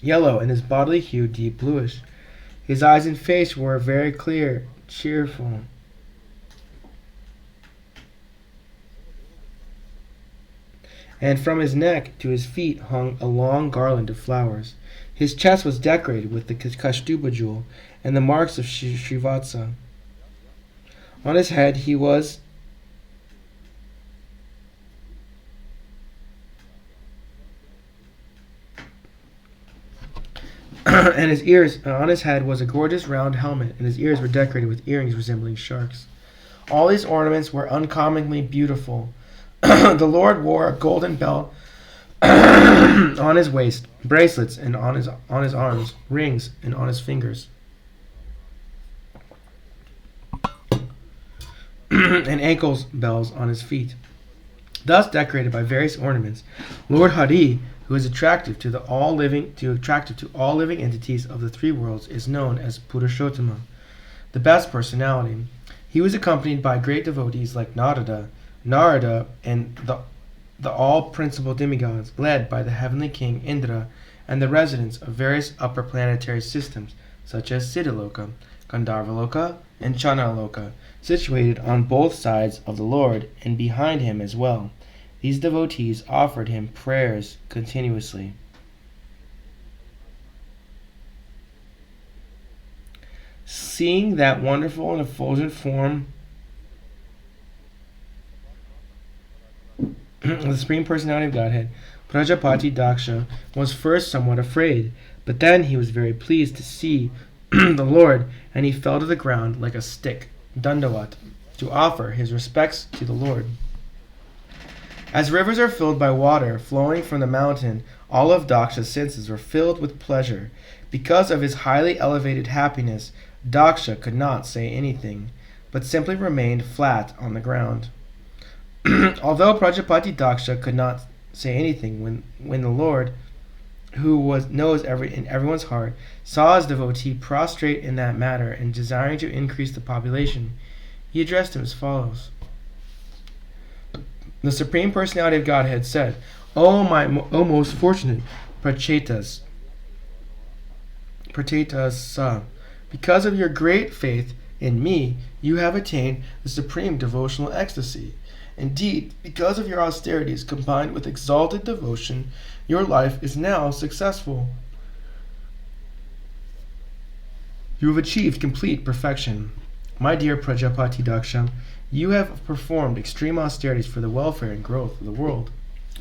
yellow, and his bodily hue deep bluish. His eyes and face were very clear, cheerful. And from his neck to his feet hung a long garland of flowers. His chest was decorated with the Kastuba jewel and the marks of Srivatsa. On his head he was and his ears, on his head was a gorgeous round helmet, and his ears were decorated with earrings resembling sharks. All these ornaments were uncommonly beautiful. The Lord wore a golden belt on his waist, bracelets and on his arms, rings and on his fingers, and ankles bells on his feet. Thus decorated by various ornaments, Lord Hari, who is attractive to all living entities of the 3 worlds, is known as Purushottama, the best personality. He was accompanied by great devotees like Narada, and the all principal demigods, led by the heavenly king Indra, and the residents of various upper planetary systems, such as Siddhaloka, Gandharvaloka, and Chandraloka, situated on both sides of the Lord and behind him as well. These devotees offered him prayers continuously. Seeing that wonderful and effulgent form the Supreme Personality of Godhead, Prajapati Daksha, was first somewhat afraid, but then he was very pleased to see the Lord, and he fell to the ground like a stick, Dandawat, to offer his respects to the Lord. As rivers are filled by water flowing from the mountain, all of Daksha's senses were filled with pleasure. Because of his highly elevated happiness, Daksha could not say anything, but simply remained flat on the ground. Although Prajapati Daksha could not say anything, when the Lord, who knows in everyone's heart, saw his devotee prostrate in that matter and desiring to increase the population, he addressed him as follows. The Supreme Personality of Godhead said, O most fortunate Prachetas, because of your great faith in me, you have attained the supreme devotional ecstasy. Indeed, because of your austerities combined with exalted devotion, your life is now successful. You have achieved complete perfection. My dear Prajapati Daksha, you have performed extreme austerities for the welfare and growth of the world.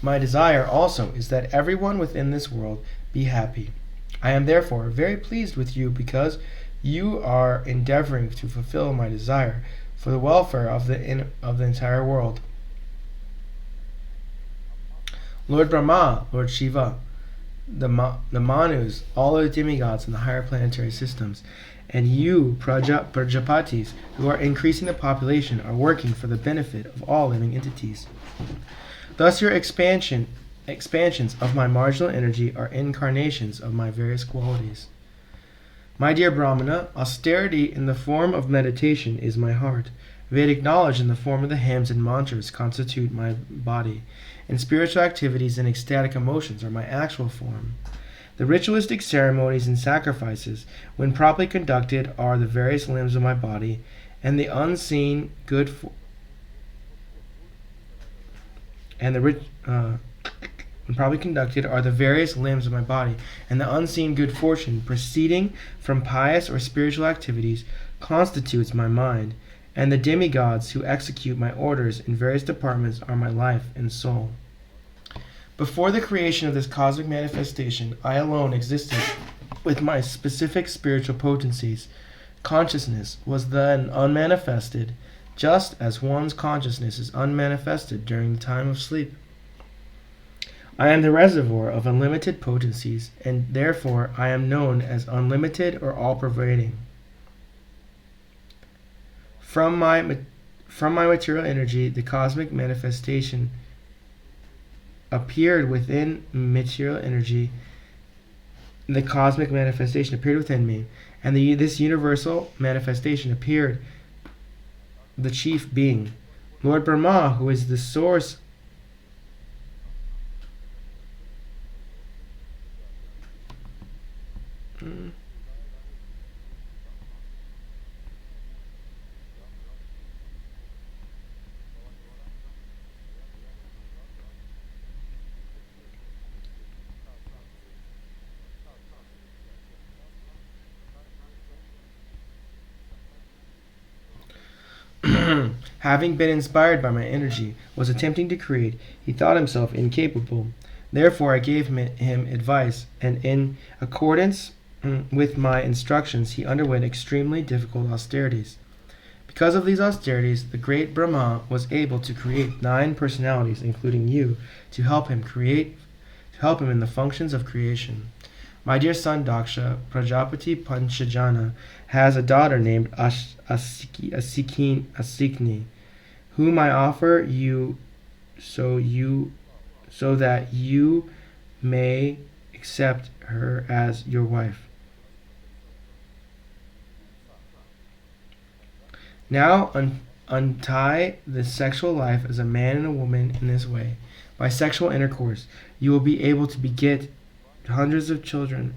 My desire also is that everyone within this world be happy. I am therefore very pleased with you because you are endeavoring to fulfill my desire for the welfare of the entire world. Lord Brahma, Lord Shiva, the Manus, all the demigods in the higher planetary systems, and you, Prajapatis, who are increasing the population, are working for the benefit of all living entities. Thus your expansions of my marginal energy are incarnations of my various qualities. My dear Brahmana, austerity in the form of meditation is my heart. Vedic knowledge in the form of the hymns and mantras constitute my body, and spiritual activities and ecstatic emotions are my actual form. The ritualistic ceremonies and sacrifices, when properly conducted, are the various limbs of my body, and the unseen good when properly conducted are the various limbs of my body, and the unseen good fortune proceeding from pious or spiritual activities constitutes my mind, and the demigods who execute my orders in various departments are my life and soul. Before the creation of this cosmic manifestation, I alone existed with my specific spiritual potencies. Consciousness was then unmanifested, just as one's consciousness is unmanifested during the time of sleep. I am the reservoir of unlimited potencies, and therefore I am known as unlimited or all-pervading. From my material energy, the cosmic manifestation appeared within material energy. The cosmic manifestation appeared within me, and this universal manifestation appeared the chief being, Lord Brahma, who is the source having been inspired by my energy, was attempting to create, he thought himself incapable. Therefore I gave him advice, and in accordance with my instructions he underwent extremely difficult austerities. Because of these austerities, the great Brahma was able to create 9 personalities, including you, to help him in the functions of creation. My dear son Daksha, Prajapati Panchajana has a daughter named Asikni, whom I offer you so that you may accept her as your wife. Now untie the sexual life as a man and a woman in this way. By sexual intercourse, you will be able to beget hundreds of children.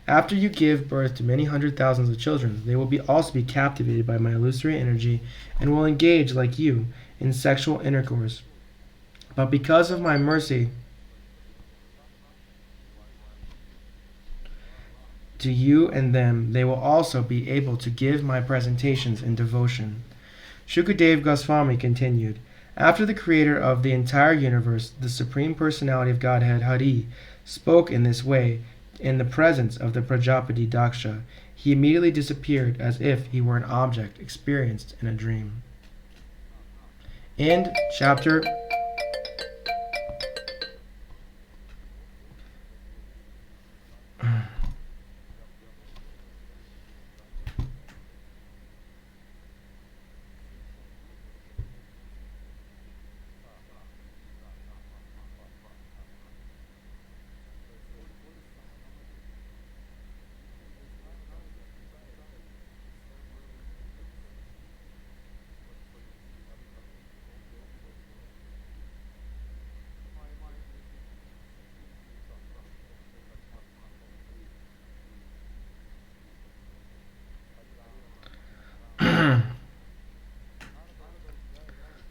After you give birth to many hundred thousands of children, they will also be captivated by my illusory energy and will engage, like you, in sexual intercourse. But because of my mercy, to you and them, they will also be able to give my presentations in devotion. Shukadev Goswami continued, after the creator of the entire universe, the Supreme Personality of Godhead Hari, spoke in this way in the presence of the Prajapati Daksha, he immediately disappeared as if he were an object experienced in a dream. End chapter.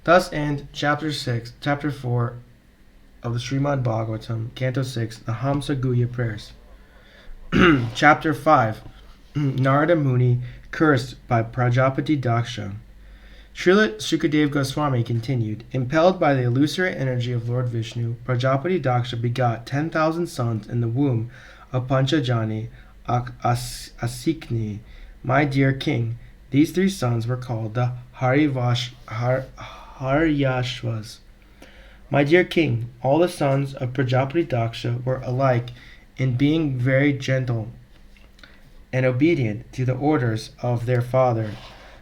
Thus end chapter 4 of the Srimad Bhagavatam, Canto 6, the Hamsa Guhya prayers. Chapter 5, Narada Muni cursed by Prajapati Daksha. Srila Shukadev Goswami continued, impelled by the illusory energy of Lord Vishnu, Prajapati Daksha begot 10,000 sons in the womb of Panchajani Asikni. My dear king, these 3 sons were called the Haryashvas. My dear king, all the sons of Prajapati Daksha were alike in being very gentle and obedient to the orders of their father.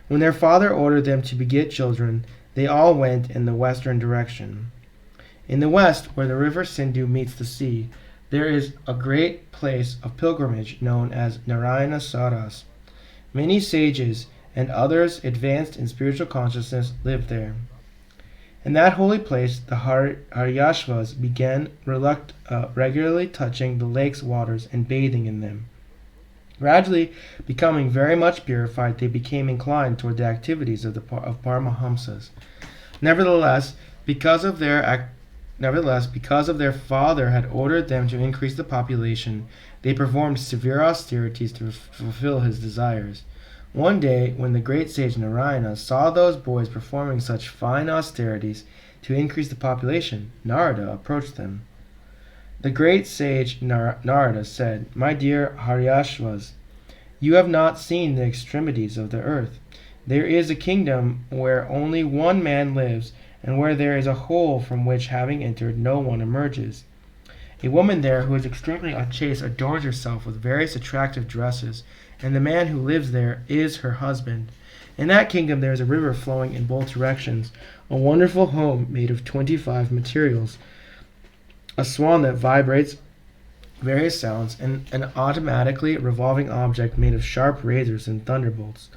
When their father ordered them to beget children, they all went in the western direction. In the west, where the river Sindhu meets the sea, there is a great place of pilgrimage known as Narayana Saras. Many sages and others advanced in spiritual consciousness live there. In that holy place, the Haryashvas began regularly touching the lake's waters and bathing in them. Gradually becoming very much purified, they became inclined toward the activities of Paramahamsas. Nevertheless, because of their father had ordered them to increase the population, they performed severe austerities to fulfill his desires. One day, when the great sage Narayana saw those boys performing such fine austerities to increase the population, Narada approached them. The great sage Narada said, my dear Haryashvas, you have not seen the extremities of the earth. There is a kingdom where only one man lives, and where there is a hole from which, having entered, no one emerges. A woman there who is extremely unchaste adorns herself with various attractive dresses, and the man who lives there is her husband. In that kingdom there is a river flowing in both directions, a wonderful home made of 25 materials, a swan that vibrates various sounds, and an automatically revolving object made of sharp razors and thunderbolts.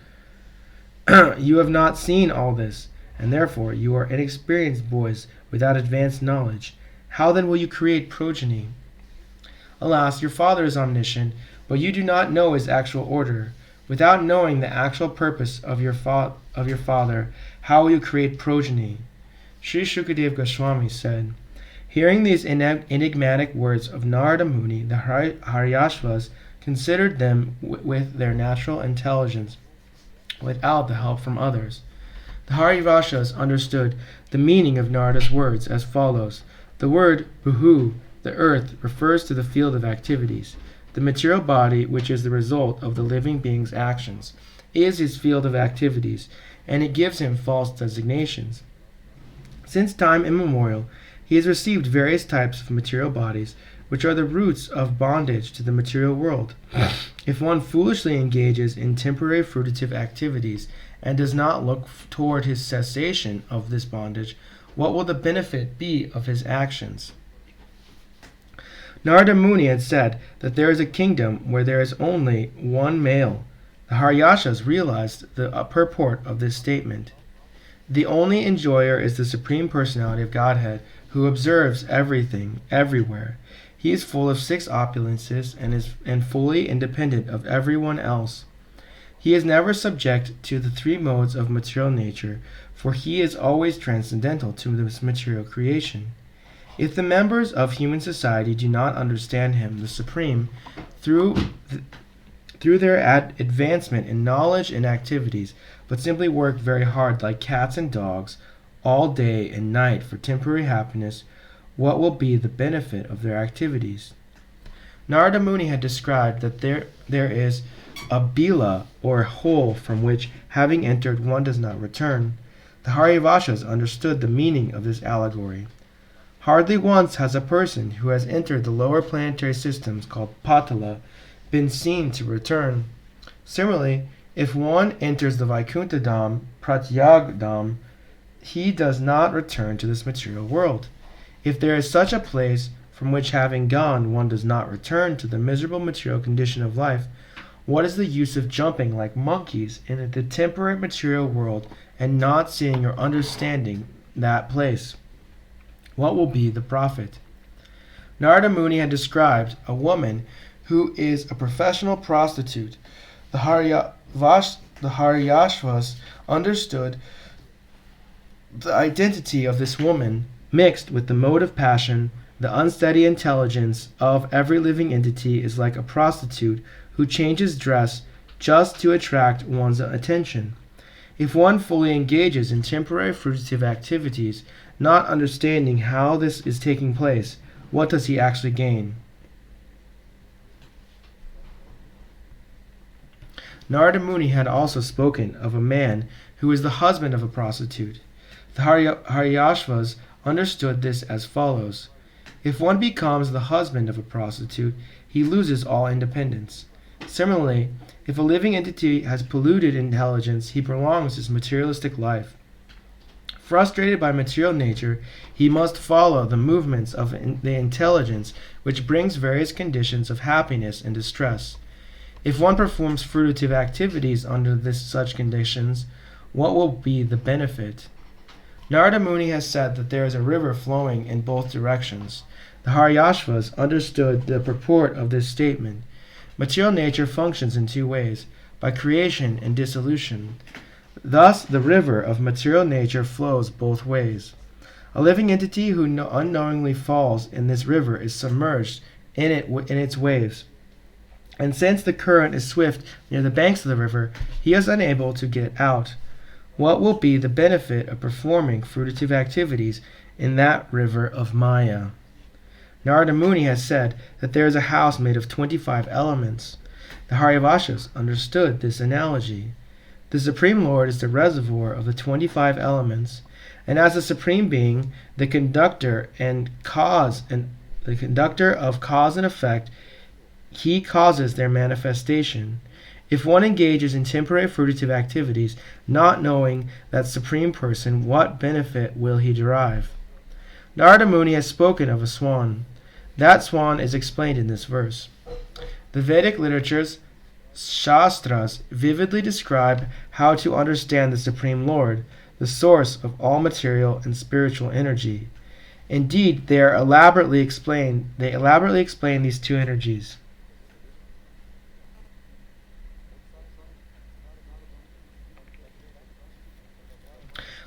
You have not seen all this, and therefore you are inexperienced boys without advanced knowledge. How then will you create progeny? Alas, your father is omniscient, but you do not know his actual order. Without knowing the actual purpose of your father, how will you create progeny? Sri Shukadev Goswami said, hearing these enigmatic words of Narada Muni, the Haryashvas considered them with their natural intelligence, without the help from others. The Haryashvas understood the meaning of Narada's words as follows. The word Bhuhu, the earth, refers to the field of activities. The material body, which is the result of the living being's actions, is his field of activities, and it gives him false designations. Since time immemorial, he has received various types of material bodies, which are the roots of bondage to the material world. If one foolishly engages in temporary fruitive activities and does not look toward his cessation of this bondage, what will the benefit be of his actions? Narada Muni had said that there is a kingdom where there is only one male. The Haryashvas realized the purport of this statement. The only enjoyer is the Supreme Personality of Godhead, who observes everything, everywhere. He is full of 6 opulences and fully independent of everyone else. He is never subject to the 3 modes of material nature, for he is always transcendental to this material creation. If the members of human society do not understand him, the Supreme, through through their advancement in knowledge and activities, but simply work very hard like cats and dogs all day and night for temporary happiness, what will be the benefit of their activities? Narada Muni had described that there is a bila, or hole, from which, having entered, one does not return. The Haryavashas understood the meaning of this allegory. Hardly once has a person who has entered the lower planetary systems, called Patala, been seen to return. Similarly, if one enters the Vaikuntha Dham, Pratyag Dham, he does not return to this material world. If there is such a place from which, having gone, one does not return to the miserable material condition of life, what is the use of jumping like monkeys in the temporary material world and not seeing or understanding that place? What will be the profit? Narada Muni had described a woman who is a professional prostitute. The Haryashvas understood the identity of this woman mixed with the mode of passion. The unsteady intelligence of every living entity is like a prostitute who changes dress just to attract one's attention. If one fully engages in temporary fruitive activities, not understanding how this is taking place, what does he actually gain? Narada Muni had also spoken of a man who is the husband of a prostitute. The Haryashvas understood this as follows. If one becomes the husband of a prostitute, he loses all independence. Similarly, if a living entity has polluted intelligence, he prolongs his materialistic life. Frustrated by material nature, he must follow the movements of the intelligence, which brings various conditions of happiness and distress. If one performs fruitive activities under such conditions, what will be the benefit? Narada Muni has said that there is a river flowing in both directions. The Haryashvas understood the purport of this statement. Material nature functions in two ways, by creation and dissolution. Thus, the river of material nature flows both ways. A living entity who unknowingly falls in this river is submerged in its waves. And since the current is swift near the banks of the river, he is unable to get out. What will be the benefit of performing fruitive activities in that river of Maya? Narada Muni has said that there is a house made of 25 elements. The Haryavashas understood this analogy. The Supreme Lord is the reservoir of the 25 elements, and as the Supreme Being, the conductor of cause and effect, he causes their manifestation. If one engages in temporary fruitive activities, not knowing that Supreme Person, what benefit will he derive? Narada Muni has spoken of a swan. That swan is explained in this verse. The Vedic literatures, Shastras, vividly describe how to understand the Supreme Lord, the source of all material and spiritual energy. Indeed, they elaborately explain these two energies.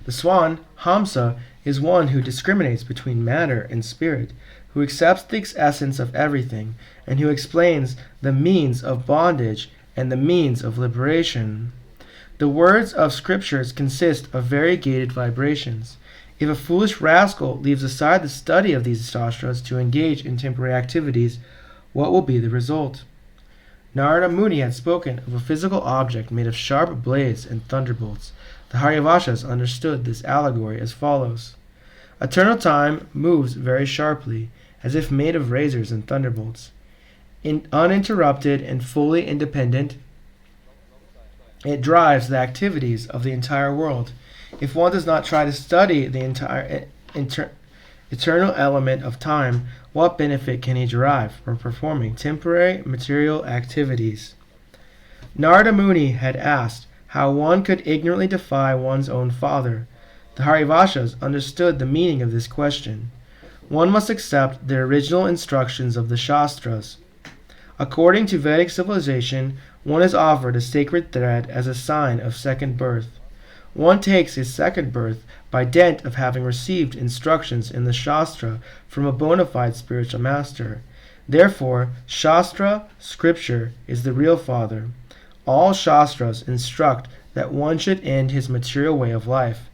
The swan, Hamsa, is one who discriminates between matter and spirit, who accepts the essence of everything, and who explains the means of bondage and the means of liberation. The words of scriptures consist of variegated vibrations. If a foolish rascal leaves aside the study of these shastras to engage in temporary activities, what will be the result? Narada Muni had spoken of a physical object made of sharp blades and thunderbolts. The Haryavashas understood this allegory as follows. Eternal time moves very sharply, as if made of razors and thunderbolts. Uninterrupted and fully independent, it drives the activities of the entire world. If one does not try to study the entire eternal element of time, what benefit can he derive from performing temporary material activities? Narada Muni had asked how one could ignorantly defy one's own father. The Haryavashas understood the meaning of this question. One must accept the original instructions of the Shastras. According to Vedic civilization, one is offered a sacred thread as a sign of second birth. One takes his second birth by dint of having received instructions in the Shastra from a bona fide spiritual master. Therefore, Shastra, scripture, is the real father. All Shastras instruct that one should end his material way of life.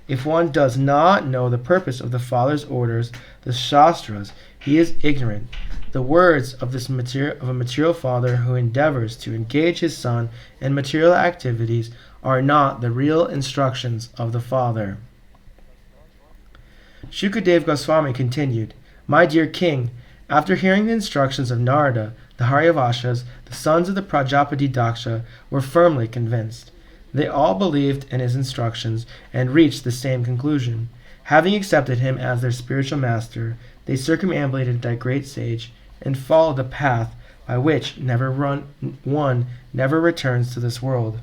If one does not know the purpose of the Father's orders, the Shastras, he is ignorant. The words of a material father who endeavors to engage his son in material activities are not the real instructions of the Father. Shukadev Goswami continued, My dear king, after hearing the instructions of Narada, the Haryavashas, the sons of the Prajapati Daksha, were firmly convinced. They all believed in his instructions and reached the same conclusion. Having accepted him as their spiritual master, they circumambulated that great sage and followed the path by which one never returns to this world.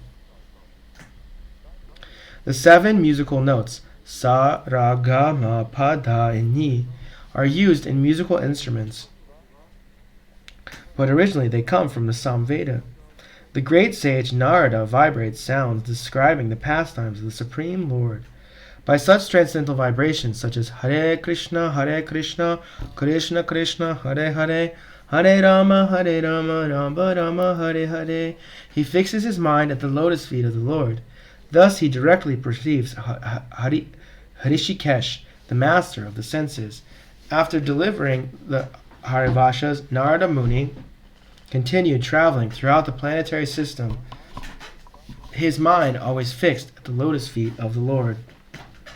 The 7 musical notes, sa, ra, ga, ma, pa, da, and ni, are used in musical instruments, but originally they come from the Samveda. The great sage Narada vibrates sounds describing the pastimes of the Supreme Lord. By such transcendental vibrations such as Hare Krishna, Krishna Krishna, Hare Hare, Hare Rama, Rama Rama, Hare Hare, he fixes his mind at the lotus feet of the Lord. Thus he directly perceives Harishikesh, the master of the senses. After delivering the Haryavashas, Narada Muni continued traveling throughout the planetary system, his mind always fixed at the lotus feet of the Lord.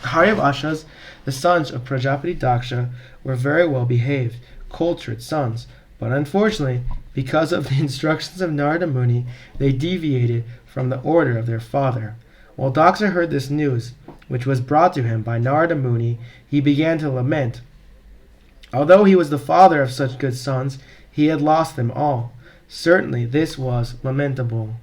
Haryavashas, the sons of Prajapati Daksha, were very well behaved, cultured sons, but unfortunately, because of the instructions of Narada Muni, they deviated from the order of their father. While Daksha heard this news, which was brought to him by Narada Muni, he began to lament. Although he was the father of such good sons, he had lost them all. Certainly this was lamentable.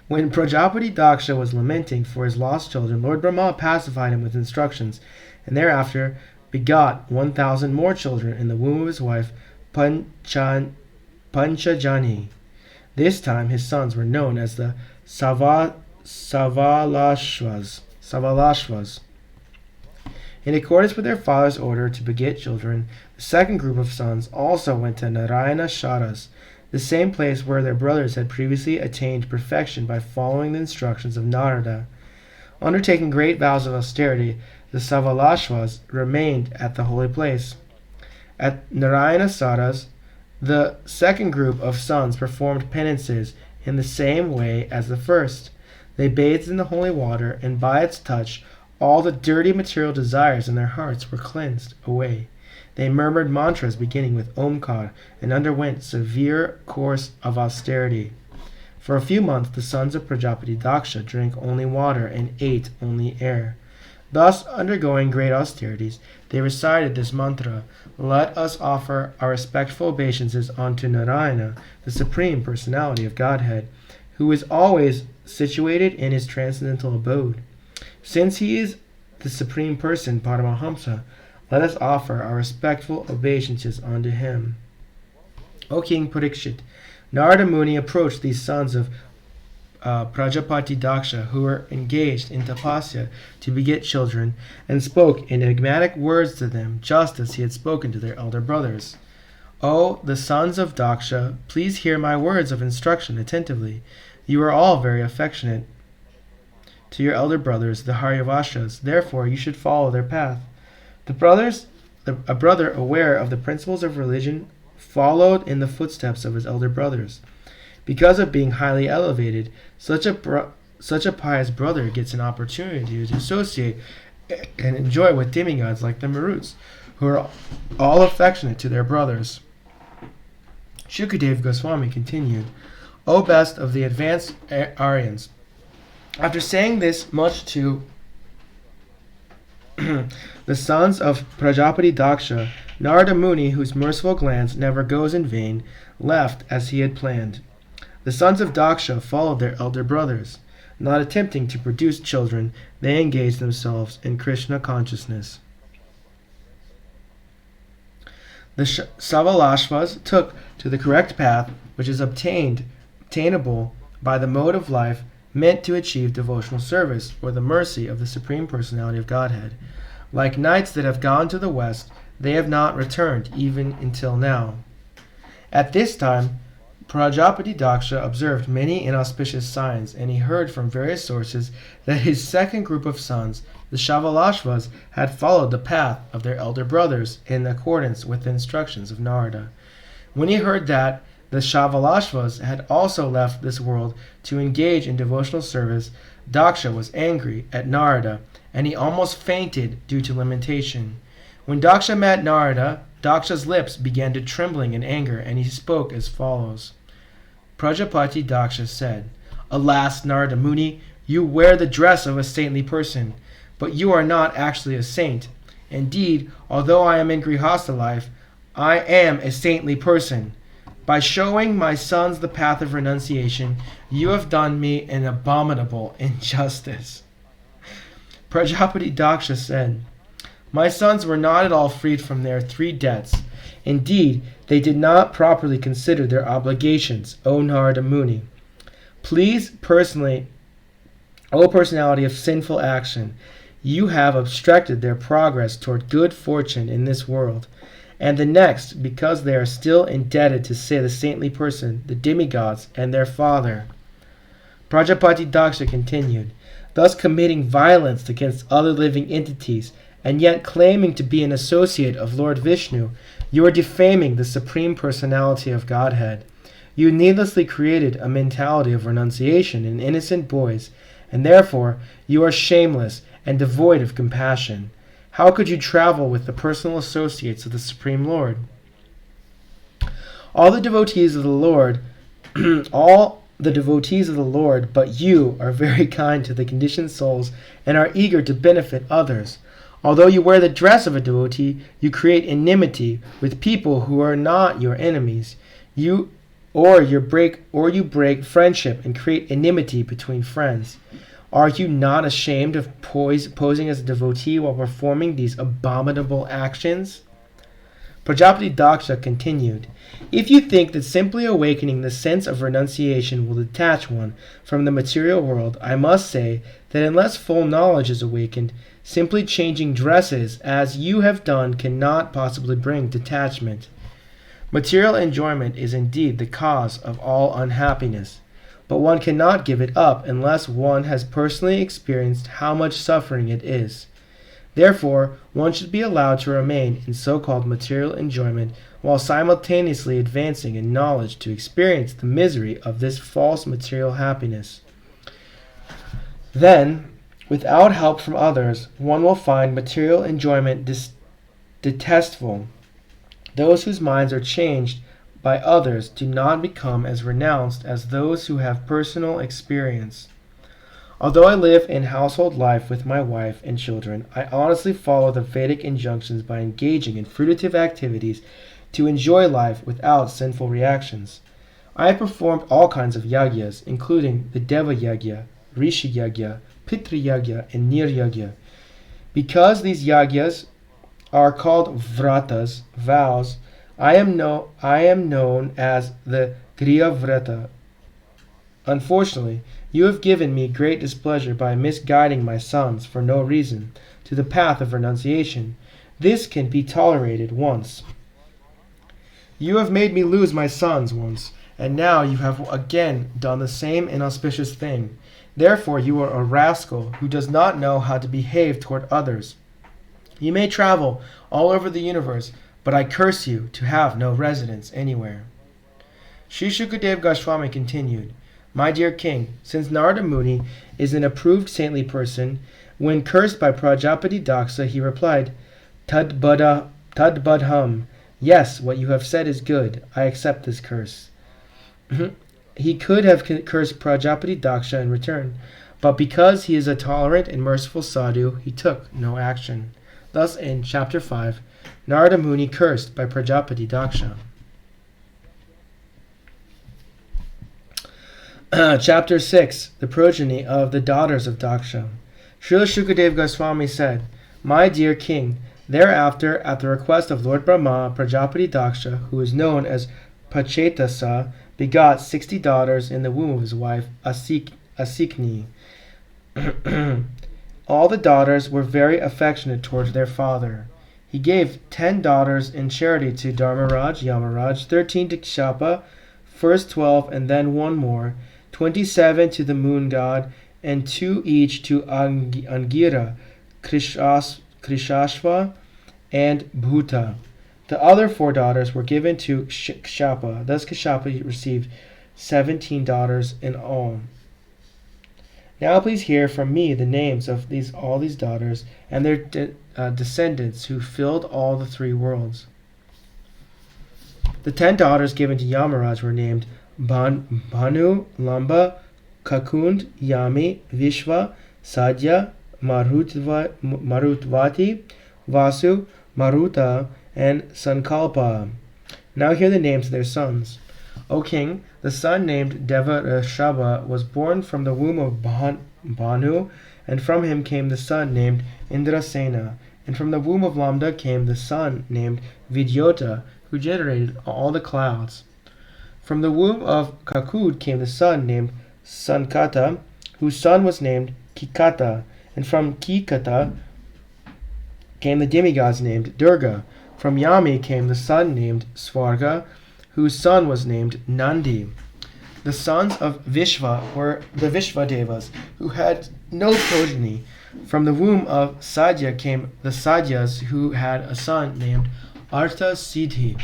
When Prajapati Daksha was lamenting for his lost children, Lord Brahma pacified him with instructions, and thereafter begot 1,000 more children in the womb of his wife Panchajani. This time his sons were known as the Savalashvas. In accordance with their father's order to beget children, the second group of sons also went to Narayana Sharas, the same place where their brothers had previously attained perfection by following the instructions of Narada. Undertaking great vows of austerity, the Savalashvas remained at the holy place. At Narayana Saras, the second group of sons performed penances in the same way as the first. They bathed in the holy water, and by its touch, all the dirty material desires in their hearts were cleansed away. They murmured mantras beginning with Omkar and underwent severe course of austerity. For a few months the sons of Prajapati Daksha drank only water and ate only air. Thus, undergoing great austerities, they recited this mantra, Let us offer our respectful obeisances unto Narayana, the Supreme Personality of Godhead, who is always situated in his transcendental abode. Since he is the Supreme Person, Paramahamsa, let us offer our respectful obeisances unto him. O King Parikshit, Narada Muni approached these sons of Prajapati Daksha, who were engaged in tapasya to beget children, and spoke enigmatic words to them, just as he had spoken to their elder brothers. O the sons of Daksha, please hear my words of instruction attentively. You are all very affectionate to your elder brothers, the Haryavashas. Therefore, you should follow their path. A brother aware of the principles of religion followed in the footsteps of his elder brothers. Because of being highly elevated, such a pious brother gets an opportunity to associate and enjoy with demigods like the Maruts, who are all affectionate to their brothers. Shukadev Goswami continued, O best of the advanced Aryans, after saying this much to the sons of Prajapati Daksha, Narada Muni, whose merciful glance never goes in vain, left as he had planned. The sons of Daksha followed their elder brothers. Not attempting to produce children, they engaged themselves in Krishna consciousness. The Savalashvas took to the correct path, which is obtainable by the mode of life meant to achieve devotional service or the mercy of the Supreme Personality of Godhead. Like knights that have gone to the west, they have not returned even until now. At this time, Prajapati Daksha observed many inauspicious signs, and he heard from various sources that his second group of sons, the Shavalashvas, had followed the path of their elder brothers in accordance with the instructions of Narada. When he heard that the Shavalashvas had also left this world to engage in devotional service, Daksha was angry at Narada, and he almost fainted due to lamentation. When Daksha met Narada, Daksha's lips began to trembling in anger, and he spoke as follows. Prajapati Daksha said, "Alas, Narada Muni, you wear the dress of a saintly person, but you are not actually a saint. Indeed, although I am in Grihastha life, I am a saintly person. By showing my sons the path of renunciation, you have done me an abominable injustice." Prajapati Daksha said, "My sons were not at all freed from their 3 debts. Indeed, they did not properly consider their obligations, O Narada Muni. Please, O personality of sinful action, you have obstructed their progress toward good fortune in this world and the next, because they are still indebted to say the saintly person, the demigods, and their father." Prajapati Daksha continued, "Thus committing violence against other living entities, and yet claiming to be an associate of Lord Vishnu, you are defaming the Supreme Personality of Godhead. You needlessly created a mentality of renunciation in innocent boys, and therefore you are shameless and devoid of compassion. How could you travel with the personal associates of the Supreme Lord? All the devotees of the Lord, but you are very kind to the conditioned souls and are eager to benefit others. Although you wear the dress of a devotee, you create enmity with people who are not your enemies. You break friendship and create enmity between friends. Are you not ashamed of posing as a devotee while performing these abominable actions?" Prajapati Daksha continued, "If you think that simply awakening the sense of renunciation will detach one from the material world, I must say that unless full knowledge is awakened, simply changing dresses as you have done cannot possibly bring detachment. Material enjoyment is indeed the cause of all unhappiness, but one cannot give it up unless one has personally experienced how much suffering it is. Therefore, one should be allowed to remain in so-called material enjoyment while simultaneously advancing in knowledge to experience the misery of this false material happiness. Then, without help from others, one will find material enjoyment detestable. Those whose minds are changed by others do not become as renounced as those who have personal experience. Although I live in household life with my wife and children, I honestly follow the Vedic injunctions by engaging in fruitive activities to enjoy life without sinful reactions. I have performed all kinds of yagyas, including the Deva Yagya, Rishi Yagya, Pitri Yagya, and Nir Yagya. Because these yagyas are called vratas, vows, I am known as the Griya Vrata. Unfortunately, you have given me great displeasure by misguiding my sons for no reason to the path of renunciation. This can be tolerated once. You have made me lose my sons once, and now you have again done the same inauspicious thing. Therefore you are a rascal who does not know how to behave toward others. You may travel all over the universe, but I curse you to have no residence anywhere." Sri Shukadev Goswami continued, "My dear king, since Narada Muni is an approved saintly person, when cursed by Prajapati Daksha, he replied, Tadbadham, yes, what you have said is good. I accept this curse. He could have cursed Prajapati Daksha in return, but because he is a tolerant and merciful sadhu, he took no action. Thus, in chapter 5, Narada Muni cursed by Prajapati Daksha. Chapter 6, the progeny of the daughters of Daksha. Srila Shukadev Goswami said, "My dear king, thereafter, at the request of Lord Brahma, Prajapati Daksha, who is known as Pachetasa, begot 60 daughters in the womb of his wife Asikni. All the daughters were very affectionate towards their father. He gave 10 daughters in charity to Dharmaraj, Yamaraj, 13 to Kshapa, first 12 and then one more, 27 to the moon god, and 2 each to Angira, Krishashva, and Bhuta. The other 4 daughters were given to Kshapa. Thus Kshapa received 17 daughters in all. Now please hear from me the names of all these daughters and their descendants who filled all the 3 worlds. The 10 daughters given to Yamaraj were named Bhanu, Lamba, Kakund, Yami, Vishva, Sadhya, Marutvati, Vasu, Maruta, and Sankalpa. Now hear the names of their sons. O king, the son named Devarashaba was born from the womb of Bhanu, and from him came the son named Indrasena, and from the womb of Lambda came the son named Vidyota, who generated all the clouds. From the womb of Kakud came the son named Sankata, whose son was named Kikata, and from Kikata came the demigods named Durga. From Yami came the son named Swarga, whose son was named Nandi. The sons of Vishva were the Vishvadevas, who had no progeny. From the womb of Sadhya came the Sadhyas, who had a son named Artha Siddhi.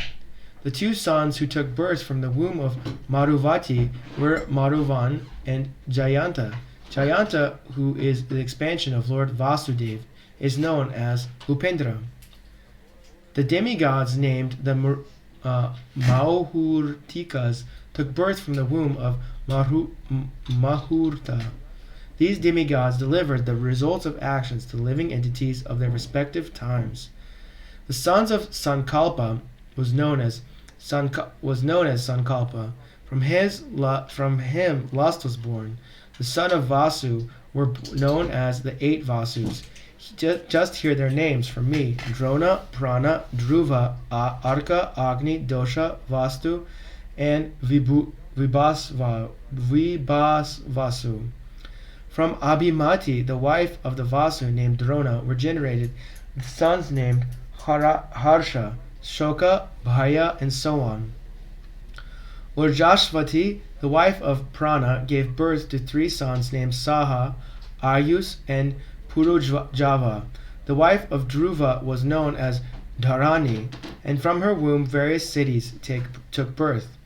The 2 sons who took birth from the womb of Maruvati were Maruvan and Jayanta. Jayanta, who is the expansion of Lord Vasudev, is known as Upendra. The demigods named the Mahurtikas took birth from the womb of Mahurta. These demigods delivered the results of actions to living entities of their respective times. The sons of Sankalpa was known as Sankalpa. From him lust was born. The son of Vasu were known as the 8 Vasus. Just hear their names from me: Drona, Prana, Dhruva, Arka, Agni, Dosha, Vastu, and Vibhasvasu. From Abhimati, the wife of the Vasu named Drona, were generated sons named Harsha, Shoka, Bhaya, and so on. Urjashvati, the wife of Prana, gave birth to 3 sons named Saha, Ayus, and Purujava. The wife of Dhruva was known as Dharani, and from her womb various cities took birth.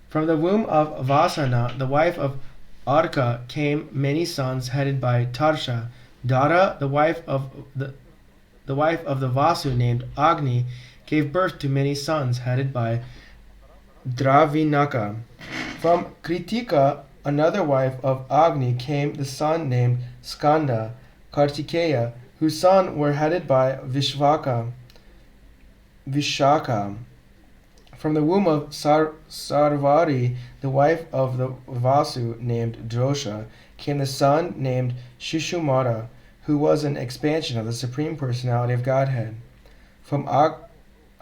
From the womb of Vasana, the wife of Arka, came many sons headed by Tarsha. Dara, the wife of the Vasu named Agni, gave birth to many sons headed by Dravinaka. From Kritika, another wife of Agni, came the son named Skanda, Kartikeya, whose sons were headed by Vishaka. From the womb of Sarvari, the wife of the Vasu named Drosha, came the son named Shishumara, who was an expansion of the Supreme Personality of Godhead. From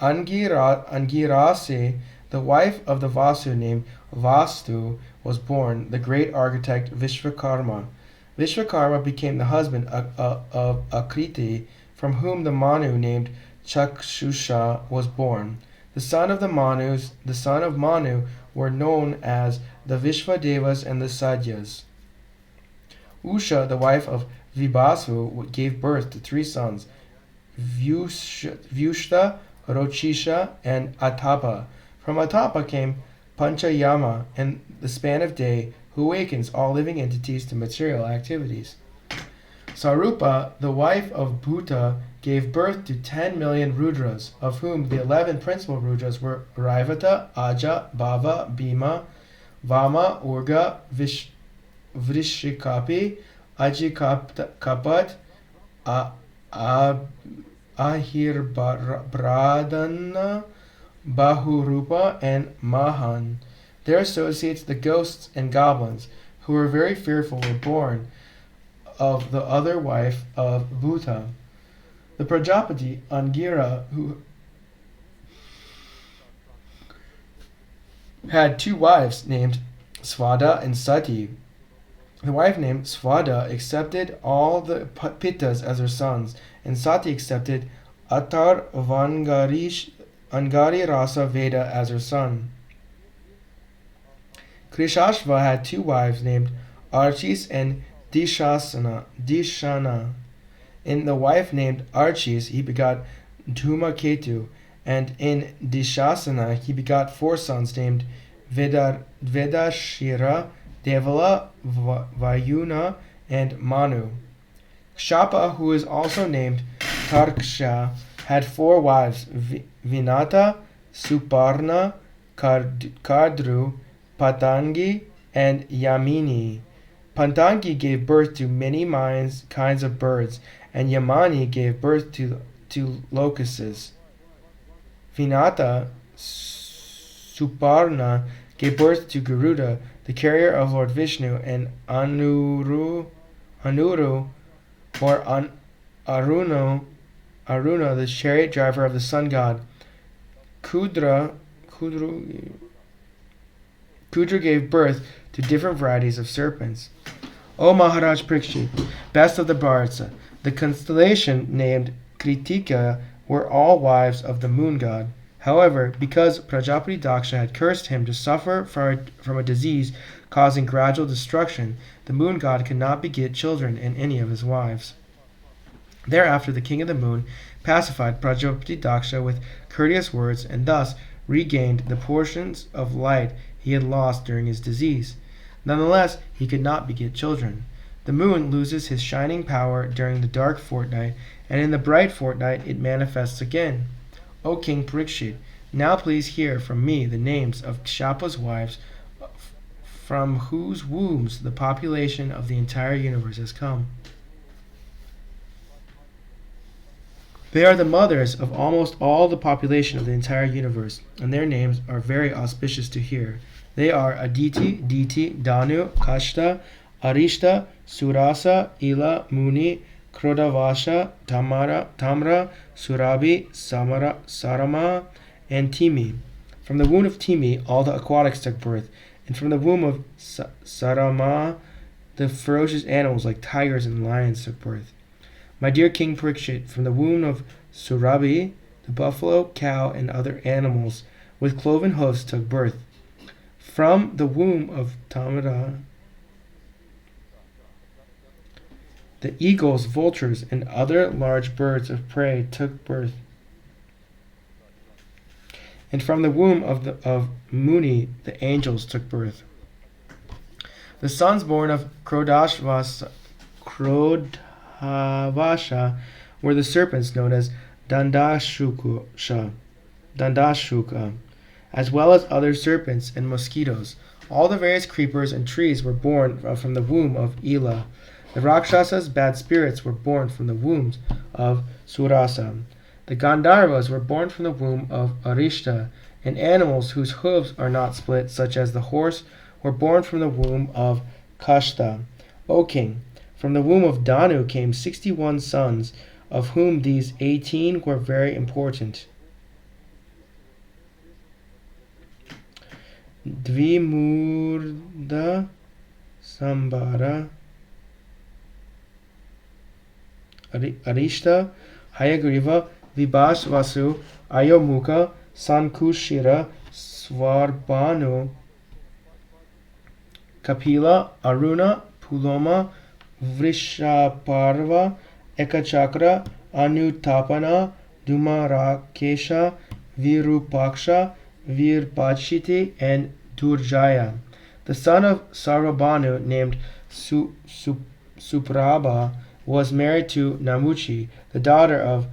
Angirase, the wife of the Vasu named Vastu, was born the great architect Vishvakarma. Vishvakarma became the husband of Akriti, from whom the Manu named Chakshusha was born. The son of Manu were known as the Vishvadevas and the Sadhyas. Usha, the wife of Vibhasu, gave birth to 3 sons, Vyushta, Rochisha, and Atapa. From Atapa came Panchayama, and the span of day, who awakens all living entities to material activities. Sarupa, the wife of Bhuta, gave birth to 10 million Rudras, of whom the 11 principal Rudras were Raivata, Aja, Bhava, Bhima, Vama, Urga, Vrishikapi, Ajikapat, Ahirbradana, Bahurupa, and Mahan. Their associates, the ghosts and goblins, who were very fearful, were born of the other wife of Bhuta. The Prajapati, Angira, who had 2 wives named Svada and Sati. The wife named Svada accepted all the Pittas as her sons, and Sati accepted Atar Angari Rasa Veda as her son. Krishashva had two wives named Archis and Dishana. In the wife named Archis he begot Dhumaketu, and in Dishasana he begot four sons named Vedashira, Devala, Vayuna, and Manu. Kshapa, who is also named Tarksha, had four wives, Vinata, Suparna, Kardru, Patangi, and Yamini. Patangi gave birth to many kinds of birds, and Yamani gave birth to locusts. Vinata, Suparna, gave birth to Garuda, the carrier of Lord Vishnu, and Anuru, or Aruna, the chariot driver of the sun god. Kudra gave birth to different varieties of serpents. O Maharaj Parikshit, best of the bards, the constellation named Kritika were all wives of the moon god. However, because Prajapati Daksha had cursed him to suffer from a disease causing gradual destruction, the moon god could not beget children in any of his wives. Thereafter the king of the moon pacified Prajapati Daksha with courteous words and thus regained the portions of light he had lost during his disease. Nonetheless, he could not beget children. The moon loses his shining power during the dark fortnight, and in the bright fortnight it manifests again. O King Parikshit, now please hear from me the names of Kshapa's wives, from whose wombs the population of the entire universe has come. They are the mothers of almost all the population of the entire universe, and their names are very auspicious to hear. They are Aditi, Diti, Danu, Kashta, Arishta, Surasa, Ila, Muni, Krodavasha, Tamra, Surabi, Sarama, and Timi. From the womb of Timi, all the aquatics took birth, and from the womb of Sarama, the ferocious animals like tigers and lions took birth. My dear King Parikshit, from the womb of Surabi, the buffalo, cow, and other animals with cloven hoofs took birth. From the womb of Tamara, the eagles, vultures, and other large birds of prey took birth. And from the womb of Muni, the angels took birth. The sons born of Krodavasha were the serpents known as Dandashuka, as well as other serpents and mosquitoes. All the various creepers and trees were born from the womb of Ila. The Rakshasas, bad spirits, were born from the wombs of Surasa. The Gandharvas were born from the womb of Arishta, and animals whose hooves are not split, such as the horse, were born from the womb of Kashta. O king, from the womb of Danu came 61 sons, of whom these 18 were very important. Dvimurda, Sambara, Arishta, Hayagriva, Vibhasvasu, Ayomukha, Sankushira, Svarbhanu, Kapila, Aruna, Puloma, Vrishaparva, Ekachakra, Anutapana, Dumarakesha, Virupaksha, Virpachiti, and Durjaya. The son of Sarvabhanu, named Suprabha, was married to Namuchi, the daughter of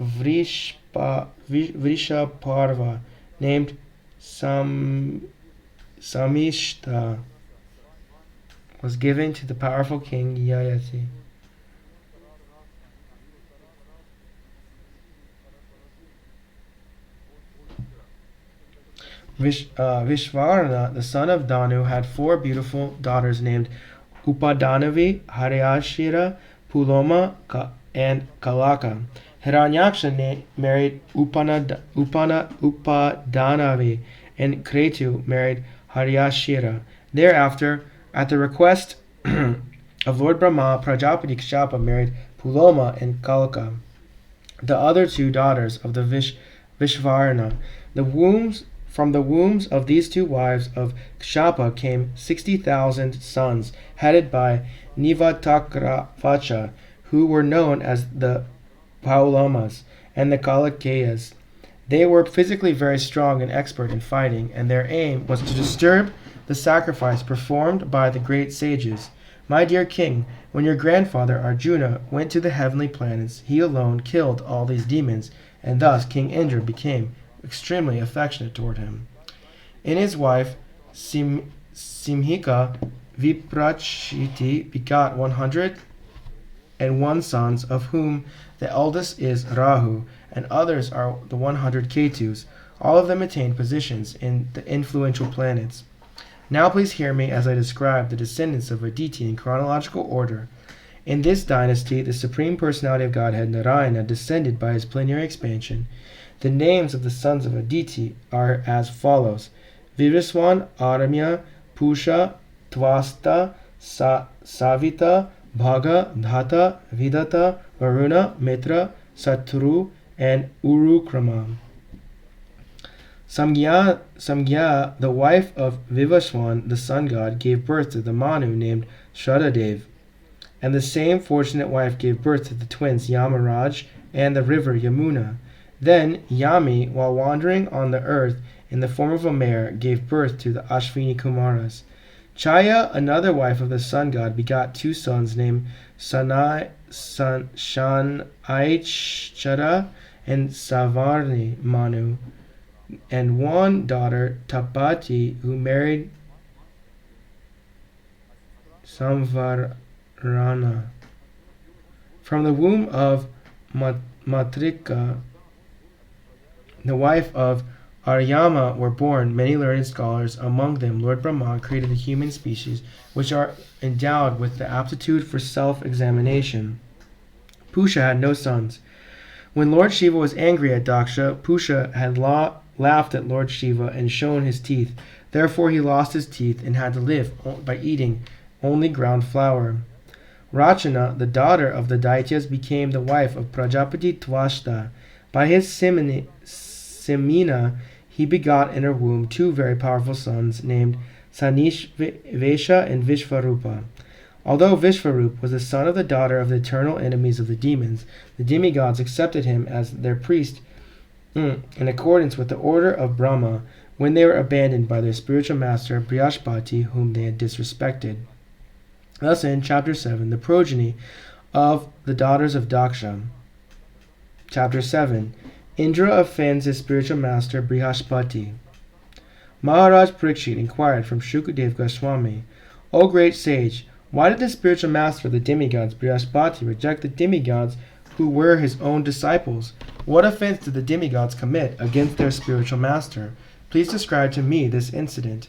Vrishaparva, named Samishta, was given to the powerful king Yayati. Vishvarana, the son of Danu, had four beautiful daughters named Upadanavi, Haryashira, Puloma, and Kalaka. Hiranyaksha married Upadanavi, and Kretu married Haryashira. Thereafter, at the request of Lord Brahma, Prajapati Kshapa married Puloma and Kalaka. the other two daughters of the Vishvarna. From the wombs of these two wives of Kshapa came 60,000 sons, headed by Nivatakravacha, who were known as the Paulomas and the Kalakeyas. They were physically very strong and expert in fighting, and their aim was to disturb the sacrifice performed by the great sages. My dear king, when your grandfather Arjuna went to the heavenly planets, he alone killed all these demons, and thus King Indra became extremely affectionate toward him. In his wife Simhika, Viprachiti begot 101 sons, of whom the eldest is Rahu, and others are the 100 Ketus. All of them attained positions in the influential planets. Now please hear me as I describe the descendants of Aditi in chronological order. In this dynasty, the Supreme Personality of Godhead, Narayana, descended by his plenary expansion. The names of the sons of Aditi are as follows: Vivaswan, Aramya, Pusha, Tvasta, Savita, Bhaga, Dhata, Vidata, Varuna, Mitra, Satru, and Urukrama. Samgya, the wife of Vivaswan, the sun god, gave birth to the Manu named Shraddhadev, and the same fortunate wife gave birth to the twins Yamaraj and the river Yamuna. Then Yami, while wandering on the earth in the form of a mare, gave birth to the Ashvini Kumaras. Chaya, another wife of the sun god, begot two sons named Shanaichara and Savarni Manu, and one daughter, Tapati, who married Samvarana. From the womb of Matrika, the wife of Aryama, were born many learned scholars. Among them, Lord Brahma created the human species, which are endowed with the aptitude for self-examination. Pusha had no sons. When Lord Shiva was angry at Daksha, Pusha had laughed at Lord Shiva and shown his teeth. Therefore he lost his teeth and had to live by eating only ground flour. Rachana, the daughter of the Daityas, became the wife of Prajapati Tvashta. By his semina, he begot in her womb two very powerful sons named Sanishvesha and Vishvarupa. Although Vishvarup was the son of the daughter of the eternal enemies of the demons, the demigods accepted him as their priest in accordance with the order of Brahma when they were abandoned by their spiritual master Brihaspati, whom they had disrespected. Thus in Chapter 7, the progeny of the daughters of Daksha. Chapter 7, Indra offends his spiritual master Brihaspati. Maharaj Parikshit inquired from Shukadev Goswami, O great sage, why did the spiritual master of the demigods, Brihaspati, reject the demigods who were his own disciples? What offense did the demigods commit against their spiritual master? Please describe to me this incident.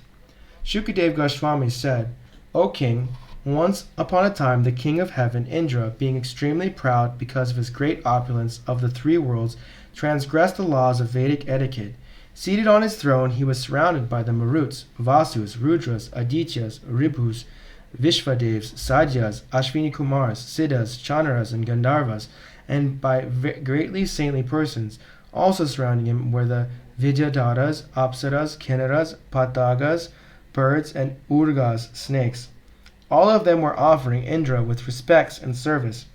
Shukadev Goswami said, O king, once upon a time the king of heaven, Indra, being extremely proud because of his great opulence of the three worlds, transgressed the laws of Vedic etiquette. Seated on his throne, he was surrounded by the Maruts, Vasus, Rudras, Adityas, Ribhus, Vishvadevs, Sadyas, Ashvini Kumars, Siddhas, Chandaras, and Gandharvas, and by greatly saintly persons. Also surrounding him were the Vidyadharas, Apsaras, Kinnaras, Patagas, birds, and Urgas, snakes. All of them were offering Indra with respects and service.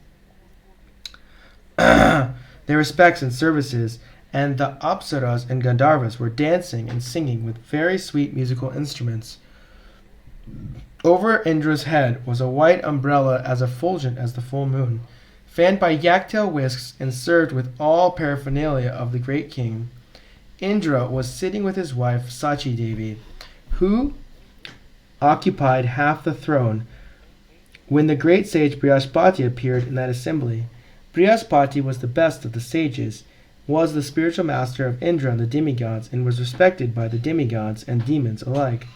Their respects and services, and the Apsaras and Gandharvas were dancing and singing with very sweet musical instruments. Over Indra's head was a white umbrella as effulgent as the full moon, fanned by yak-tail whisks and served with all paraphernalia of the great king. Indra was sitting with his wife Sachi Devi, who occupied half the throne, when the great sage Brihaspati appeared in that assembly. Brihaspati was the best of the sages, was the spiritual master of Indra and the demigods, and was respected by the demigods and demons alike.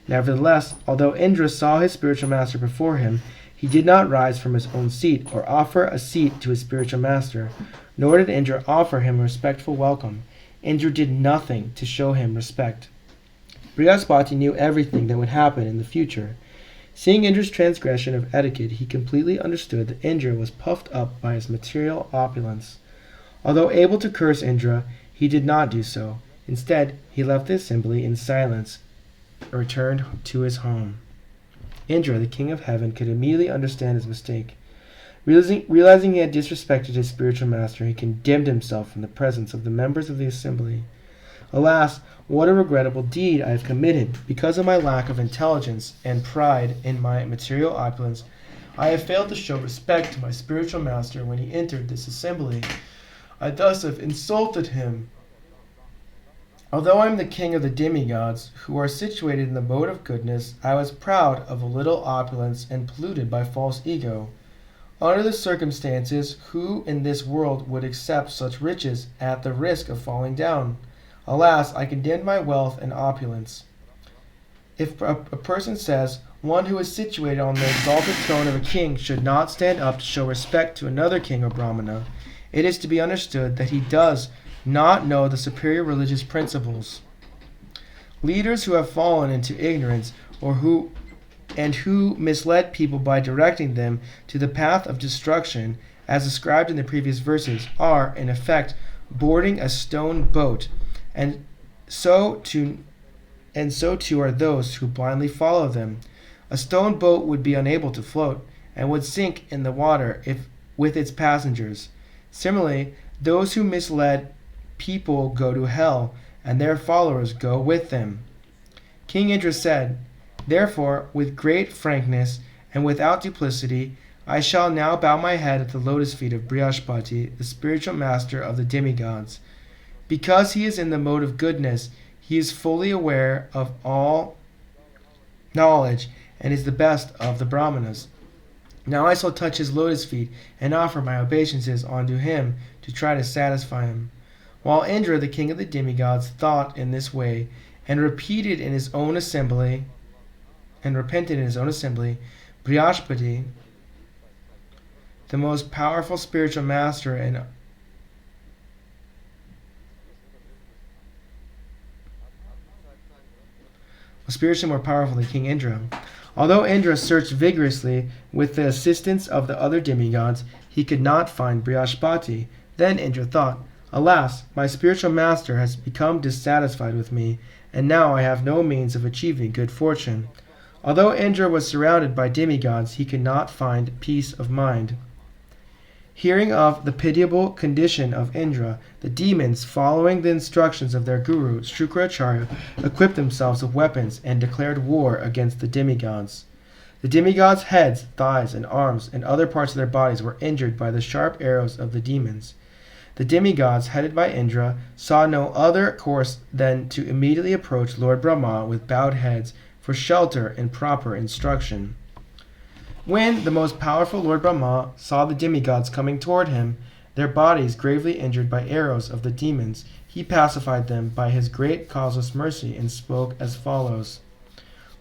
Nevertheless, although Indra saw his spiritual master before him, he did not rise from his own seat or offer a seat to his spiritual master, nor did Indra offer him a respectful welcome. Indra did nothing to show him respect. Brihaspati knew everything that would happen in the future. Seeing Indra's transgression of etiquette, he completely understood that Indra was puffed up by his material opulence. Although able to curse Indra, he did not do so. Instead, he left the assembly in silence and returned to his home. Indra, the king of heaven, could immediately understand his mistake. Realizing he had disrespected his spiritual master, he condemned himself in the presence of the members of the assembly. Alas, what a regrettable deed I have committed! Because of my lack of intelligence and pride in my material opulence, I have failed to show respect to my spiritual master when he entered this assembly. I thus have insulted him. Although I am the king of the demigods, who are situated in the mode of goodness, I was proud of a little opulence and polluted by false ego. Under the circumstances, who in this world would accept such riches at the risk of falling down? Alas, I condemned my wealth and opulence. If a person says, one who is situated on the exalted throne of a king should not stand up to show respect to another king or brahmana, it is to be understood that he does not know the superior religious principles. Leaders who have fallen into ignorance who misled people by directing them to the path of destruction, as described in the previous verses, are, in effect, boarding a stone boat, and so too are those who blindly follow them. A stone boat would be unable to float, and would sink in the water with its passengers. Similarly, those who misled people go to hell, and their followers go with them. King Indra said, "Therefore, with great frankness and without duplicity, I shall now bow my head at the lotus feet of Brihaspati, the spiritual master of the demigods. Because he is in the mode of goodness, he is fully aware of all knowledge and is the best of the brahmanas. Now I shall touch his lotus feet and offer my obeisances unto him to try to satisfy him." While Indra, the king of the demigods, thought in this way and repented in his own assembly, Brihaspati, the most powerful spiritual master and spiritually more powerful than King Indra. Although Indra searched vigorously with the assistance of the other demigods, he could not find Brihaspati. Then Indra thought, "Alas, my spiritual master has become dissatisfied with me, and now I have no means of achieving good fortune." Although Indra was surrounded by demigods, he could not find peace of mind. Hearing of the pitiable condition of Indra, the demons, following the instructions of their guru, Shukracharya, equipped themselves with weapons and declared war against the demigods. The demigods' heads, thighs, and arms, and other parts of their bodies were injured by the sharp arrows of the demons. The demigods, headed by Indra, saw no other course than to immediately approach Lord Brahma with bowed heads for shelter and proper instruction. When the most powerful Lord Brahma saw the demigods coming toward him, their bodies gravely injured by arrows of the demons, he pacified them by his great causeless mercy and spoke as follows.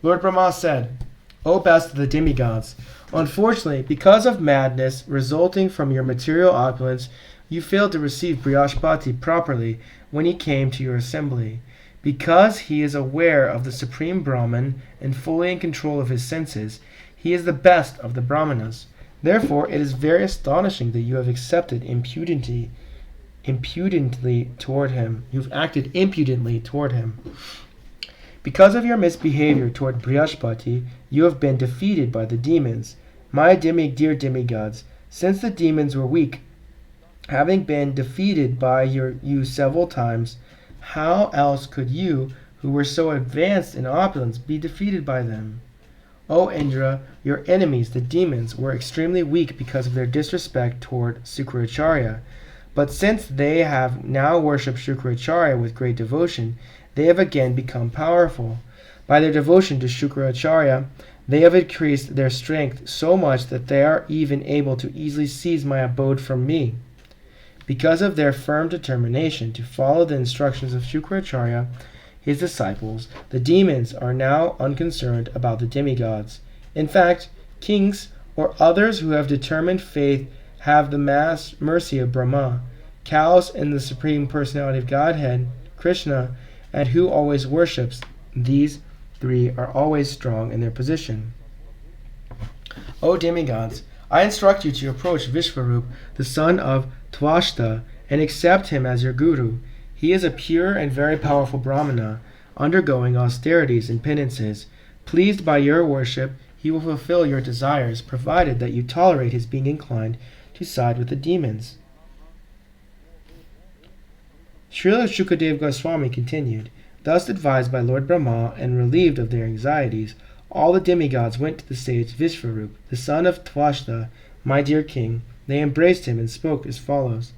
Lord Brahma said, "O best of the demigods, unfortunately, because of madness resulting from your material opulence, you failed to receive Brihaspati properly when he came to your assembly. Because he is aware of the Supreme Brahman and fully in control of his senses, he is the best of the Brahmanas. Therefore, it is very astonishing that you have accepted impudently toward him. You've acted impudently toward him. Because of your misbehavior toward Brihaspati, you have been defeated by the demons. My dear demigods, since the demons were weak, having been defeated by you several times, how else could you, who were so advanced in opulence, be defeated by them? O Indra, your enemies, the demons, were extremely weak because of their disrespect toward Shukracharya. But since they have now worshipped Shukracharya with great devotion, they have again become powerful. By their devotion to Shukracharya, they have increased their strength so much that they are even able to easily seize my abode from me. Because of their firm determination to follow the instructions of Shukracharya, his disciples, the demons are now unconcerned about the demigods. In fact, kings or others who have determined faith have the mercy of Brahma, cows in the Supreme Personality of Godhead, Krishna, and who always worships. These three are always strong in their position. O demigods, I instruct you to approach Vishvarup, the son of Tvashta, and accept him as your guru. He is a pure and very powerful Brahmana, undergoing austerities and penances. Pleased by your worship, he will fulfill your desires, provided that you tolerate his being inclined to side with the demons. Srila Shukadev Goswami continued, thus advised by Lord Brahma and relieved of their anxieties, all the demigods went to the sage Vishvarup, the son of Tvashta, my dear king. They embraced him and spoke as follows.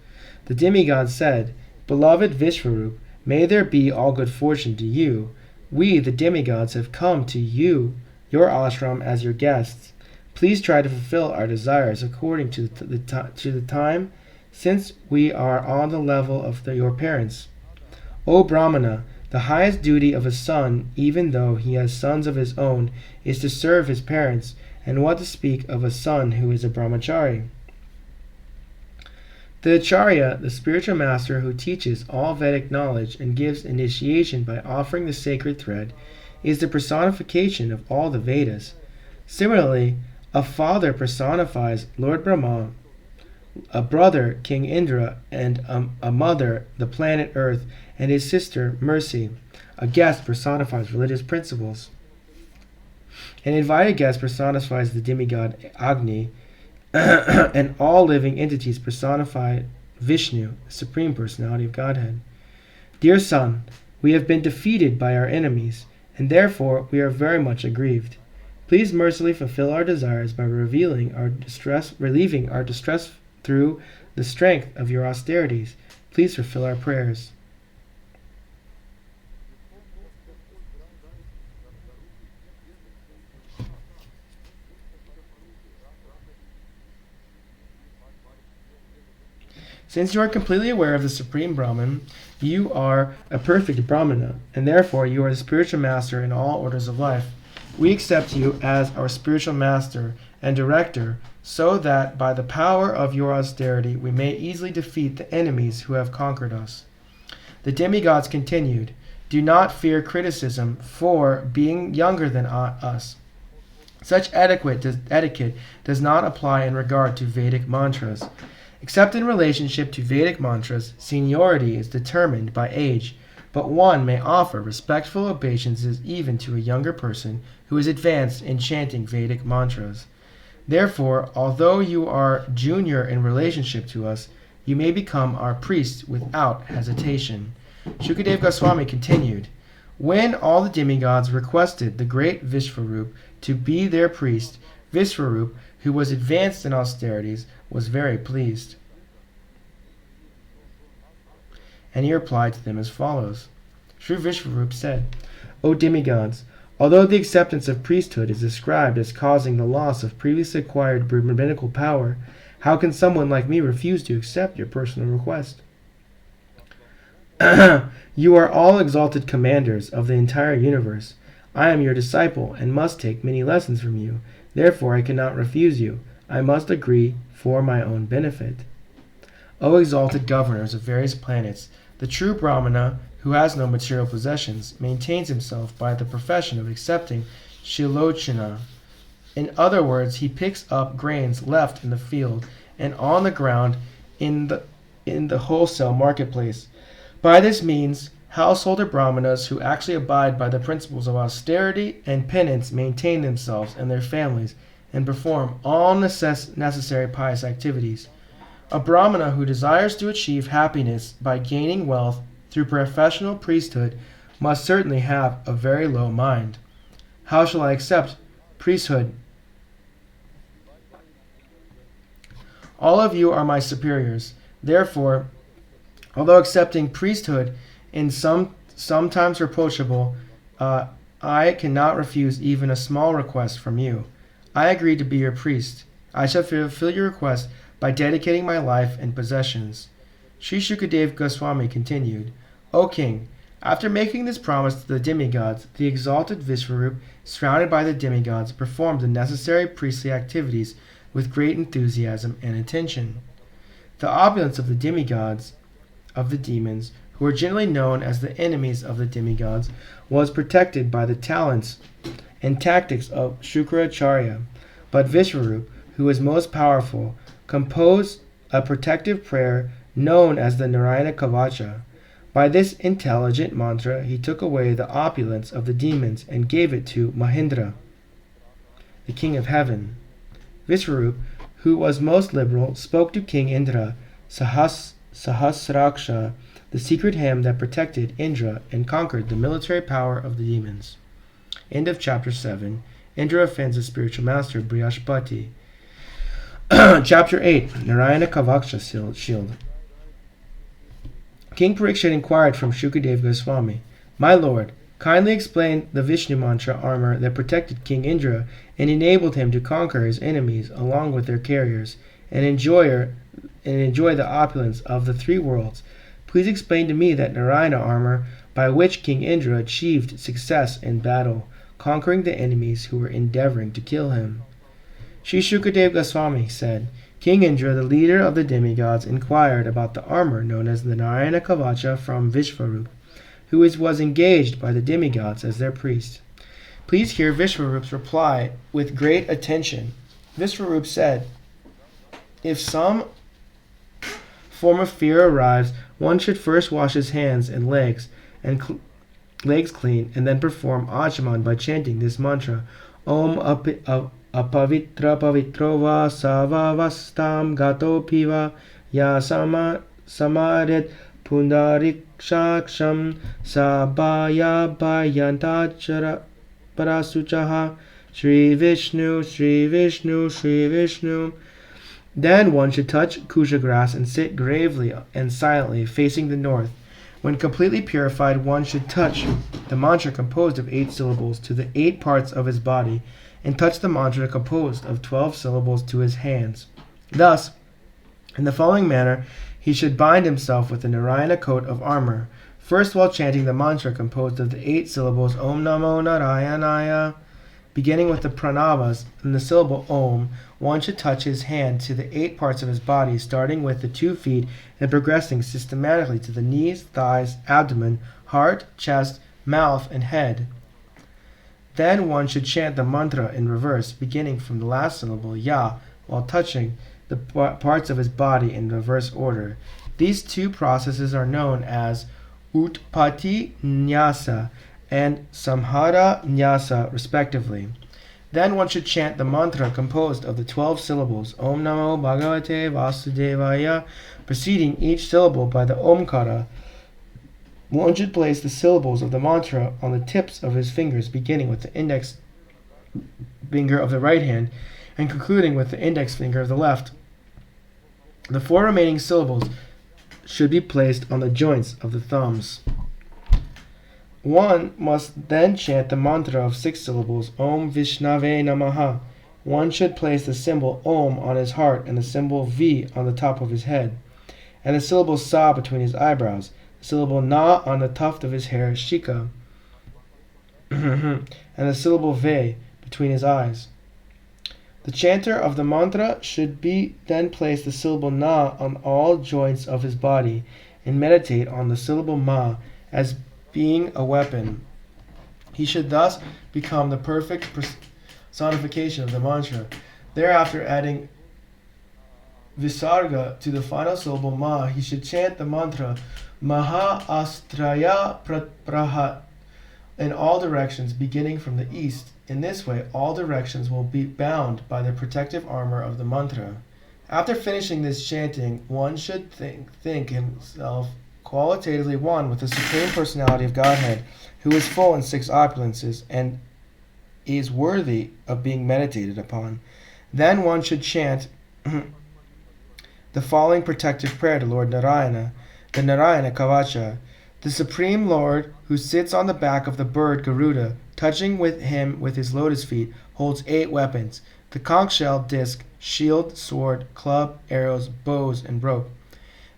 The demigods said, Beloved Vishvarup, may there be all good fortune to you. We, the demigods, have come to you, your ashram, as your guests. Please try to fulfill our desires according to the time, since we are on the level of your parents. O Brahmana, the highest duty of a son, even though he has sons of his own, is to serve his parents, and what to speak of a son who is a brahmachari. The Acharya, the spiritual master who teaches all Vedic knowledge and gives initiation by offering the sacred thread, is the personification of all the Vedas. Similarly, a father personifies Lord Brahma, a brother King Indra, and a mother the planet Earth, and his sister Mercy. A guest personifies religious principles. An invited guest personifies the demigod Agni, and all living entities personify Vishnu, the Supreme Personality of Godhead. Dear son, we have been defeated by our enemies, and therefore we are very much aggrieved. Please mercifully fulfill our desires by relieving our distress through the strength of your austerities. Please fulfill our prayers. Since you are completely aware of the Supreme Brahman, you are a perfect Brahmana, and therefore you are the spiritual master in all orders of life. We accept you as our spiritual master and director, so that by the power of your austerity we may easily defeat the enemies who have conquered us. The demigods continued, Do not fear criticism for being younger than us. Such etiquette does not apply in regard to Vedic mantras. Except in relationship to Vedic mantras, seniority is determined by age, but one may offer respectful obeisances even to a younger person who is advanced in chanting Vedic mantras. Therefore, although you are junior in relationship to us, you may become our priest without hesitation. Shukadev Goswami continued, When all the demigods requested the great Vishvarup to be their priest, Vishvarup, who was advanced in austerities, was very pleased. And he replied to them as follows. Sri Vishvarup said, O demigods, although the acceptance of priesthood is described as causing the loss of previously acquired rabbinical power, how can someone like me refuse to accept your personal request? You are all exalted commanders of the entire universe. I am your disciple and must take many lessons from you. Therefore I cannot refuse you. I must agree for my own benefit. O exalted governors of various planets, the true Brahmana, who has no material possessions, maintains himself by the profession of accepting shilochana. In other words, he picks up grains left in the field and on the ground in the wholesale marketplace. By this means, householder Brahmanas who actually abide by the principles of austerity and penance maintain themselves and their families and perform all necessary pious activities. A Brahmana who desires to achieve happiness by gaining wealth through professional priesthood must certainly have a very low mind. How shall I accept priesthood? All of you are my superiors. Therefore, although accepting priesthood is sometimes reproachable, I cannot refuse even a small request from you. I agree to be your priest. I shall fulfill your request by dedicating my life and possessions. Sri Shukadev Goswami continued, O king, after making this promise to the demigods, the exalted Vishvarup, surrounded by the demigods, performed the necessary priestly activities with great enthusiasm and attention. The opulence of the demigods, of the demons, who were generally known as the enemies of the demigods, was protected by the talents and tactics of Shukracharya. But Vishvarup, who was most powerful, composed a protective prayer known as the Narayana Kavacha. By this intelligent mantra, he took away the opulence of the demons and gave it to Mahindra, the king of heaven. Vishwarup, who was most liberal, spoke to King Indra, Sahasraksha, the secret hymn that protected Indra and conquered the military power of the demons. End of chapter 7. Indra offends the spiritual master, Brihaspati. Chapter 8. Narayana Kavacha Shield. King Parikshit inquired from Shukadev Goswami, "My lord, kindly explain the Vishnu mantra armor that protected King Indra and enabled him to conquer his enemies along with their carriers and enjoy the opulence of the three worlds. Please explain to me that Narayana armor by which King Indra achieved success in battle, conquering the enemies who were endeavoring to kill him." Sri Shukadev Goswami said, King Indra, the leader of the demigods, inquired about the armor known as the Narayana Kavacha from Vishwarup, who was engaged by the demigods as their priest. Please hear Vishwarup's reply with great attention. Vishwarup said, "If some form of fear arrives, one should first wash his hands and legs clean, and then perform Achaman by chanting this mantra, Om Apavitra Pavitro Va Savavastam Gato Piva Ya Samarit Pundarikshaksham Sabaya Bayantachara Parasuchaha Sri Vishnu, Sri Vishnu, Sri Vishnu. Then one should touch kusha grass and sit gravely and silently facing the north. When completely purified, one should touch the mantra composed of 8 syllables to the 8 parts of his body, and touch the mantra composed of 12 syllables to his hands. Thus, in the following manner, he should bind himself with the Narayana coat of armor. First, while chanting the mantra composed of the 8 syllables Om Namo Narayanaya, beginning with the pranavas and the syllable Om, one should touch his hand to the 8 parts of his body, starting with the 2 feet and progressing systematically to the knees, thighs, abdomen, heart, chest, mouth, and head. Then one should chant the mantra in reverse, beginning from the last syllable Ya, while touching the parts of his body in reverse order. These 2 processes are known as Utpati Nyasa and Samhara Nyasa, respectively. Then one should chant the mantra composed of the 12 syllables Om Namo Bhagavate Vasudevaya, preceding each syllable by the Omkara. One should place the syllables of the mantra on the tips of his fingers, beginning with the index finger of the right hand and concluding with the index finger of the left. The 4 remaining syllables should be placed on the joints of the thumbs. One must then chant the mantra of 6 syllables, Om Vishnave Namaha. One should place the symbol Om on his heart and the symbol V on the top of his head, and the syllable Sa between his eyebrows, the syllable Na on the tuft of his hair, Shika, and the syllable Ve between his eyes. The chanter of the mantra should then place the syllable Na on all joints of his body and meditate on the syllable Ma as being a weapon. He should thus become the perfect personification of the mantra. Thereafter, adding Visarga to the final syllable Ma, he should chant the mantra Maha Astraya Prahat in all directions, beginning from the east. In this way, all directions will be bound by the protective armor of the mantra. After finishing this chanting, one should think himself qualitatively one with the Supreme Personality of Godhead, who is full in 6 opulences and is worthy of being meditated upon. Then one should chant the following protective prayer to Lord Narayana, the Narayana Kavacha. The Supreme Lord, who sits on the back of the bird Garuda, touching with him with his lotus feet, holds 8 weapons: the conch shell, disc, shield, sword, club, arrows, bows, and rope.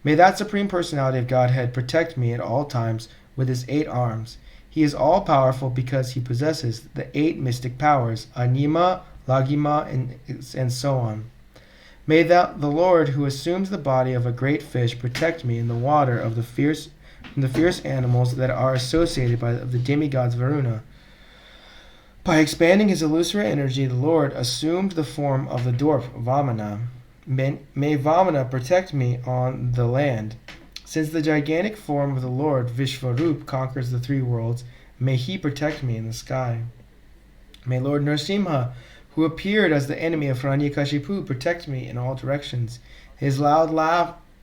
May that Supreme Personality of Godhead protect me at all times with his 8 arms. He is all-powerful because he possesses the 8 mystic powers, Anima, Lagima, and so on. May the Lord, who assumes the body of a great fish, protect me in the water of the fierce animals that are associated by the demigods Varuna. By expanding his illusory energy, the Lord assumed the form of the dwarf Vamana. May Vamana protect me on the land. Since the gigantic form of the Lord Vishvarup conquers the three worlds, may he protect me in the sky. May Lord Nrsimha, who appeared as the enemy of Hiranyakashipu, protect me in all directions. His loud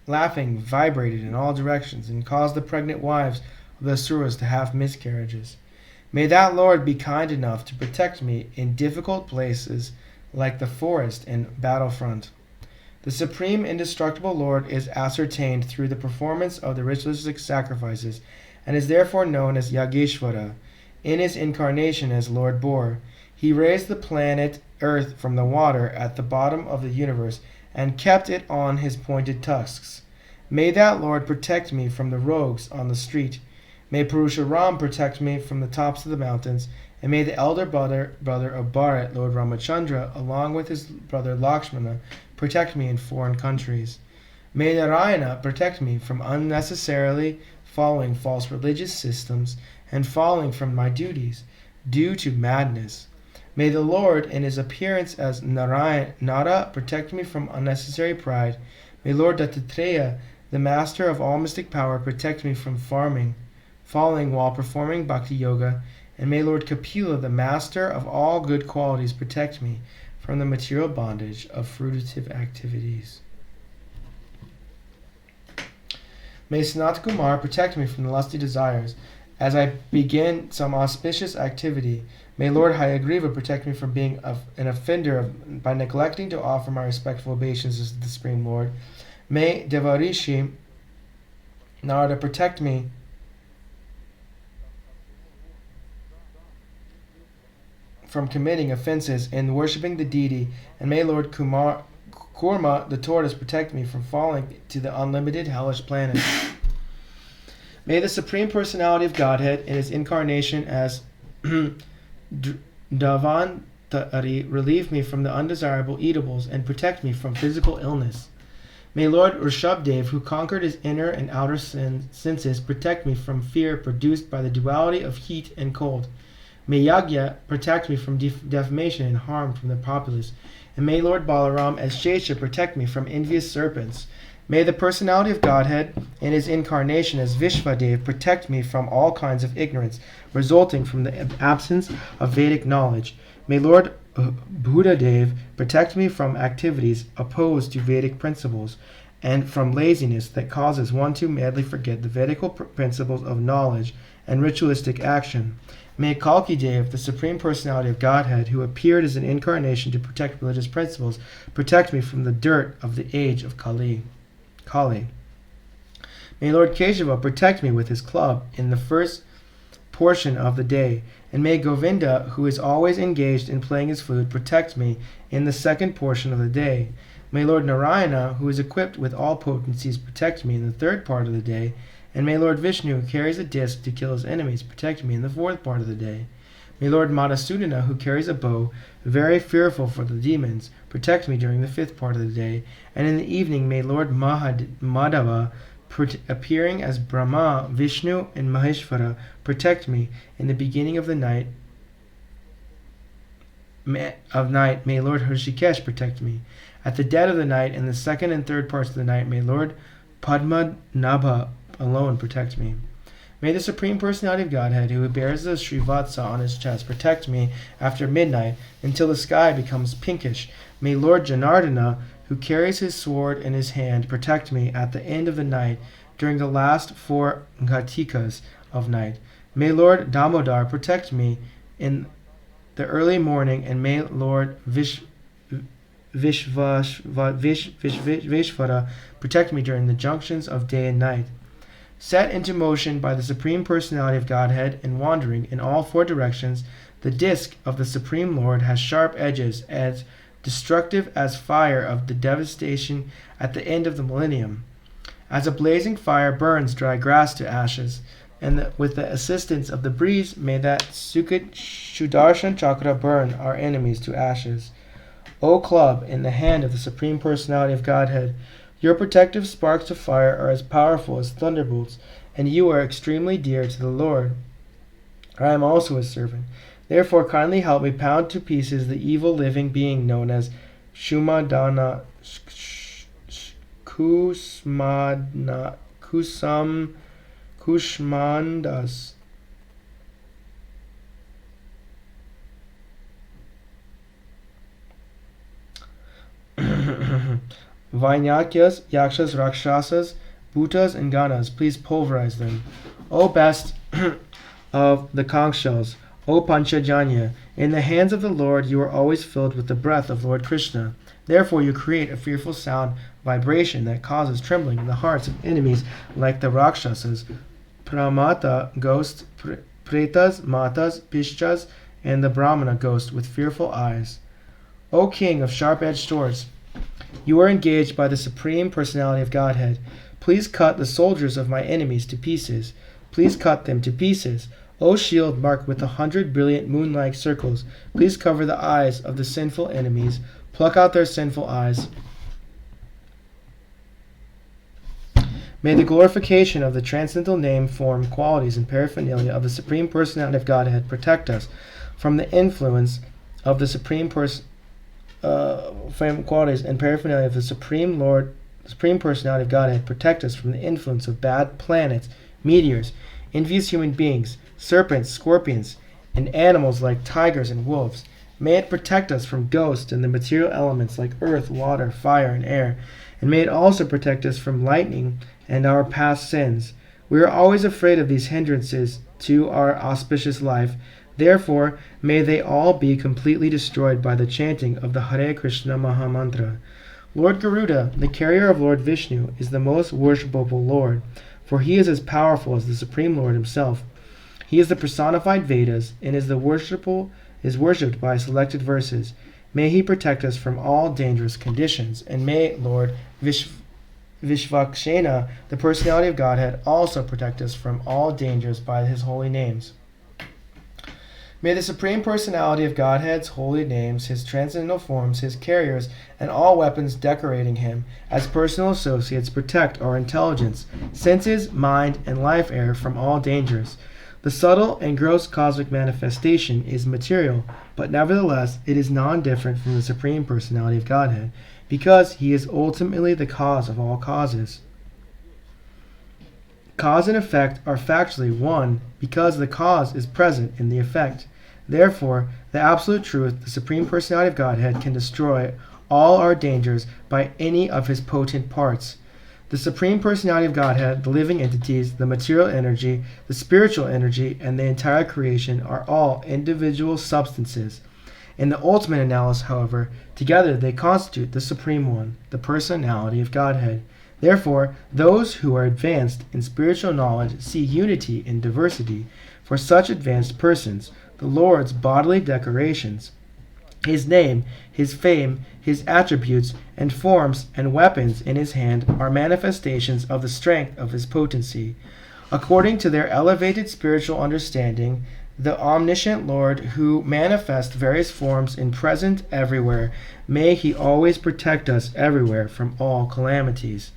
laughing vibrated in all directions and caused the pregnant wives of the Asuras to have miscarriages. May that Lord be kind enough to protect me in difficult places like the forest and battlefront. The supreme indestructible Lord is ascertained through the performance of the ritualistic sacrifices and is therefore known as Yageshvara. In his incarnation as Lord Boar, he raised the planet Earth from the water at the bottom of the universe and kept it on his pointed tusks. May that Lord protect me from the rogues on the street. May Purusharam protect me from the tops of the mountains, and may the elder brother of Bharat, Lord Ramachandra, along with his brother Lakshmana, protect me in foreign countries. May Narayana protect me from unnecessarily following false religious systems and falling from my duties due to madness. May the Lord, in his appearance as Nara, protect me from unnecessary pride. May Lord Dattatreya, the master of all mystic power, protect me from falling while performing bhakti yoga. And may Lord Kapila, the master of all good qualities, protect me from the material bondage of fruitive activities. May Sanat Kumar protect me from the lusty desires as I begin some auspicious activity. May Lord Hayagriva protect me from being an offender by neglecting to offer my respectful obeisances to the Supreme Lord. May Devarishi Narada protect me from committing offenses in worshipping the deity, and may Lord Kurma, the tortoise, protect me from falling to the unlimited hellish planet. May the Supreme Personality of Godhead, in his incarnation as Davantari, relieve me from the undesirable eatables and protect me from physical illness. May Lord Rishabdev, who conquered his inner and outer senses, protect me from fear produced by the duality of heat and cold. May Yagya protect me from defamation and harm from the populace. And may Lord Balaram as Shesha protect me from envious serpents. May the personality of Godhead in his incarnation as Vishvadev protect me from all kinds of ignorance resulting from the absence of Vedic knowledge. May Lord Buddhadev protect me from activities opposed to Vedic principles and from laziness that causes one to madly forget the Vedic principles of knowledge and ritualistic action. May Kalki Dev, the Supreme Personality of Godhead, who appeared as an incarnation to protect religious principles, protect me from the dirt of the age of Kali. May Lord Keshava protect me with his club in the first portion of the day, and may Govinda, who is always engaged in playing his flute, protect me in the second portion of the day. May Lord Narayana, who is equipped with all potencies, protect me in the third part of the day. And may Lord Vishnu, who carries a disc to kill his enemies, protect me in the fourth part of the day. May Lord Madhusudana, who carries a bow, very fearful for the demons, protect me during the fifth part of the day. And in the evening may Lord Madhava, appearing as Brahma, Vishnu, and Maheshvara, protect me in the beginning of the night. May Lord Hrishikesh protect me. At the dead of the night, in the second and third parts of the night, may Lord Padmanabha alone protect me. May the Supreme Personality of Godhead, who bears the Srivatsa on his chest, protect me after midnight until the sky becomes pinkish. May Lord Janardana, who carries his sword in his hand, protect me at the end of the night during the last 4 Ghatikas of night. May Lord Damodar protect me in the early morning, and may Lord Vishvara protect me during the junctions of day and night. Set into motion by the Supreme Personality of Godhead and wandering in all 4 directions, the disc of the Supreme Lord has sharp edges as destructive as fire of the devastation at the end of the millennium. As a blazing fire burns dry grass to ashes, and with the assistance of the breeze, may that Sudarshan Chakra burn our enemies to ashes. O club in the hand of the Supreme Personality of Godhead, your protective sparks of fire are as powerful as thunderbolts, and you are extremely dear to the Lord. I am also his servant. Therefore kindly help me pound to pieces the evil living being known as Shumadana Kushmandas. Vainakyas, Yakshas, Rakshasas, Bhutas, and Ganas, please pulverize them. O best of the conch shells, O Panchajanya, in the hands of the Lord you are always filled with the breath of Lord Krishna. Therefore you create a fearful sound vibration that causes trembling in the hearts of enemies like the Rakshasas, Pramata ghost, Pretas, Matas, Pishchas, and the Brahmana ghost with fearful eyes. O king of sharp-edged swords, you are engaged by the Supreme Personality of Godhead. Please cut the soldiers of my enemies to pieces. Please cut them to pieces. O shield marked with 100 brilliant moon-like circles, please cover the eyes of the sinful enemies. Pluck out their sinful eyes. May the glorification of the transcendental name, form, qualities, and paraphernalia of the Supreme Personality of Godhead protect us from the influence of the Supreme qualities and paraphernalia of the Supreme Personality of Godhead protect us from the influence of bad planets, meteors, envious human beings, serpents, scorpions, and animals like tigers and wolves. May it protect us from ghosts and the material elements like earth, water, fire, and air. And may it also protect us from lightning and our past sins. We are always afraid of these hindrances to our auspicious life. Therefore, may they all be completely destroyed by the chanting of the Hare Krishna Mahamantra. Lord Garuda, the carrier of Lord Vishnu, is the most worshipable Lord, for he is as powerful as the Supreme Lord himself. He is the personified Vedas and is worshipped by selected verses. May he protect us from all dangerous conditions, and may Lord Vishvakshena, the personality of Godhead, also protect us from all dangers by his holy names. May the Supreme Personality of Godhead's holy names, his transcendental forms, his carriers, and all weapons decorating him as personal associates protect our intelligence, senses, mind, and life air from all dangers. The subtle and gross cosmic manifestation is material, but nevertheless it is non-different from the Supreme Personality of Godhead, because he is ultimately the cause of all causes. Cause and effect are factually one because the cause is present in the effect. Therefore, the absolute truth, the Supreme Personality of Godhead, can destroy all our dangers by any of his potent parts. The Supreme Personality of Godhead, the living entities, the material energy, the spiritual energy, and the entire creation are all individual substances. In the ultimate analysis, however, together they constitute the Supreme One, the Personality of Godhead. Therefore, those who are advanced in spiritual knowledge see unity in diversity. For such advanced persons, the Lord's bodily decorations, his name, his fame, his attributes, and forms and weapons in his hand are manifestations of the strength of his potency. According to their elevated spiritual understanding, the omniscient Lord, who manifests various forms in present everywhere, may he always protect us everywhere from all calamities.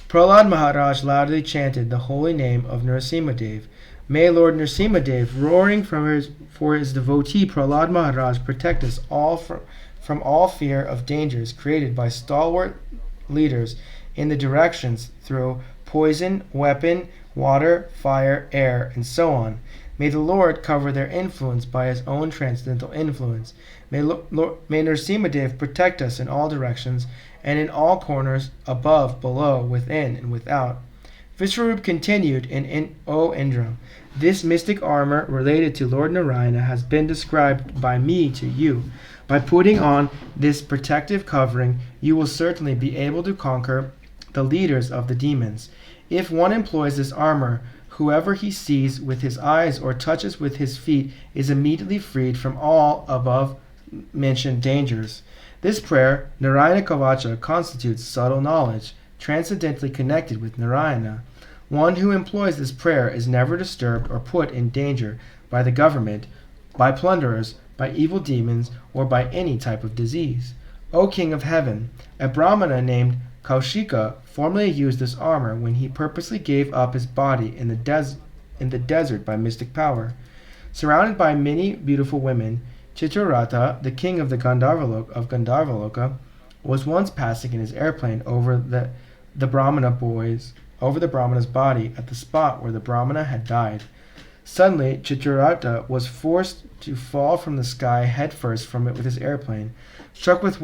Prahlad Maharaj loudly chanted the holy name of Narasimhadev. May Lord Narasimhadev, roaring for his devotee Prahlad Maharaj, protect us all from all fear of dangers created by stalwart leaders in the directions through poison, weapon, water, fire, air, and so on. May the Lord cover their influence by his own transcendental influence. May Narasimhadev protect us in all directions and in all corners, above, below, within, and without. Vishwarup continued O Indra, this mystic armor related to Lord Narayana has been described by me to you. By putting on this protective covering, you will certainly be able to conquer the leaders of the demons. If one employs this armor, whoever he sees with his eyes or touches with his feet is immediately freed from all above mentioned dangers. This prayer, Narayana Kavacha, constitutes subtle knowledge, transcendently connected with Narayana. One who employs this prayer is never disturbed or put in danger by the government, by plunderers, by evil demons, or by any type of disease. O King of Heaven, a Brahmana named Kaushika formerly used this armor when he purposely gave up his body in the desert by mystic power. Surrounded by many beautiful women, Chitraratha, the king of Gandharvaloka, was once passing in his airplane over the Brahmana's body at the spot where the Brahmana had died. Suddenly, Chitraratha was forced to fall from the sky headfirst from it with his airplane. Struck with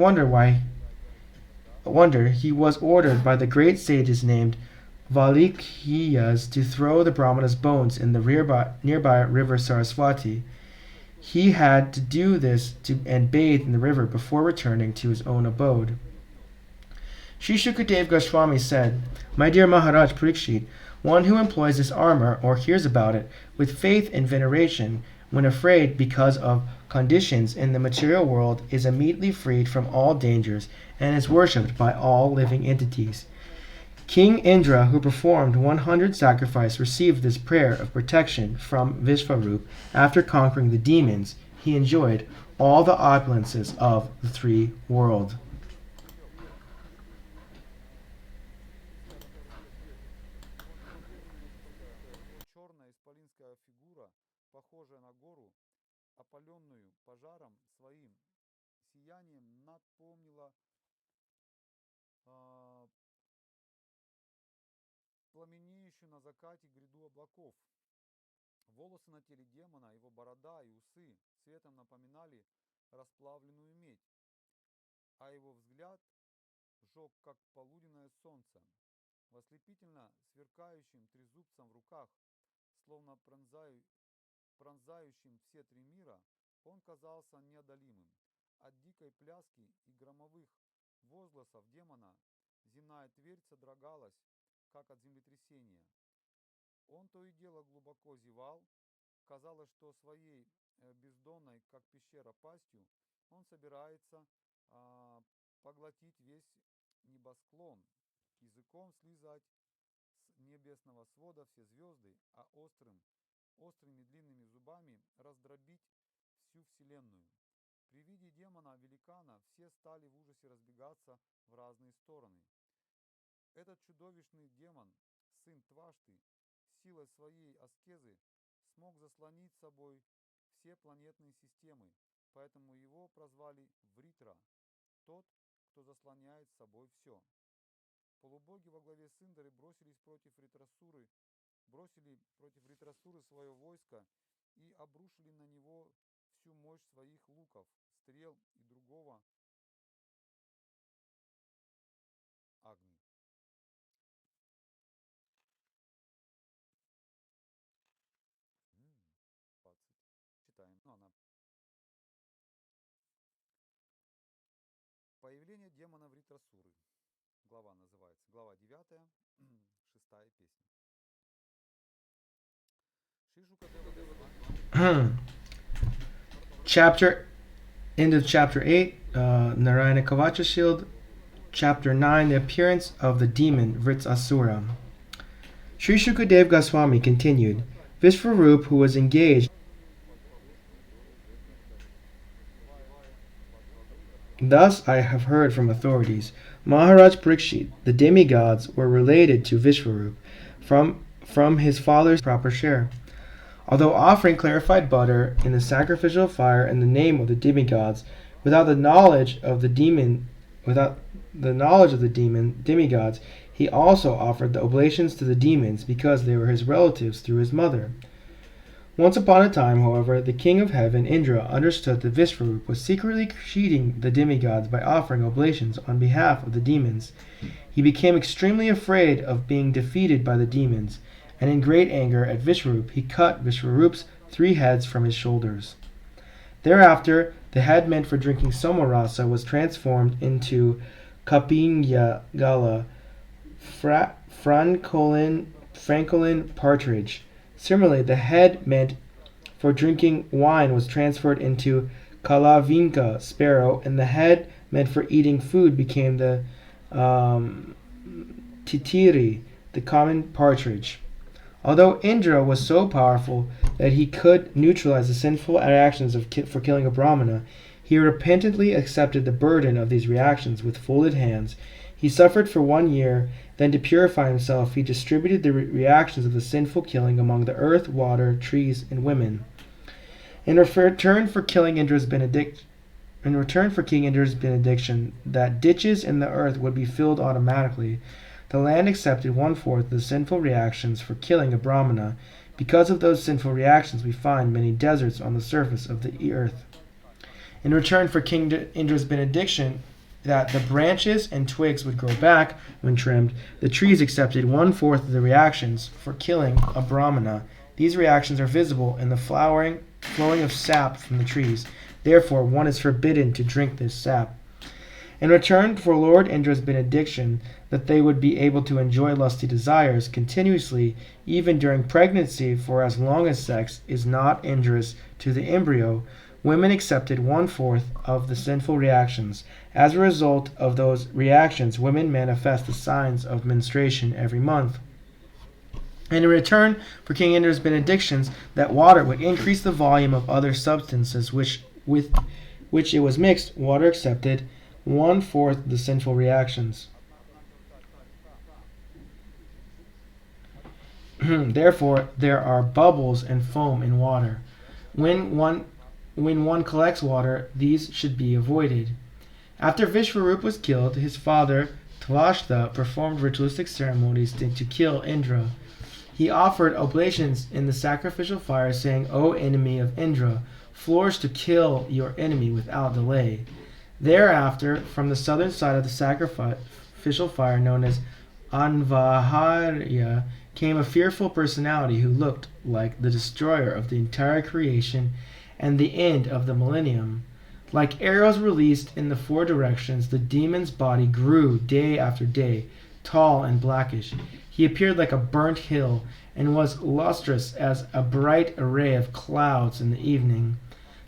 wonder, he was ordered by the great sages named Valikhiyas to throw the Brahmana's bones in the nearby river Saraswati. He had to do this and bathe in the river before returning to his own abode. Sri Shukadev Goswami said, "My dear Maharaj Parikshit, one who employs this armor or hears about it with faith and veneration when afraid because of conditions in the material world is immediately freed from all dangers and is worshipped by all living entities. King Indra, who performed 100 sacrifices, received this prayer of protection from Vishvarup. After conquering the demons, he enjoyed all the opulences of the three worlds." Черная исполинская фигура, похожая на гору, опаленную пожаром своим сиянием, напомнила пламенеющую на закате гряду облаков. Волосы на теле демона, его борода и усы цветом напоминали расплавленную медь, а его взгляд жег, как полуденное солнце. В ослепительно сверкающим трезубцем в руках, словно пронзающим все три мира, он казался неодолимым. От дикой пляски и громовых возгласов демона земная твердь содрогалась, как от землетрясения. Он то и дело глубоко зевал. Казалось, что своей бездонной, как пещера, пастью он собирается поглотить весь небосклон, языком слизать с небесного свода все звезды, а острыми длинными зубами раздробить всю вселенную. При виде демона-великана все стали в ужасе разбегаться в разные стороны. Этот чудовищный демон, сын Твашты, силой своей аскезы смог заслонить собой все планетные системы, поэтому его прозвали Вритра, тот, кто заслоняет собой все. Полубоги во главе с Индрой бросили против Ритрасуры свое войско и обрушили на него всю мощь своих луков, стрел и другого Агни. Читаем. Появление демона Вритрасуры. Глава называется. Глава 9, 6 песня. Chapter End of chapter 8, Narayana Kavacha Shield. Chapter 9, the appearance of the demon Vritasura. Sri Shukadev Goswami continued, Vishvarup, who was engaged thus I have heard from authorities. Maharaj Parikshit, the demigods were related to Vishvarup from his father's proper share. Although offering clarified butter in the sacrificial fire in the name of the demigods, without the knowledge of the demigods, he also offered the oblations to the demons because they were his relatives through his mother. Once upon a time, however, the king of heaven, Indra, understood that Vishvarup was secretly cheating the demigods by offering oblations on behalf of the demons. He became extremely afraid of being defeated by the demons, and in great anger at Vishvarup, he cut Vishvarup's 3 heads from his shoulders. Thereafter, the head meant for drinking somarasa was transformed into Kapinya Gala, Francolin partridge. Similarly, the head meant for drinking wine was transferred into Kalavinka sparrow, and the head meant for eating food became the Titiri, the common partridge. Although Indra was so powerful that he could neutralize the sinful reactions for killing a Brahmana, he repentantly accepted the burden of these reactions with folded hands. He suffered for 1 year, then to purify himself he distributed the reactions of the sinful killing among the earth, water, trees, and women. In return for killing Indra's in return for King Indra's benediction that ditches in the earth would be filled automatically, the land accepted 1/4 of the sinful reactions for killing a Brahmana. Because of those sinful reactions, we find many deserts on the surface of the earth. In return for King Indra's benediction that the branches and twigs would grow back when trimmed, the trees accepted 1/4 of the reactions for killing a Brahmana. These reactions are visible in the flowing of sap from the trees. Therefore, one is forbidden to drink this sap. In return for Lord Indra's benediction that they would be able to enjoy lusty desires continuously, even during pregnancy, for as long as sex is not injurious to the embryo, women accepted 1/4 of the sinful reactions. As a result of those reactions, women manifest the signs of menstruation every month. And in return for King Indra's benedictions that water would increase the volume of other substances with which it was mixed, water accepted 1/4 of the sinful reactions. Therefore, there are bubbles and foam in water. When one collects water, these should be avoided. After Vishvarup was killed, his father Tvashta performed ritualistic ceremonies to kill Indra. He offered oblations in the sacrificial fire, saying, "O enemy of Indra, flourish to kill your enemy without delay." Thereafter, from the southern side of the sacrificial fire, known as Anvaharya, came a fearful personality who looked like the destroyer of the entire creation and the end of the millennium. Like arrows released in the 4 directions, the demon's body grew day after day, tall and blackish. He appeared like a burnt hill and was lustrous as a bright array of clouds in the evening.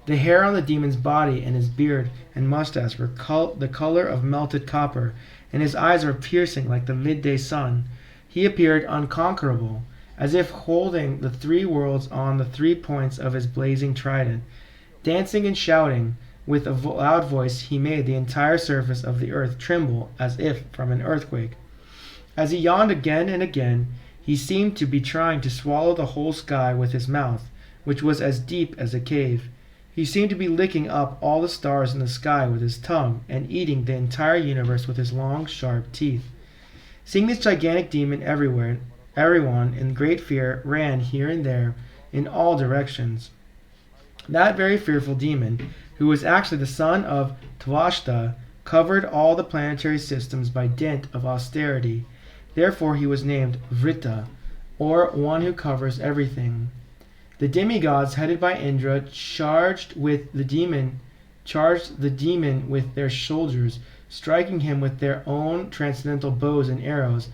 The hair on the demon's body and his beard and mustache were the color of melted copper, and his eyes were piercing like the midday sun. He appeared unconquerable, as if holding the 3 worlds on the 3 points of his blazing trident. Dancing and shouting, with a loud voice, he made the entire surface of the earth tremble as if from an earthquake. As he yawned again and again, he seemed to be trying to swallow the whole sky with his mouth, which was as deep as a cave. He seemed to be licking up all the stars in the sky with his tongue and eating the entire universe with his long, sharp teeth. Seeing this gigantic demon everywhere, everyone, in great fear, ran here and there in all directions. That very fearful demon, who was actually the son of Tvashta, covered all the planetary systems by dint of austerity. Therefore he was named Vrita, or one who covers everything. The demigods, headed by Indra, charged the demon with their shoulders, striking him with their own transcendental bows and arrows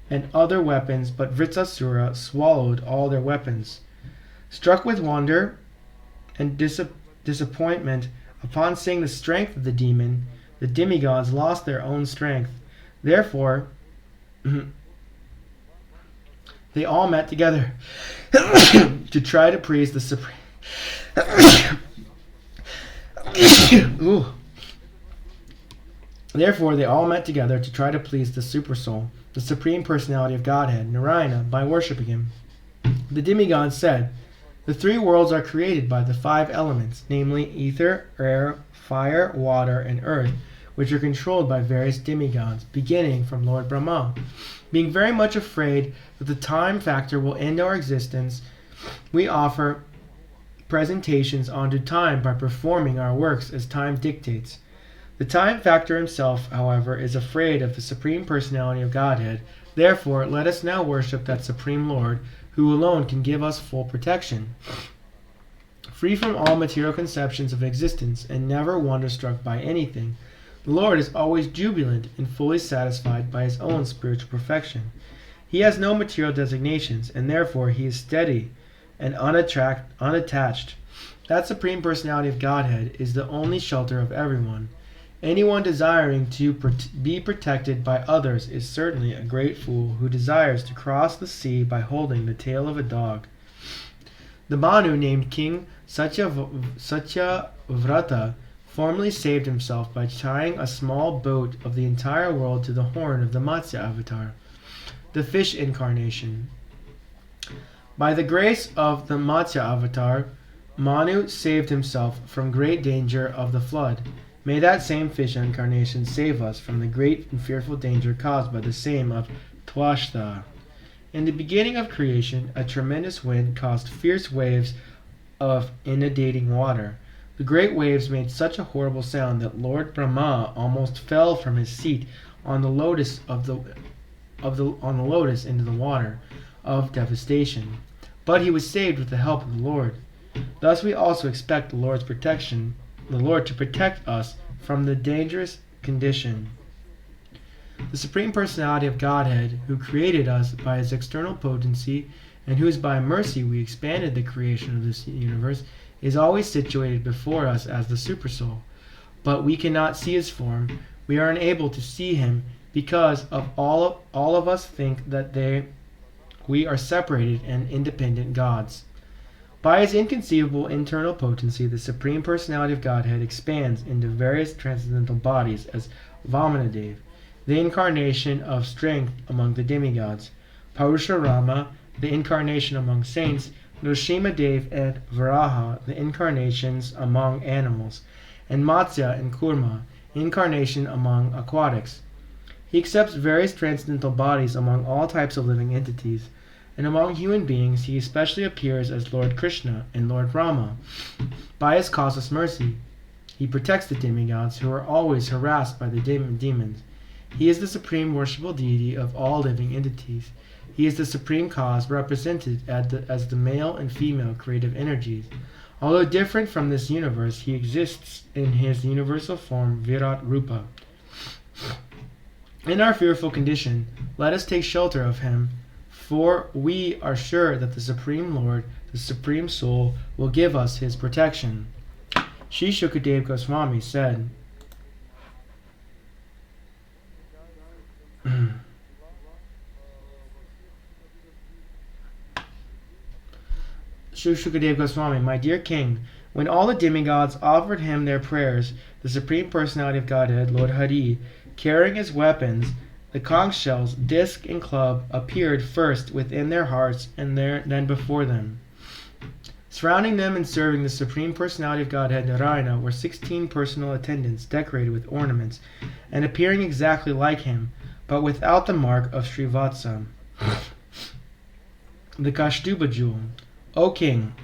and other weapons, but Vritasura swallowed all their weapons. Struck with wonder and disappointment upon seeing the strength of the demon, the demigods lost their own strength. Therefore, they all met together to try to please the supreme. Therefore, they all met together to try to please the Supersoul, the Supreme Personality of Godhead, Narayana, by worshipping him. The demigods said, "The 3 worlds are created by the 5 elements, namely ether, air, fire, water, and earth, which are controlled by various demigods, beginning from Lord Brahma. Being very much afraid that the time factor will end our existence, we offer presentations onto time by performing our works as time dictates. The time factor himself, however, is afraid of the Supreme Personality of Godhead. Therefore, let us now worship that Supreme Lord, who alone can give us full protection. Free from all material conceptions of existence and never wonder-struck by anything, the Lord is always jubilant and fully satisfied by his own spiritual perfection. He has no material designations, and therefore he is steady and unattached. That Supreme Personality of Godhead is the only shelter of everyone. Anyone desiring to be protected by others is certainly a great fool who desires to cross the sea by holding the tail of a dog. The Manu named King Satyavrata formerly saved himself by tying a small boat of the entire world to the horn of the Matsya avatar, the fish incarnation. By the grace of the Matsya avatar, Manu saved himself from great danger of the flood. May that same fish incarnation save us from the great and fearful danger caused by the same of Twashtha. In the beginning of creation, a tremendous wind caused fierce waves of inundating water. The great waves made such a horrible sound that Lord Brahma almost fell from his seat on the lotus into the water of devastation. But he was saved with the help of the Lord. Thus we also expect the Lord to protect us from the dangerous condition. The Supreme Personality of Godhead, who created us by his external potency, and whose by mercy we expanded the creation of this universe, is always situated before us as the Supersoul. But we cannot see his form. We are unable to see him because of all of us think that we are separated and independent gods. By his inconceivable internal potency, the Supreme Personality of Godhead expands into various transcendental bodies as Vamanadev, the incarnation of strength among the demigods, Parushurama, the incarnation among saints, Nrsimhadev and Varaha, the incarnations among animals, and Matsya and Kurma, incarnation among aquatics. He accepts various transcendental bodies among all types of living entities, and among human beings he especially appears as Lord Krishna and Lord Rama. By his causeless mercy, he protects the demigods who are always harassed by the demons. He is the supreme worshipful deity of all living entities. He is the supreme cause represented as the male and female creative energies. Although different from this universe, he exists in his universal form Virat Rupa. In our fearful condition, let us take shelter of him, for we are sure that the Supreme Lord, the Supreme Soul, will give us his protection. Sri Shukadev Goswami said, Sri Shukadev Goswami, my dear king, when all the demigods offered him their prayers, the Supreme Personality of Godhead, Lord Hari, carrying his weapons, the conch shells, disc, and club, appeared first within their hearts and then before them. Surrounding them and serving the Supreme Personality of Godhead, Narayana, were 16 personal attendants decorated with ornaments and appearing exactly like him, but without the mark of Srivatsa, the Kaustuba jewel. O king,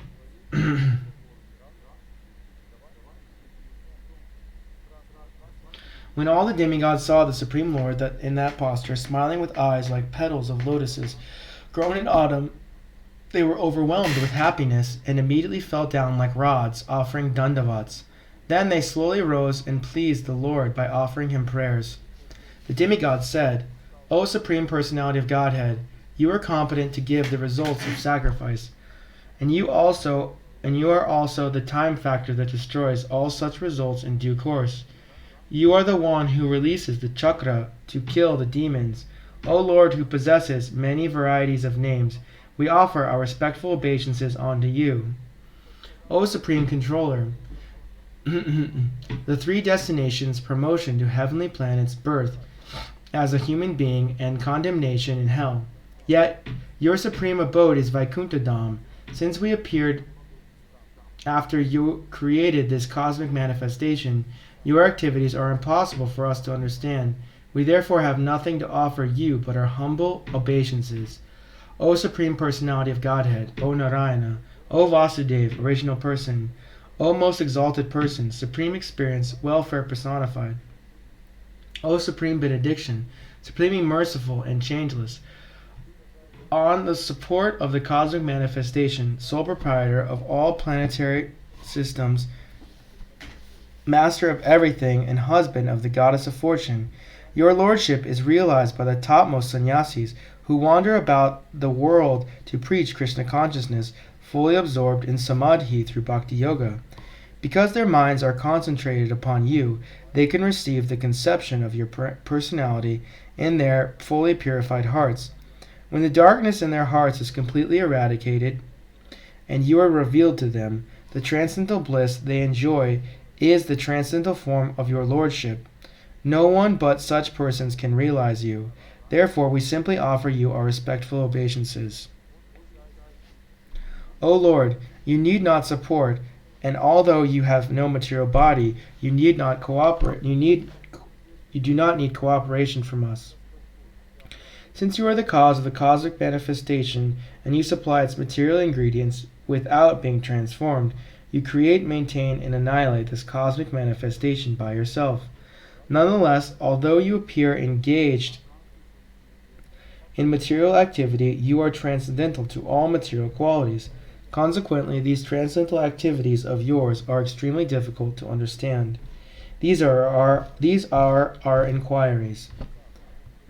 when all the demigods saw the Supreme Lord in that posture, smiling with eyes like petals of lotuses grown in autumn, they were overwhelmed with happiness and immediately fell down like rods, offering dandavats. Then they slowly rose and pleased the Lord by offering him prayers. The demigods said, O Supreme Personality of Godhead, you are competent to give the results of sacrifice, and you are also the time factor that destroys all such results in due course. You are the one who releases the chakra to kill the demons. O Lord, who possesses many varieties of names, we offer our respectful obeisances unto you. O Supreme Controller, the three destinations, promotion to heavenly planets, birth as a human being, and condemnation in hell. Yet your supreme abode is Vaikuntha Dham. Since we appeared after you created this cosmic manifestation, your activities are impossible for us to understand. We therefore have nothing to offer you but our humble obeisances. O Supreme Personality of Godhead, O Narayana, O Vasudeva, Original Person, O Most Exalted Person, Supreme Experience, Welfare Personified, O Supreme Benediction, Supremely Merciful and Changeless, on the support of the cosmic manifestation, sole proprietor of all planetary systems, master of everything, and husband of the goddess of fortune, your lordship is realized by the topmost sannyasis who wander about the world to preach Krishna consciousness, fully absorbed in samadhi through bhakti yoga. Because their minds are concentrated upon you, they can receive the conception of your personality in their fully purified hearts. When the darkness in their hearts is completely eradicated and you are revealed to them, the transcendental bliss they enjoy is the transcendental form of your lordship. No one but such persons can realize you. Therefore, we simply offer you our respectful obeisances. O Lord, you need not support And although you have no material body, you need not cooperate. You do not need cooperation from us. Since you are the cause of the cosmic manifestation and you supply its material ingredients without being transformed, you create, maintain, and annihilate this cosmic manifestation by yourself. Nonetheless, although you appear engaged in material activity, you are transcendental to all material qualities. Consequently, these transcendental activities of yours are extremely difficult to understand. These are our inquiries.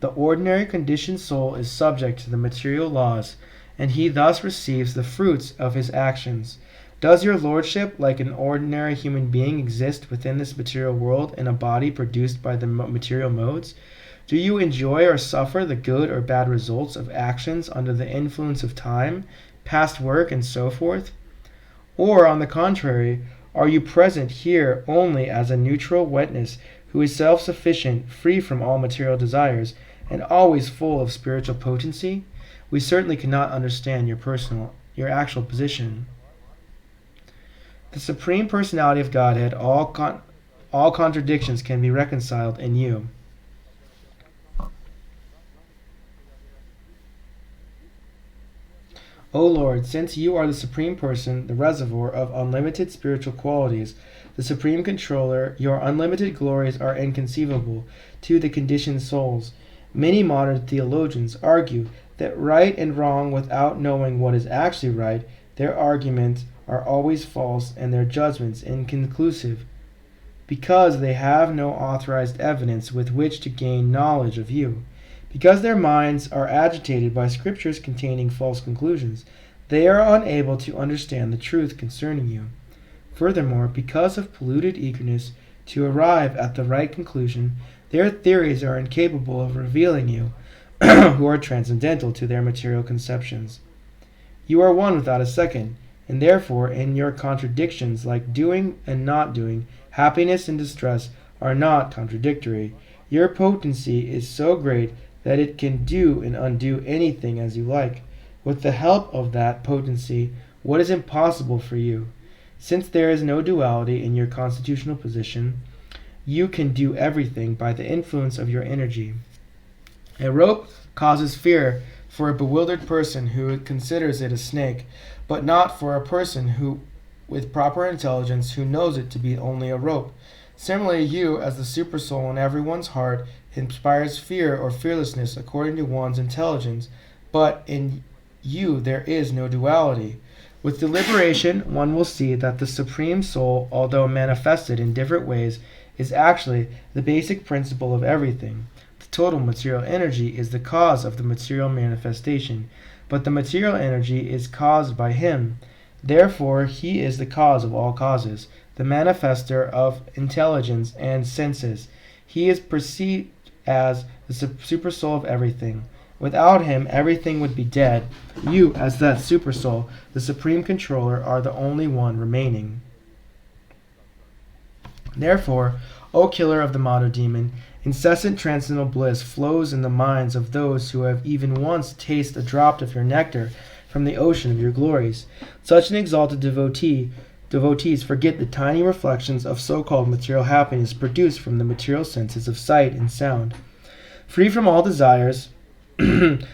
The ordinary conditioned soul is subject to the material laws, and he thus receives the fruits of his actions. Does your lordship, like an ordinary human being, exist within this material world in a body produced by the material modes? Do you enjoy or suffer the good or bad results of actions under the influence of time, past work, and so forth? Or, on the contrary, are you present here only as a neutral witness who is self-sufficient, free from all material desires, and always full of spiritual potency? We certainly cannot understand your actual position. The Supreme Personality of Godhead, all contradictions can be reconciled in you. O Lord, since you are the Supreme Person, the reservoir of unlimited spiritual qualities, the Supreme Controller, your unlimited glories are inconceivable to the conditioned souls. Many modern theologians argue that right and wrong without knowing what is actually right. Their arguments are always false and their judgments inconclusive, because they have no authorized evidence with which to gain knowledge of you. Because their minds are agitated by scriptures containing false conclusions, they are unable to understand the truth concerning you. Furthermore, because of polluted eagerness to arrive at the right conclusion, their theories are incapable of revealing you, who are transcendental to their material conceptions. You are one without a second, and therefore in your contradictions, like doing and not doing, happiness and distress, are not contradictory. Your potency is so great that it can do and undo anything as you like. With the help of that potency, what is impossible for you? Since there is no duality in your constitutional position, you can do everything by the influence of your energy. A rope causes fear for a bewildered person who considers it a snake, but not for a person who, with proper intelligence, who knows it to be only a rope. Similarly, you, as the supersoul in everyone's heart, inspires fear or fearlessness according to one's intelligence, but in you there is no duality. With deliberation, one will see that the Supreme Soul, although manifested in different ways, is actually the basic principle of everything. The total material energy is the cause of the material manifestation, but the material energy is caused by him. Therefore, he is the cause of all causes, the manifester of intelligence and senses. He is perceived as the supersoul of everything. Without him, everything would be dead. You, as that supersoul, the Supreme Controller, are the only one remaining. Therefore, O killer of the mono-demon, incessant transcendental bliss flows in the minds of those who have even once tasted a drop of your nectar from the ocean of your glories. Such an exalted devotees forget the tiny reflections of so-called material happiness produced from the material senses of sight and sound. Free from all desires,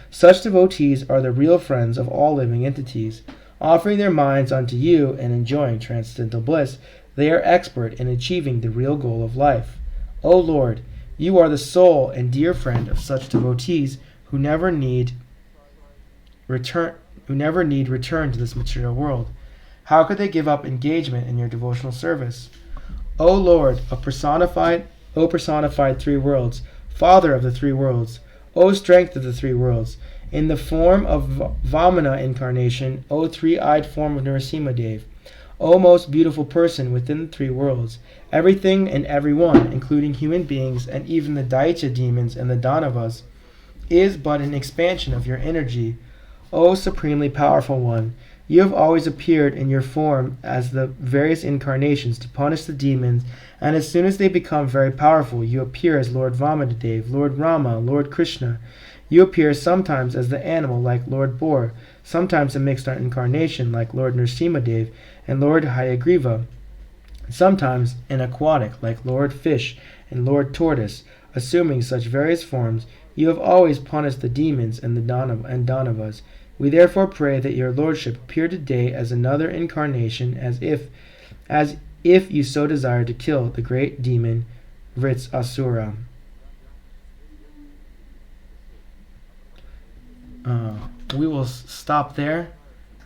such devotees are the real friends of all living entities. Offering their minds unto you and enjoying transcendental bliss, they are expert in achieving the real goal of life. O Lord, you are the sole and dear friend of such devotees who never need return to this material world. How could they give up engagement in your devotional service? O Lord, O personified three worlds, Father of the three worlds, O strength of the three worlds, in the form of Vamana incarnation, O three-eyed form of Narasimhadev, O most beautiful person within the three worlds, everything and everyone, including human beings and even the Daitya demons and the Danavas, is but an expansion of your energy. O supremely powerful one, you have always appeared in your form as the various incarnations to punish the demons, and as soon as they become very powerful, you appear as Lord Vamadev, Lord Rama, Lord Krishna. You appear sometimes as the animal like Lord Boar, sometimes a mixed incarnation like Lord Nrsimhadev, and Lord Hayagriva, sometimes an aquatic like Lord Fish and Lord Tortoise, assuming such various forms. You have always punished the demons and the Danavas. We therefore pray that your lordship appear today as another incarnation, as if you so desire to kill the great demon Vritsasura. We will stop there.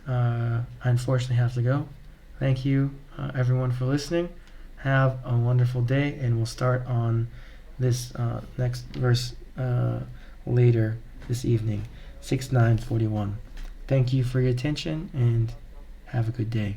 I unfortunately have to go. Thank you, everyone, for listening. Have a wonderful day, and we'll start on this next verse later this evening, 6:9:41. Thank you for your attention, and have a good day.